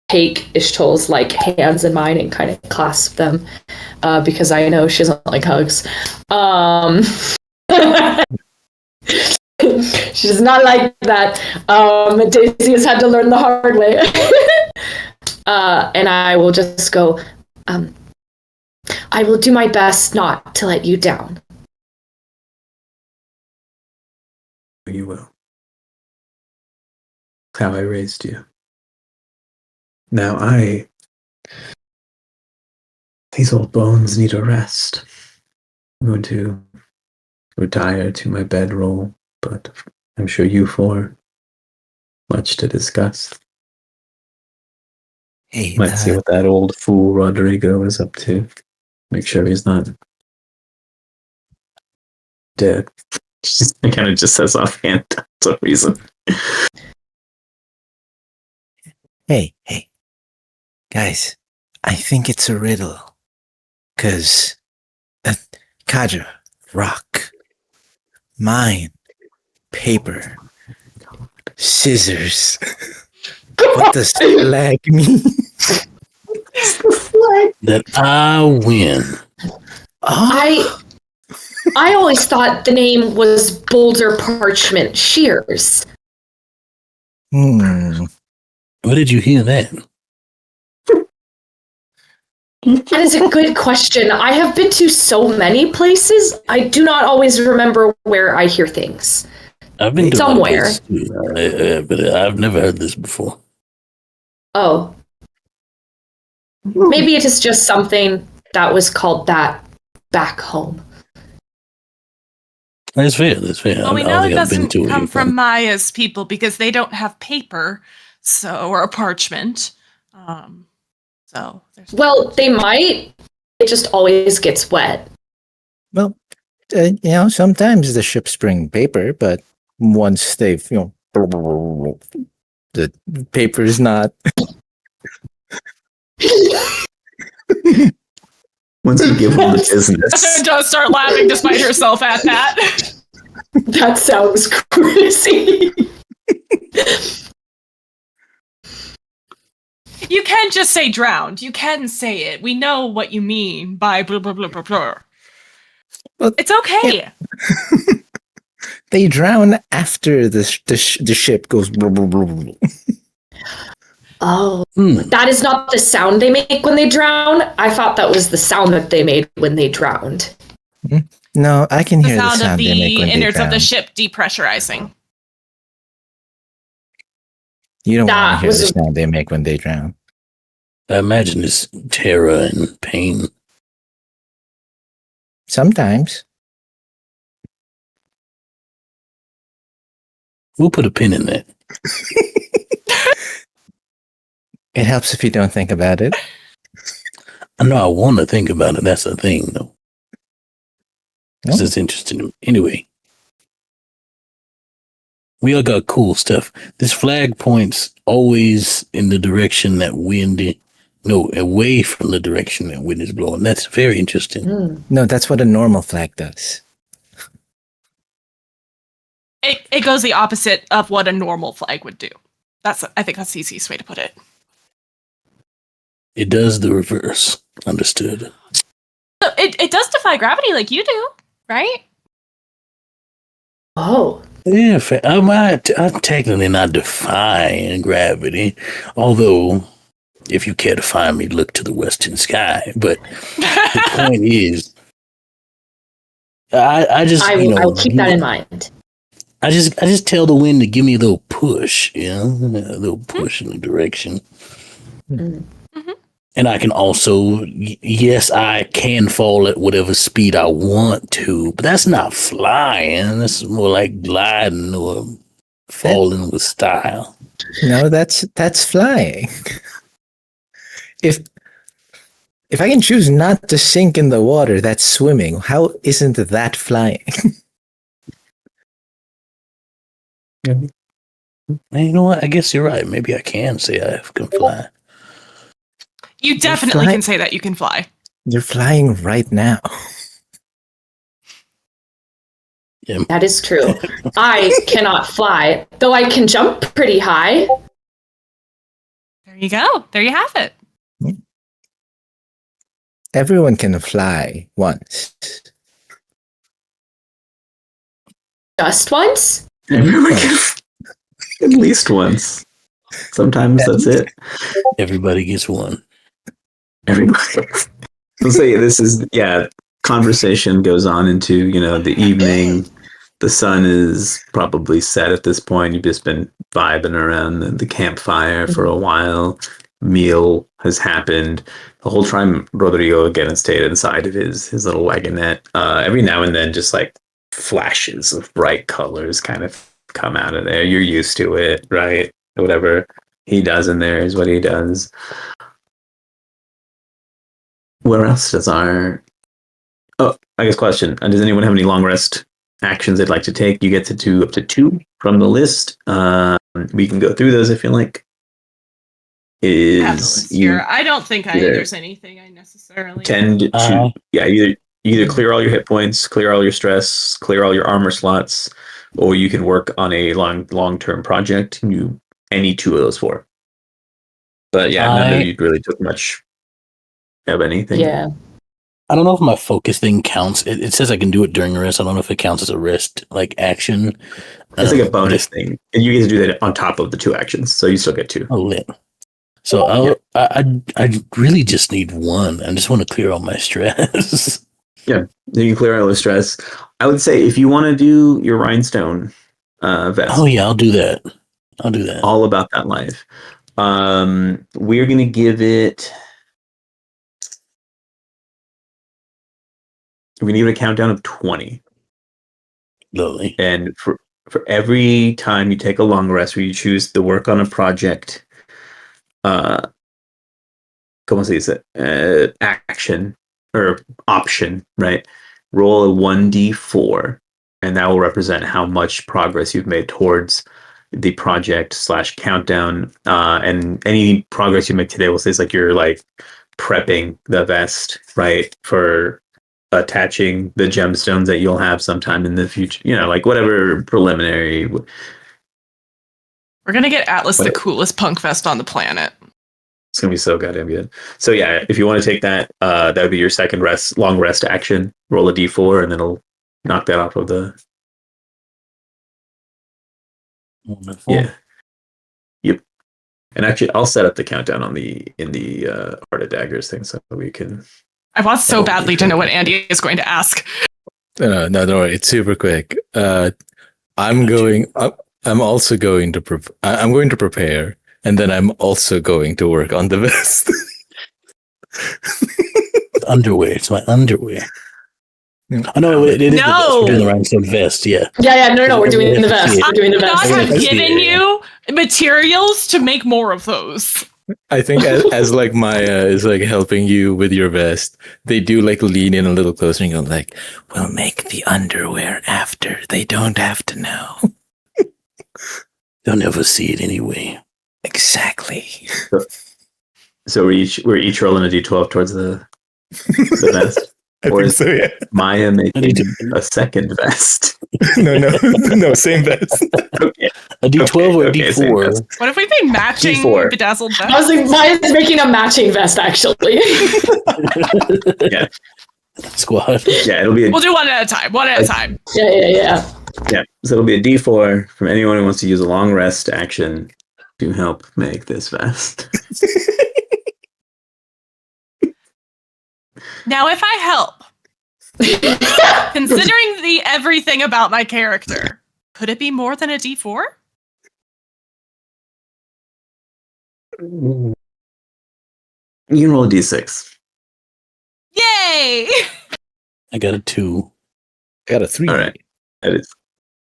take Ishtal's like hands in mine and kind of clasp them. because I know she doesn't like hugs. She does not like that. Daisy has had to learn the hard way. And I will just go, I will do my best not to let you down. You will. That's how I raised you. Now these old bones need a rest. I'm going to retire to my bedroll, but I'm sure you four much to discuss. Hey, Might see what that old fool Rodrigo is up to. Make sure he's not dead. He kind of just says offhand for some reason. hey, guys, I think it's a riddle. 'Cause Kaja, rock, mine, paper, scissors. What does flag mean? That I win. I always thought the name was Boulder Parchment Shears. Hmm. Where did you hear that? That is a good question. I have been to so many places, I do not always remember where I hear things. I've been to somewhere, but I've never heard this before. Oh. Maybe it is just something that was called that back home. That's fair. That's fair. Well, we know it doesn't come from Maya's people because they don't have paper, or a parchment. Well, they might. It just always gets wet. Well, sometimes the ships bring paper, but once they've, the paper is not. Once you give them the business. Does start laughing despite herself at that. That sounds crazy. You can just say drowned. You can say it. We know what you mean by blah, blah, blah, blah, blah. Well, it's okay. Yeah. They drown after the ship goes blah, blah, blah, blah. Oh, that is not the sound they make when they drown. I thought that was the sound that they made when they drowned. No, I can hear the sound of they make when they drown. The innards of the ship depressurizing. You don't want to hear the sound they make when they drown. I imagine it's terror and pain. Sometimes. We'll put a pin in that. It helps if you don't think about it. I know I want to think about it. That's the thing, though. This is interesting. Anyway, we all got cool stuff. This flag points always in the direction that away from the direction that wind is blowing. That's very interesting. No, that's what a normal flag does. It goes the opposite of what a normal flag would do. I think that's the easiest way to put it. It does the reverse. Understood. So it does defy gravity like you do, right? Oh. Yeah, I'm technically not defying gravity, although if you care to find me, look to the western sky. But the point is, I will keep that in mind. I just tell the wind to give me a little push, a little push in the direction. Mm-hmm. And I can also, yes, I can fall at whatever speed I want to, but that's not flying. That's more like gliding or falling with style. No, that's flying. If I can choose not to sink in the water, that's swimming. How isn't that flying? And you know what? I guess you're right. Maybe I can say I can fly. You definitely can say that you can fly. You're flying right now. Yeah. That is true. I cannot fly, though I can jump pretty high. There you go. There you have it. Everyone can fly once. Just once? Everyone can at least once. Sometimes that's it. Everybody gets one. Everybody. Let's say this is conversation goes on into, the evening. The sun is probably set at this point. You've just been vibing around the campfire for a while. Meal has happened. The whole time Rodrigo again has stayed inside of his little wagonette. Every now and then just like flashes of bright colors kind of come out of there. You're used to it, right? Whatever he does in there is what he does. Where else does I guess question. Does anyone have any long rest actions they'd like to take? You get to do up to 2 from the list. We can go through those if you like. Here. I don't think there's anything I necessarily tend to either clear all your hit points, clear all your stress, clear all your armor slots, or you can work on a long-term project. Any 2 of those 4. But none of you really took much of anything. Yeah. I don't know if my focus thing counts. It says I can do it during a rest. I don't know if it counts as a rest action. It's like a bonus thing, and you get to do that on top of the 2 actions, so you still get 2. Oh, lit. So I really just need 1. I just want to clear all my stress. Yeah, you can clear all the stress. I would say if you want to do your rhinestone vest. Oh yeah, I'll do that. All about that life. We're gonna give it. We're gonna give it a countdown of 20. Lovely. And for every time you take a long rest where you choose to work on a project, ¿cómo se dice? Action or option, right? Roll a 1d4, and that will represent how much progress you've made towards the project / countdown. And any progress you make today will say it's like you're like prepping the vest, right, for attaching the gemstones that you'll have sometime in the future, like whatever preliminary. We're gonna get Atlas the coolest punk vest on the planet. It's gonna be so goddamn good. So yeah, if you want to take that, that would be your second long rest action. Roll a d4 and then it'll knock that off of the. Wonderful. Yeah. Yep. And actually, I'll set up the countdown in the Art of Daggers thing so we can. I want so badly to know what Andy is going to ask. No, don't worry. It's super quick. I'm going to prepare, and then I'm also going to work on the vest. Underwear. It's my underwear. Oh no, it is the vest. We're doing the rhinestone vest. Yeah. No. We're doing the vest. We're doing the vest. I have given you materials to make more of those. I think as like Maya is like helping you with your vest, they do like lean in a little closer and go like, "We'll make the underwear after. They don't have to know." They'll never see it anyway. Exactly. So we're each rolling a d12 towards the vest. I think so, yeah. Maya making a second vest. No, same vest. Okay. A d12 or a d4? What if we made matching D4. bedazzled vests? I was like, Maya's making a matching vest, actually. Yeah. Squad. Yeah, it'll be. We'll do one at a time. Yeah. Yeah. So it'll be a d4 from anyone who wants to use a long rest action to help make this vest. Now, if I help, considering the everything about my character, could it be more than a D4? You can roll a d6. Yay! I got a 2. I got a 3. All right. That is.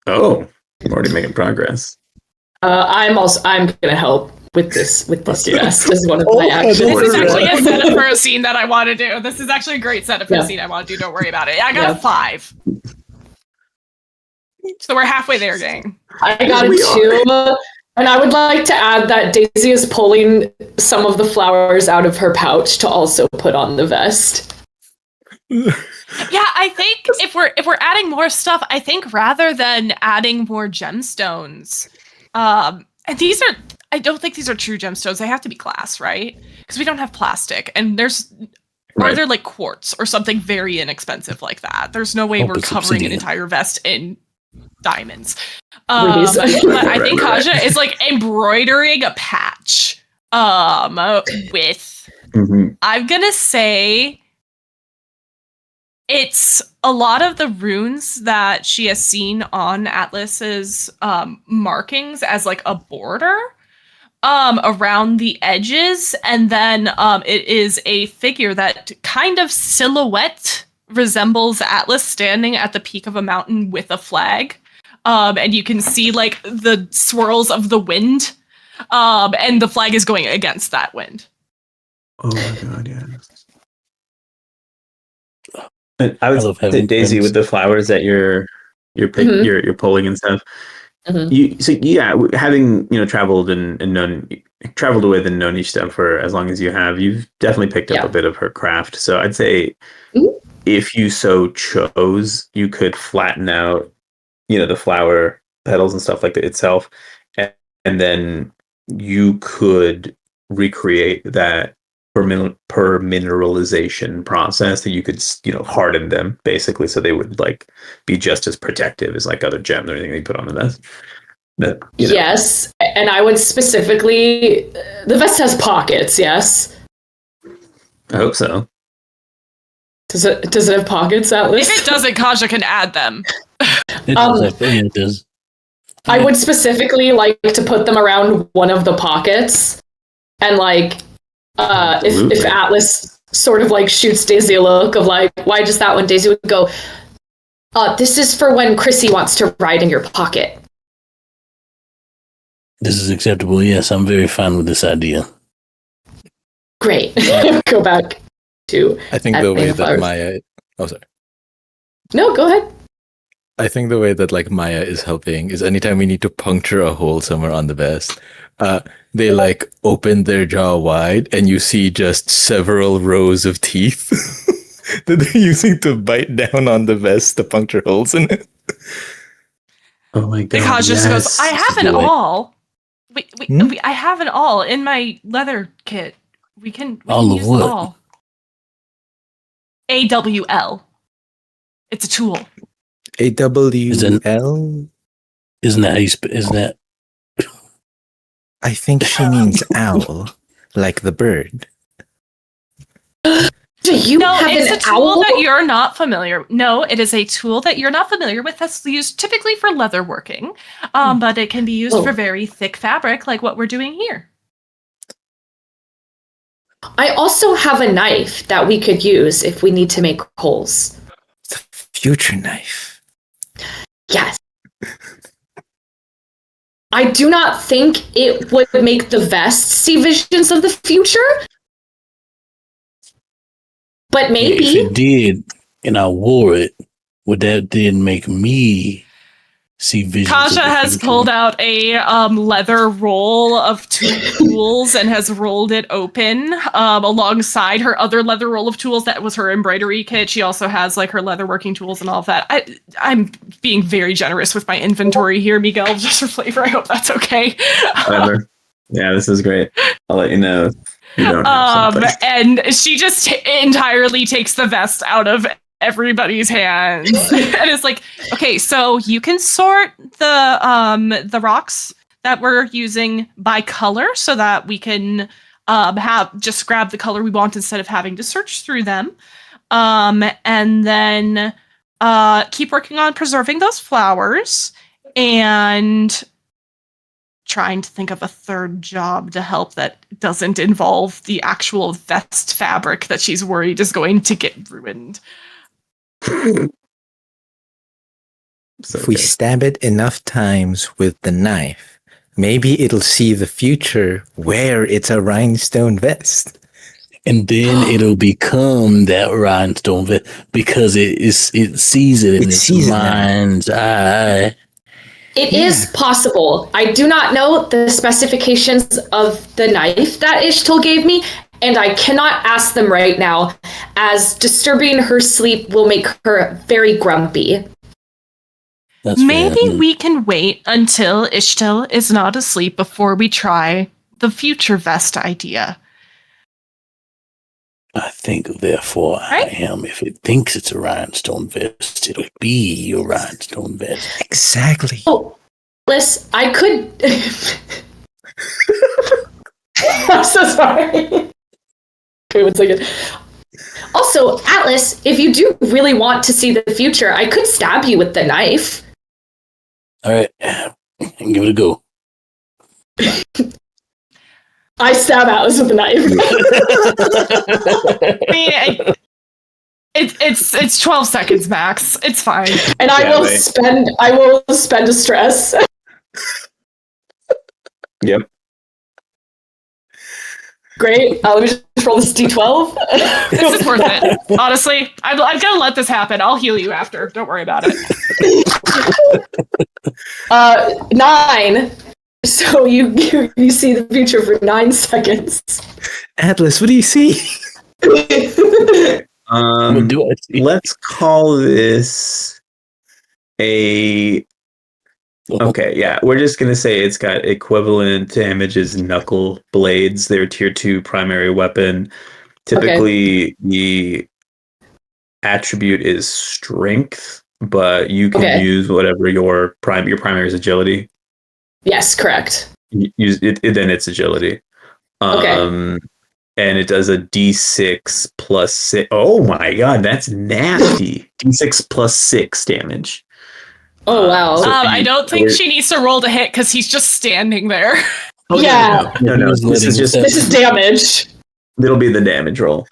Oh, I'm already making progress. I'm gonna help with this vest as one of my actions. This is actually a setup for a scene that I want to do. This is actually a great setup for a scene I want to do. Don't worry about it. I got a 5. So we're halfway there, gang. I got a 2. And I would like to add that Daisy is pulling some of the flowers out of her pouch to also put on the vest. Yeah, I think if we're adding more stuff, I think rather than adding more gemstones, and I don't think these are true gemstones. They have to be glass, right? Because we don't have plastic, and there's Or Right. they're like quartz or something very inexpensive like that. There's no way Hope we're it's covering an obsidian. entire vest in diamonds. Rubies. But I think Right. Kaja is like embroidering a patch with, Mhm. I'm gonna say it's a lot of the runes that she has seen on Atlas's markings as like a border around the edges, and then it is a figure that kind of silhouette resembles Atlas standing at the peak of a mountain with a flag, and you can see like the swirls of the wind, and the flag is going against that wind. Oh my god, yeah. And I would love say, having Daisy, friends. with the flowers that you're Mhm. you're pulling and stuff. Mhm. Having traveled and known traveled with and known Ishta for as long as you have, you've definitely picked up Yeah. a bit of her craft. So I'd say Mhm. if you so chose, you could flatten out the flower petals and stuff like that itself, and then you could recreate that per mineralization process that you could harden them basically so they would like be just as protective as like other gems or anything they put on the vest. Yes, and I would specifically, the vest has pockets. Yes, I hope so. does it have pockets, Atlas? If it doesn't, Kaja can add them. It does. It does. I would specifically like to put them around one of the pockets, and like, if Absolutely. Atlas sort of like shoots Daisy a look of like, why just that one? Daisy would go, this is for when Chrissy wants to ride in your pocket. This is acceptable. Yes, I'm very fine with this idea. Great. Go back to. I think the way that Maya. Oh, sorry. No, go ahead. I think the way that like Maya is helping is anytime we need to puncture a hole somewhere on the vest, they like open their jaw wide and you see just several rows of teeth that they're using to bite down on the vest to puncture holes in it. Oh my god! Kaja just goes, yes. I have an Do it. awl. Hmm? I have an awl in my leather kit. We can All of use what? the awl. AWL. It's a tool. AWL? Isn't that how you isn't that? I think she means owl, like the bird. Do you No, have it's an a tool owl? that you're not familiar. No, it is a tool that you're not familiar with. That's used typically for leather working, but it can be used Oh. for very thick fabric, like what we're doing here. I also have a knife that we could use if we need to make holes. It's a future knife. Yes. I do not think it would make the vest see visions of the future. But maybe. If it did, and I wore it, would that then make me see visions? Kaja has pulled out a leather roll of tools and has rolled it open alongside her other leather roll of tools that was her embroidery kit. She also has like her leather working tools and all of that. I'm being very generous with my inventory here, Miguel, just for flavor. I hope that's okay. Whatever. Yeah, this is great. I'll let you know. If you don't have someplace. And she just entirely takes the vest out of everybody's hands and it's like, okay, so you can sort the rocks that we're using by color so that we can have just grab the color we want instead of having to search through them, and then keep working on preserving those flowers and trying to think of a third job to help that doesn't involve the actual vest fabric that she's worried is going to get ruined. If we stab it enough times with the knife, maybe it'll see the future where it's a rhinestone vest. And then it'll become that rhinestone vest because it sees it in its mind's eye. It is possible. I do not know the specifications of the knife that Ishtal gave me, and I cannot ask them right now, as disturbing her sleep will make her very grumpy. Maybe we can wait until Ishtal is not asleep before we try the future vest idea. I think, therefore, Right? I am. If it thinks it's a rhinestone vest, it'll be your rhinestone vest. Exactly. Oh, Liz, I could. I'm so sorry. Okay, 1 second. Also, Atlas, if you do really want to see the future, I could stab you with the knife. All right, give it a go. I stab Atlas with the knife. I mean, it's 12 seconds max. It's fine. And I will spend a stress. Yep. Great. Let me just roll this d12. This is worth it. Honestly, I'm gonna let this happen. I'll heal you after. Don't worry about it. 9. So you see the future for 9 seconds. Atlas, what do you see? What do I see? Let's call this a. Okay, yeah, we're just gonna say it's got equivalent damage as knuckle blades. They're tier 2 primary weapon. Typically, the attribute is strength, but you can use whatever your primary is agility. Yes, correct. Use it, then it's agility. And it does a d6 plus 6. Oh my god, that's nasty. D6 plus 6 damage. Oh wow. I don't think she needs to roll to hit because he's just standing there. Yeah. No. This is damage. It'll be the damage roll.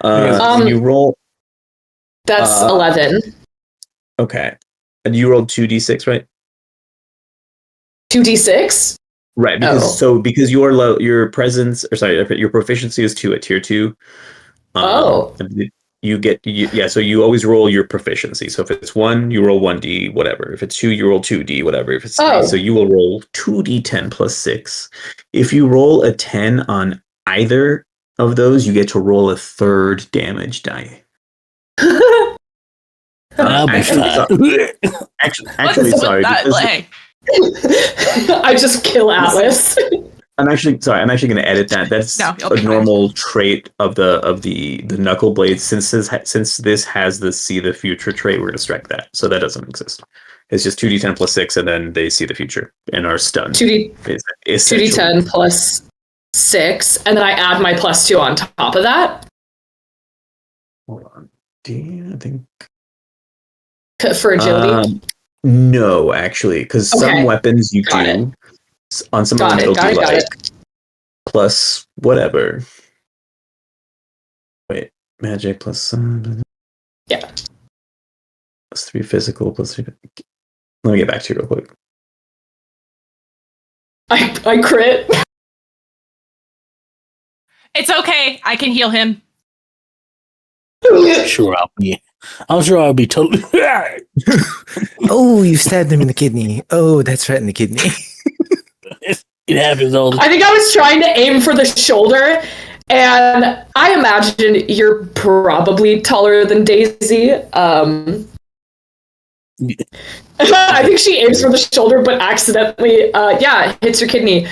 You roll. That's 11. Okay. And you rolled 2d6, right? 2d6? Right, because your presence, or sorry, your proficiency is 2 at tier 2. So you always roll your proficiency. So if it's 1, you roll 1d, whatever. If it's 2, you roll 2d, whatever. If it's 3, so you will roll 2d10 plus 6. If you roll a 10 on either of those, you get to roll a third damage die. I'll be fine. Actually, sorry. I just kill Atlas. I'm actually going to edit that. That's a normal trait of the knuckle blades. Since this has the see the future trait, we're going to strike that. So that doesn't exist. It's just 2d10 plus 6, and then they see the future and are stunned. 2d10 plus 6, and then I add my plus 2 on top of that. Hold on. I think for agility. No, actually, because some weapons you do. On some of them, it'll do like plus whatever. Wait, magic plus yeah. Plus 3 physical, plus 3. Let me get back to you real quick. I crit. It's okay. I can heal him. I'm sure I'll be totally. Oh, you stabbed him in the kidney. Oh, that's right in the kidney. It happens all the time. I think I was trying to aim for the shoulder, and I imagine you're probably taller than Daisy. I think she aims for the shoulder, but accidentally, hits her kidney.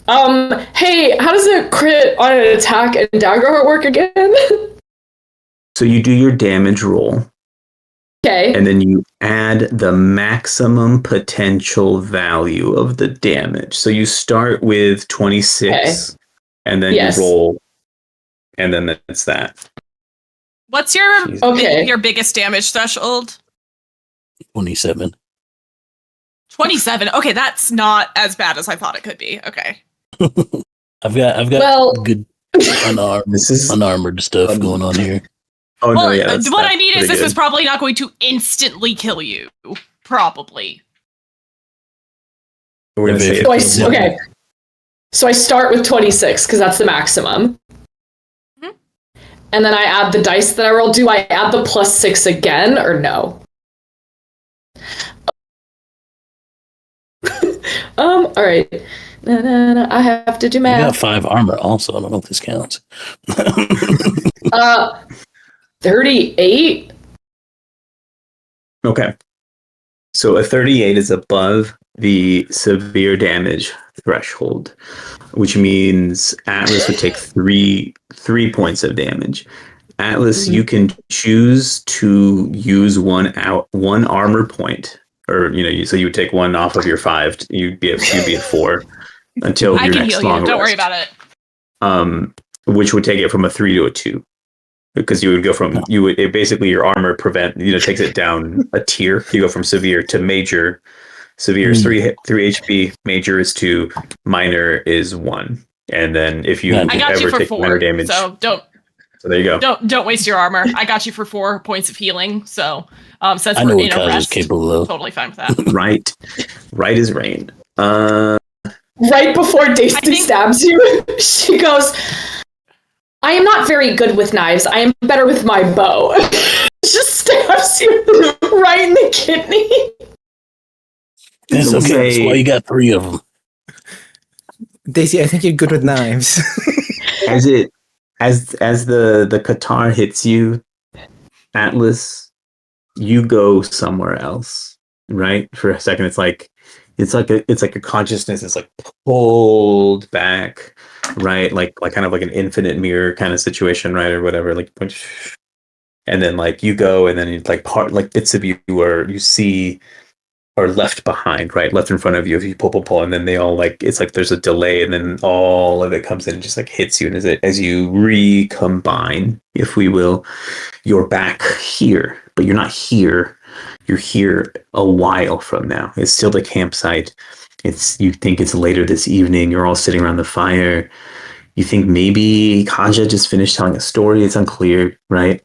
Hey, how does a crit on an attack and Daggerheart work again? So you do your damage roll. Okay. And then you add the maximum potential value of the damage. So you start with 26, and then you roll, and then that's that. What's your biggest damage threshold? 27. 27. Okay, that's not as bad as I thought it could be. Okay. I've got good unarmored stuff going on here. Oh, well, no, yeah, what I mean is this good. is probably not going to instantly kill you. Probably. We're gonna say okay. So I start with 26 because that's the maximum. Mm-hmm. And then I add the dice that I roll. Do I add the plus 6 again or no? All right. I have to do math. You got 5 armor also. I don't know if this counts. 38. Okay. So a 38 is above the severe damage threshold, which means Atlas would take three points of damage. Atlas, you can choose to use one armor point, or so you would take one off of your 5. You'd be at 4 until I your can next heal long you. Don't worry rest. about it. Which would take it from a 3 to a 2, because you would go from basically your armor takes it down a tier. You go from severe to major. Severe is 3 HP, major is 2, minor is 1. And then if you I got ever you for take 4, minor damage, so so there you go. Don't waste your armor. I got you for 4 points of healing. So since I know we're what in a Kaz is rest, capable of. totally fine with that. Right as rain. Right before Daisy stabs you, she goes, I am not very good with knives. I am better with my bow. Just stabs you right in the kidney. That's okay. That's why you got 3 of them. Daisy, I think you're good with knives. As the Qatar hits you, Atlas, you go somewhere else. Right? For a second, it's like your consciousness is like pulled back, right? Like kind of like an infinite mirror kind of situation, right? Or whatever. And then you go, and then it's like bits of you where you see are left behind, right? Left in front of you if you pull, and then they all it's like there's a delay, and then all of it comes in and just hits you. And as you recombine, if we will, you're back here, but you're not here. You're here a while from now. It's still the campsite. You think it's later this evening. You're all sitting around the fire. You think maybe Kaja just finished telling a story. It's unclear, right?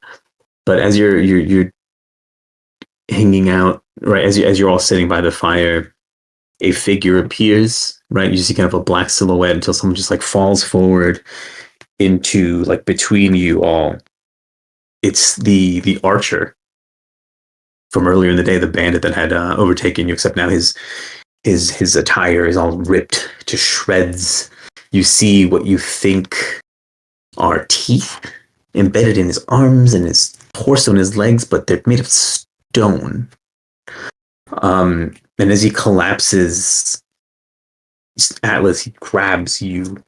But as you're hanging out, right, as you're all sitting by the fire, a figure appears, right? You see kind of a black silhouette until someone just falls forward into between you all. It's the archer from earlier in the day, the bandit that had overtaken you, except now his attire is all ripped to shreds. You see what you think are teeth embedded in his arms and his torso and his legs, but they're made of stone. And as he collapses, Atlas, he grabs you.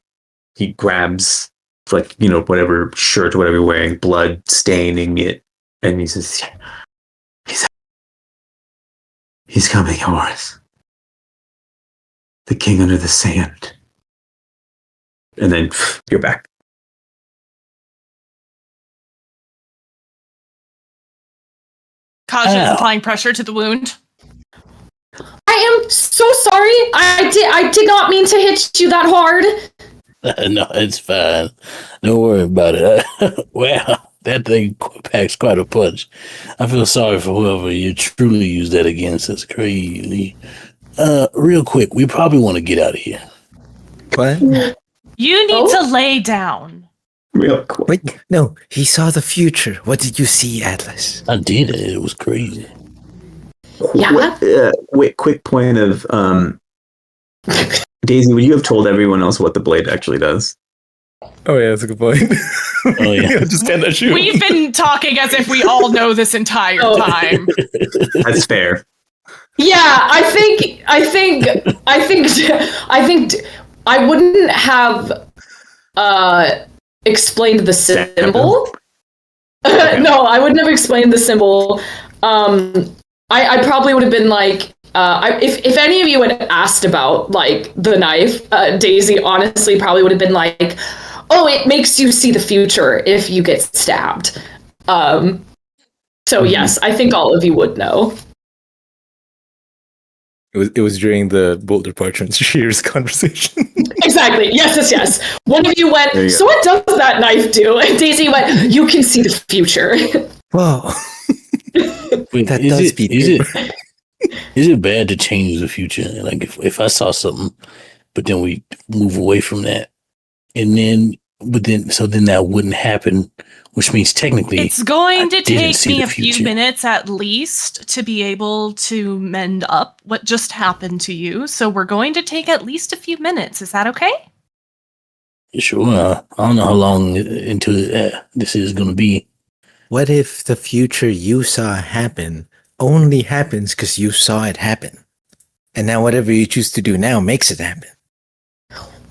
He grabs whatever shirt or whatever you're wearing, blood staining it, and he says, He's coming for us. The king under the sand. And then you're back. Kaja is applying pressure to the wound. I am so sorry. I did not mean to hit you that hard. No, it's fine. Don't worry about it. Wow, that thing packs quite a punch. I feel sorry for whoever you truly use that against. That's crazy. Real quick, we probably want to get out of here. What? You need to lay down. Real quick. Wait, no, he saw the future. What did you see, Atlas? I did it. It was crazy. Yeah. Quick point of Daisy, would you have told everyone else what the blade actually does? Oh yeah, that's a good point. Oh yeah, just kind of shoot. We've been talking as if we all know this entire time. That's fair. Yeah, I think I wouldn't have explained the symbol. Okay. No, I wouldn't have explained the symbol. I probably would have been like, if any of you had asked about the knife, Daisy honestly probably would have been like, oh, it makes you see the future if you get stabbed. So yes, I think all of you would know. It was during the Boulder Parchment Shears conversation. Exactly. Yes. One of you went, so what does that knife do? And Daisy went, you can see the future. Whoa. Wait, That is does beat is it bad to change the future? Like if I saw something, but then we move away from that, and then that wouldn't happen, which means technically It's going to take me a future. few minutes at least to be able to mend up what just happened to you. So we're going to take at least a few minutes. Is that okay? Sure. I don't know how long into this is going to be. What if the future you saw happen only happens because you saw it happen? And now whatever you choose to do now makes it happen.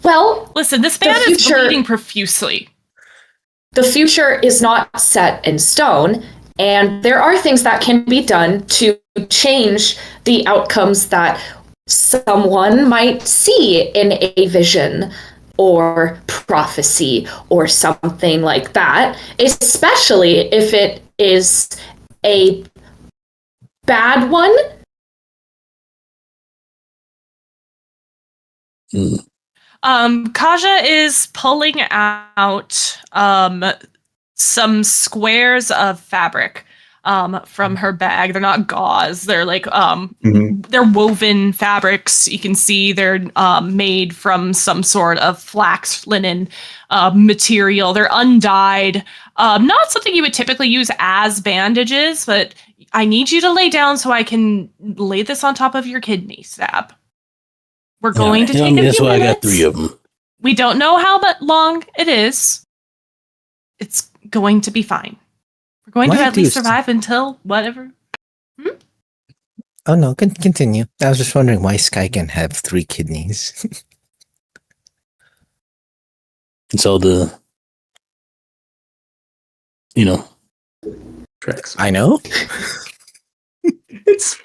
Well, Listen, this man is bleeding profusely. the future is not set in stone, and there are things that can be done to change the outcomes that someone might see in a vision or prophecy or something like that, especially if it is a bad one. Kaja is pulling out some squares of fabric from her bag. They're not gauze. They're like they're woven fabrics. You can see they're made from some sort of flax linen material. They're undyed. Not something you would typically use as bandages, but I need you to lay down so I can lay this on top of your kidney, Stab. We're going to take a few minutes. That's why I got 3 of them. We don't know how long it is. It's going to be fine. We're going to at least survive until whatever. Oh no, continue. I was just wondering why Sky can have 3 kidneys. It's all the, tricks. I know. It's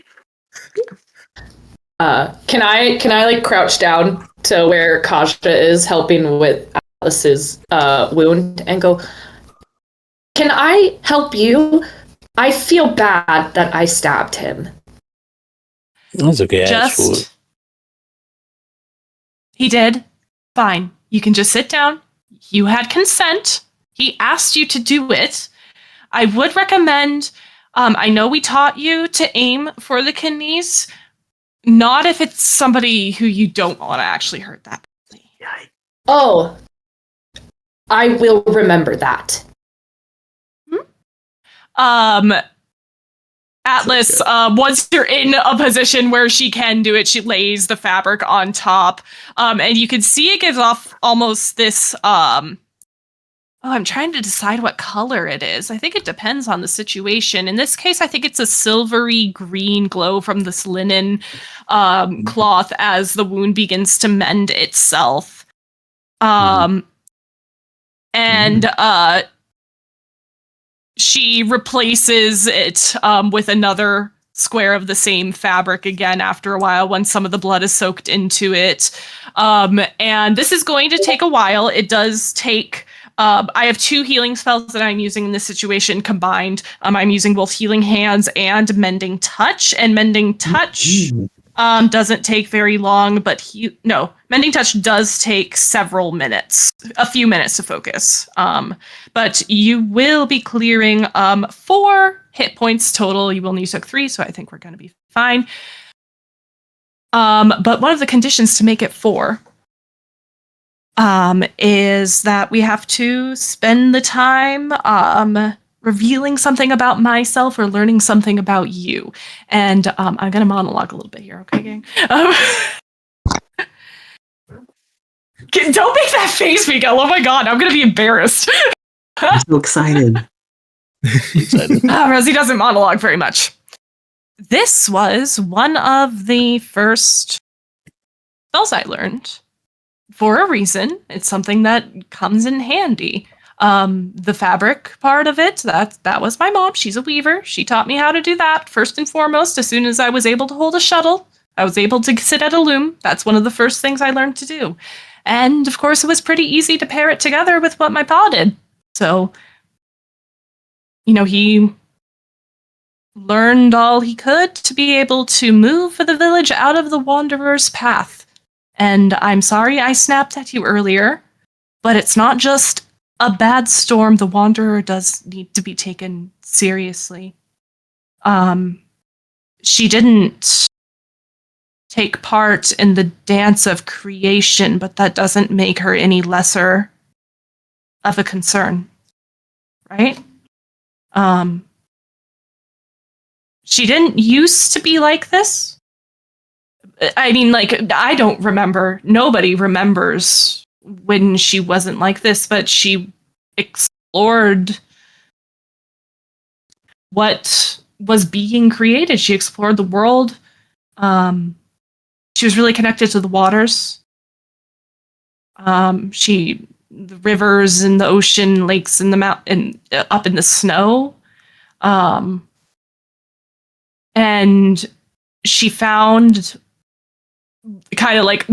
Can I like crouch down to where Kaja is helping with Alice's wound and go, can I help you? I feel bad that I stabbed him. That's okay. He did. Fine. You can just sit down. You had consent. He asked you to do it. I would recommend, I know we taught you to aim for the kidneys. Not if it's somebody who you don't want to actually hurt that badly. Oh, I will remember that. Atlas, once you're in a position where she can do it, she lays the fabric on top. And you can see it gives off almost this, I'm trying to decide what color it is. I think it depends on the situation. In this case, I think it's a silvery green glow from this linen cloth as the wound begins to mend itself. She replaces it with another square of the same fabric again after a while when some of the blood is soaked into it. And this is going to take a while. It does take... I have 2 healing spells that I'm using in this situation combined. I'm using both Healing Hands and Mending Touch. And Mending Touch doesn't take very long, but Mending Touch does take several minutes, a few minutes to focus. But you will be clearing 4 hit points total. You only took 3, so I think we're going to be fine. But one of the conditions to make it 4 is that we have to spend the time revealing something about myself or learning something about you. And I'm going to monologue a little bit here, okay, gang? Don't make that face, Miguel. Oh my god, I'm going to be embarrassed. I'm so excited. Rosie doesn't monologue very much. This was one of the first spells I learned. For a reason. It's something that comes in handy. The fabric part of it, that was my mom. She's a weaver. She taught me how to do that. First and foremost, as soon as I was able to hold a shuttle, I was able to sit at a loom. That's one of the first things I learned to do. And of course, it was pretty easy to pair it together with what my pa did. So, he learned all he could to be able to move the village out of the Wanderer's path. And I'm sorry I snapped at you earlier, but it's not just a bad storm. The Wanderer does need to be taken seriously. She didn't take part in the dance of creation, but that doesn't make her any lesser of a concern, right? She didn't used to be like this. I mean, I don't remember. Nobody remembers when she wasn't like this, but she explored what was being created. She explored the world. She was really connected to the waters. She the rivers and the ocean, lakes and the mountain, up in the snow. And she found, kind of like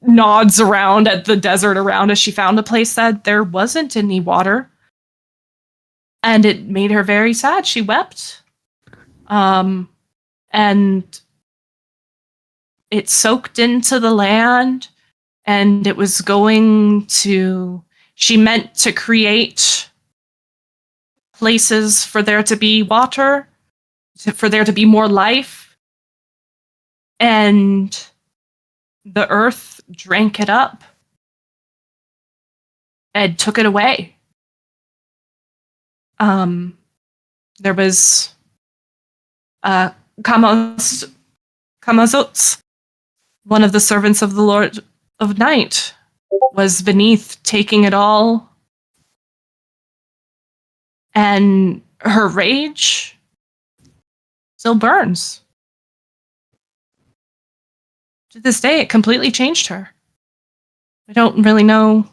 nods around at the desert around us. She found a place that there wasn't any water. And it made her very sad. She wept. And it soaked into the land, and it was she meant to create places for there to be water, for there to be more life. And the earth drank it up and took it away. There was Kamazots, one of the servants of the Lord of Night, was beneath taking it all. And her rage still burns. To this day, it completely changed her. I don't really know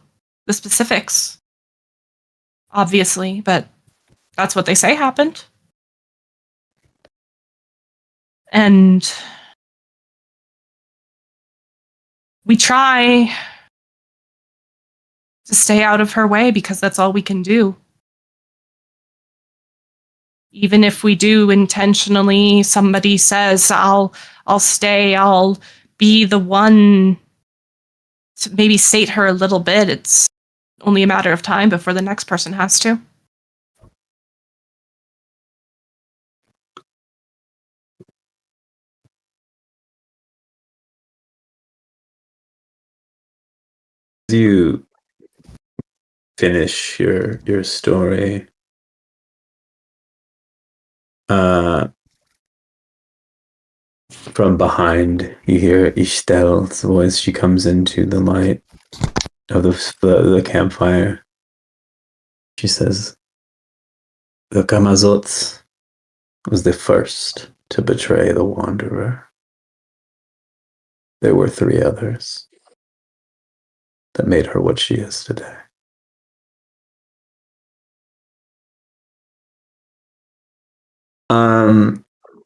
the specifics, obviously, but that's what they say happened. And we try to stay out of her way because that's all we can do. Even if we do intentionally, somebody says, I'll stay, I'll be the one to maybe sate her a little bit. It's only a matter of time before the next person has to. As you finish your story, from behind you hear Ishtel's voice. She comes into the light of the campfire. She says, "The Kamazot was the first to betray the Wanderer. There were 3 others that made her what she is today."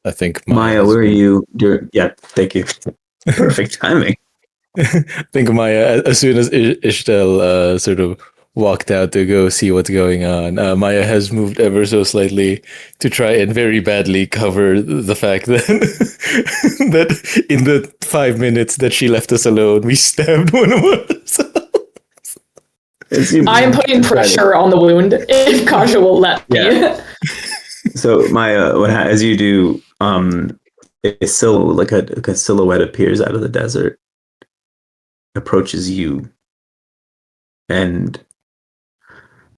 I think Maya, where are you? Yeah, thank you. Perfect timing. I think Maya, as soon as Ishtel sort of walked out to go see what's going on, Maya has moved ever so slightly to try and very badly cover the fact that that in the 5 minutes that she left us alone, we stabbed one of us. I am putting pressure on the wound if Kasha will let me. Yeah. So Maya, as you do, a silhouette appears out of the desert, approaches you, and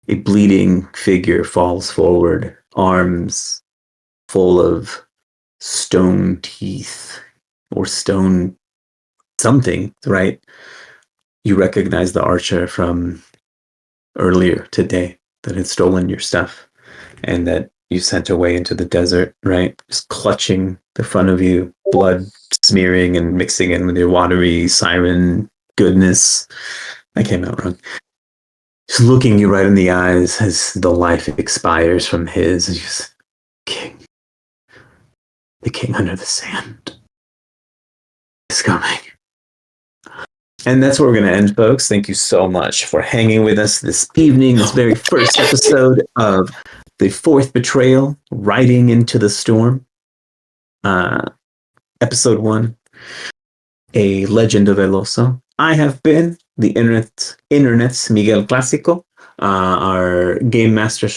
a bleeding figure falls forward, arms full of stone teeth or stone something, right? You recognize the archer from earlier today that had stolen your stuff and that you sent away into the desert, right? Just clutching the front of you, blood smearing and mixing in with your watery siren goodness. I came out wrong. Just looking you right in the eyes as the life expires from his. And just, King. The king under the sand is coming. And that's where we're going to end, folks. Thank you so much for hanging with us this evening, this very first episode of the 4th Betrayal, Riding into the Storm. Episode 1, A Legend of Eloso. I have been the internet's Miguel Classico, our game master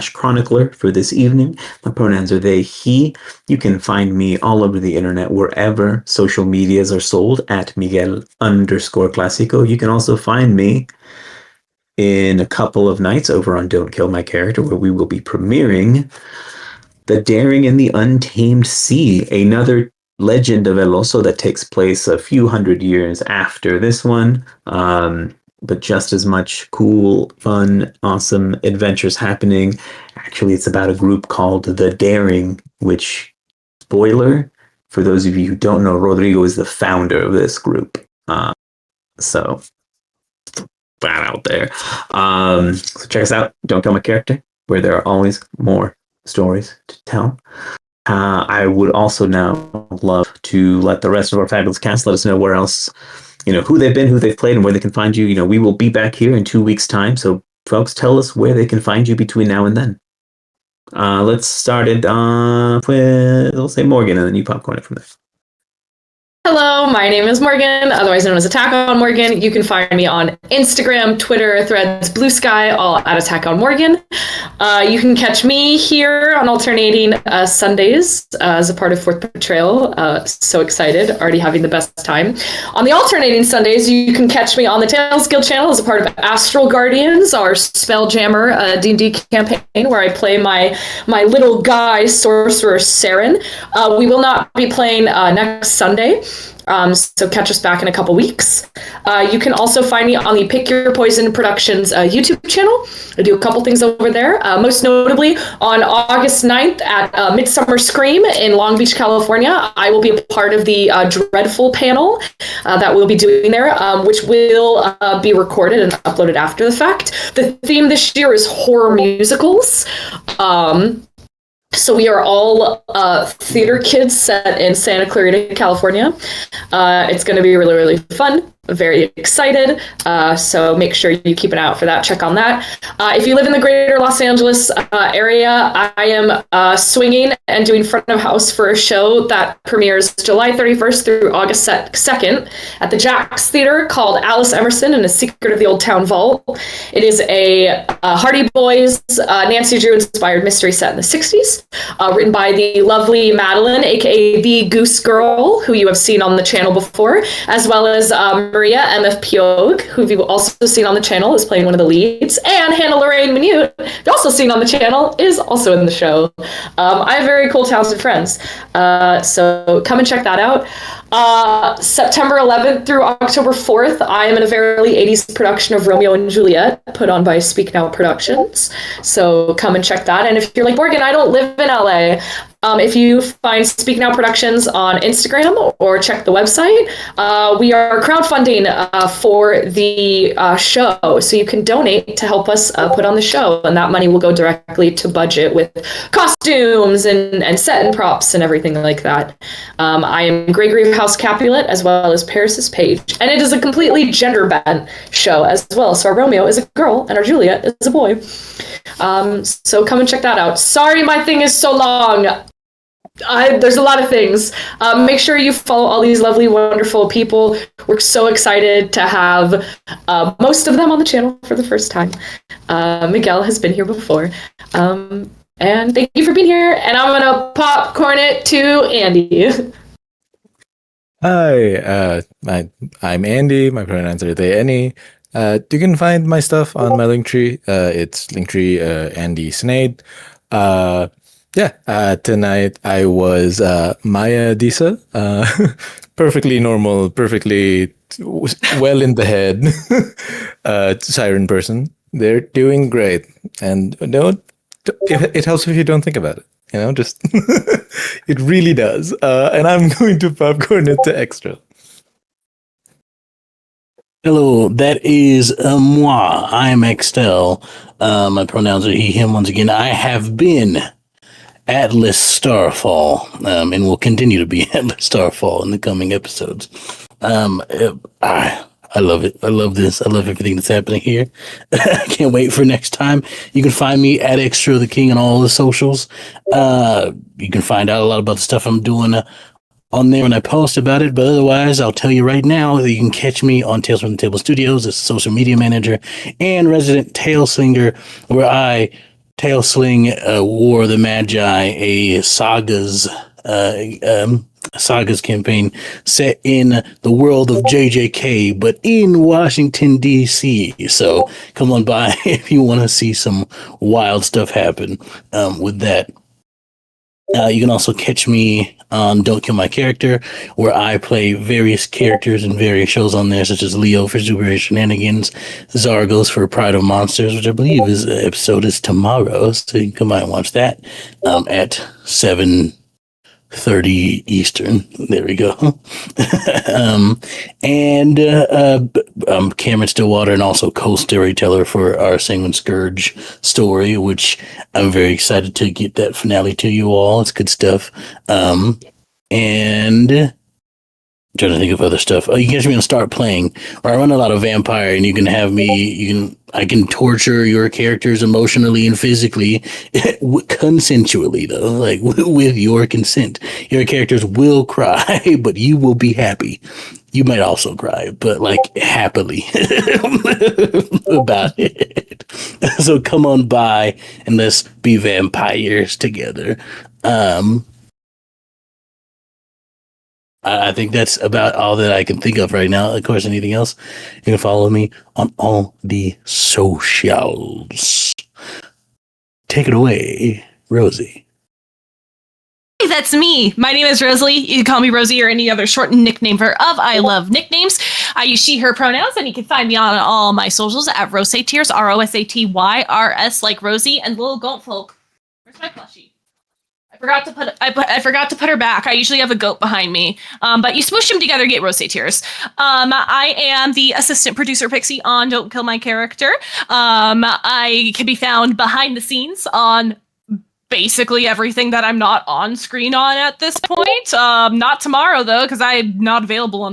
/ chronicler for this evening. My pronouns are they, he. You can find me all over the internet, wherever social medias are sold, at Miguel_Classico. You can also find me in a couple of nights over on Don't Kill My Character, where we will be premiering The Daring and the Untamed Sea, another legend of Eloso that takes place a few hundred years after this one, but just as much cool, fun, awesome adventures happening. Actually, it's about a group called The Daring, which, spoiler, for those of you who don't know, Rodrigo is the founder of this group. So that out there. So check us out. Don't Kill My Character, where there are always more stories to tell. I would also now love to let the rest of our fabulous cast let us know where else, who they've been, who they've played, and where they can find you. We will be back here in 2 weeks' time. So, folks, tell us where they can find you between now and then. Let's start it with, we'll say Morgan, and then you popcorn it from there. Hello, my name is Morgan, otherwise known as Attack on Morgan. You can find me on Instagram, Twitter, Threads, Blue Sky, all at Attack on Morgan. You can catch me here on alternating Sundays as a part of Fourth Betrayal. So excited, already having the best time. On the alternating Sundays, you can catch me on the Tales Guild channel as a part of Astral Guardians, our Spelljammer D&D campaign, where I play my little guy sorcerer Saren. We will not be playing next Sunday. So catch us back in a couple weeks. You can also find me on the Pick Your Poison Productions YouTube channel. I do a couple things over there. Most notably, on August 9th at Midsummer Scream in Long Beach, California, I will be a part of the Dreadful panel that we'll be doing there, which will be recorded and uploaded after the fact. The theme this year is horror musicals. So we are all theater kids set in Santa Clarita, California. It's going to be really, really fun. I'm very excited. So make sure you keep an eye out for that. Check on that. If you live in the greater Los Angeles area, I am swinging and doing front of house for a show that premieres July 31st through August 2nd at the Jax Theater called Alice Emerson and a Secret of the Old Town Vault. It is a Hardy Boys, Nancy Drew inspired mystery set in the 60s, written by the lovely Madeline, aka the Goose Girl, who you have seen on the channel before, as well as Maria MF Piog, who you've also seen on the channel, is playing one of the leads, and Hannah Lorraine Minute, also seen on the channel, is also in the show. I have very cool, talented friends, so come and check that out. September 11th through October 4th, I am in a very 80s production of Romeo and Juliet, put on by Speak Now Productions, so come and check that. And if you're like, Morgan, I don't live in LA, if you find Speak Now Productions on Instagram or check the website, we are crowdfunding for the show. So you can donate to help us put on the show. And that money will go directly to budget with costumes and set and props and everything like that. I am Gregory House Capulet as well as Paris's Page. And it is a completely gender-bent show as well. So our Romeo is a girl and our Juliet is a boy. So come and check that out. Sorry, my thing is so long. There's a lot of things. Make sure you follow all these lovely, wonderful people. We're so excited to have most of them on the channel for the first time. Miguel has been here before. And thank you for being here. And I'm going to popcorn it to Andy. Hi, I'm Andy. My pronouns are they, any. You can find my stuff on my Linktree. It's Linktree Andy Snade. Tonight I was Maya Disa, perfectly normal, perfectly well in the head, siren person. They're doing great, and it helps if you don't think about it. Just it really does. And I'm going to popcorn it to extra. Hello, that is moi. I'm Extel. My pronouns are he, him. Once again, I have been Atlas Starfall, and will continue to be Atlas Starfall in the coming episodes. I love it. I love this. I love everything that's happening here. I can't wait for next time. You can find me at Extra the King on all the socials. You can find out a lot about the stuff I'm doing on there when I post about it. But otherwise, I'll tell you right now that you can catch me on Tales from the Table Studios as social media manager and resident tale slinger, where I tale sling War of the Magi, a Sagas campaign set in the world of JJK, but in Washington, D.C. So come on by if you want to see some wild stuff happen with that. You can also catch me on Don't Kill My Character, where I play various characters in various shows on there, such as Leo for Super Shenanigans, Zargos for Pride of Monsters, which I believe episode is tomorrow, so you can come by and watch that at 7 30 Eastern. There we go. I'm Cameron Stillwater, and also co-storyteller for our Sanguine Scourge story, which I'm very excited to get that finale to you all. It's good stuff. And I'm trying to think of other stuff. You can get me to start playing, or I run a lot of vampire, and I can torture your characters emotionally and physically, consensually though, like with your consent. Your characters will cry, but you will be happy. You might also cry, but like happily about it. So come on by and let's be vampires together. I think that's about all that I can think of right now. Of course, anything else, you can follow me on all the socials. Take it away, Rosie. Hey, that's me. My name is Rosalie. You can call me Rosie or any other shortened nickname of I love nicknames. I use she, her pronouns, and you can find me on all my socials at Rosatyrs, ROSATYRS, like Rosie and Little Goat Folk. Where's my plushie? I forgot to put her back. I usually have a goat behind me. But you smoosh them together, get Rosatyrs. I am the assistant producer Pixie on Don't Kill My Character. I can be found behind the scenes on basically everything that I'm not on screen on at this point. Not tomorrow though, because I'm not available on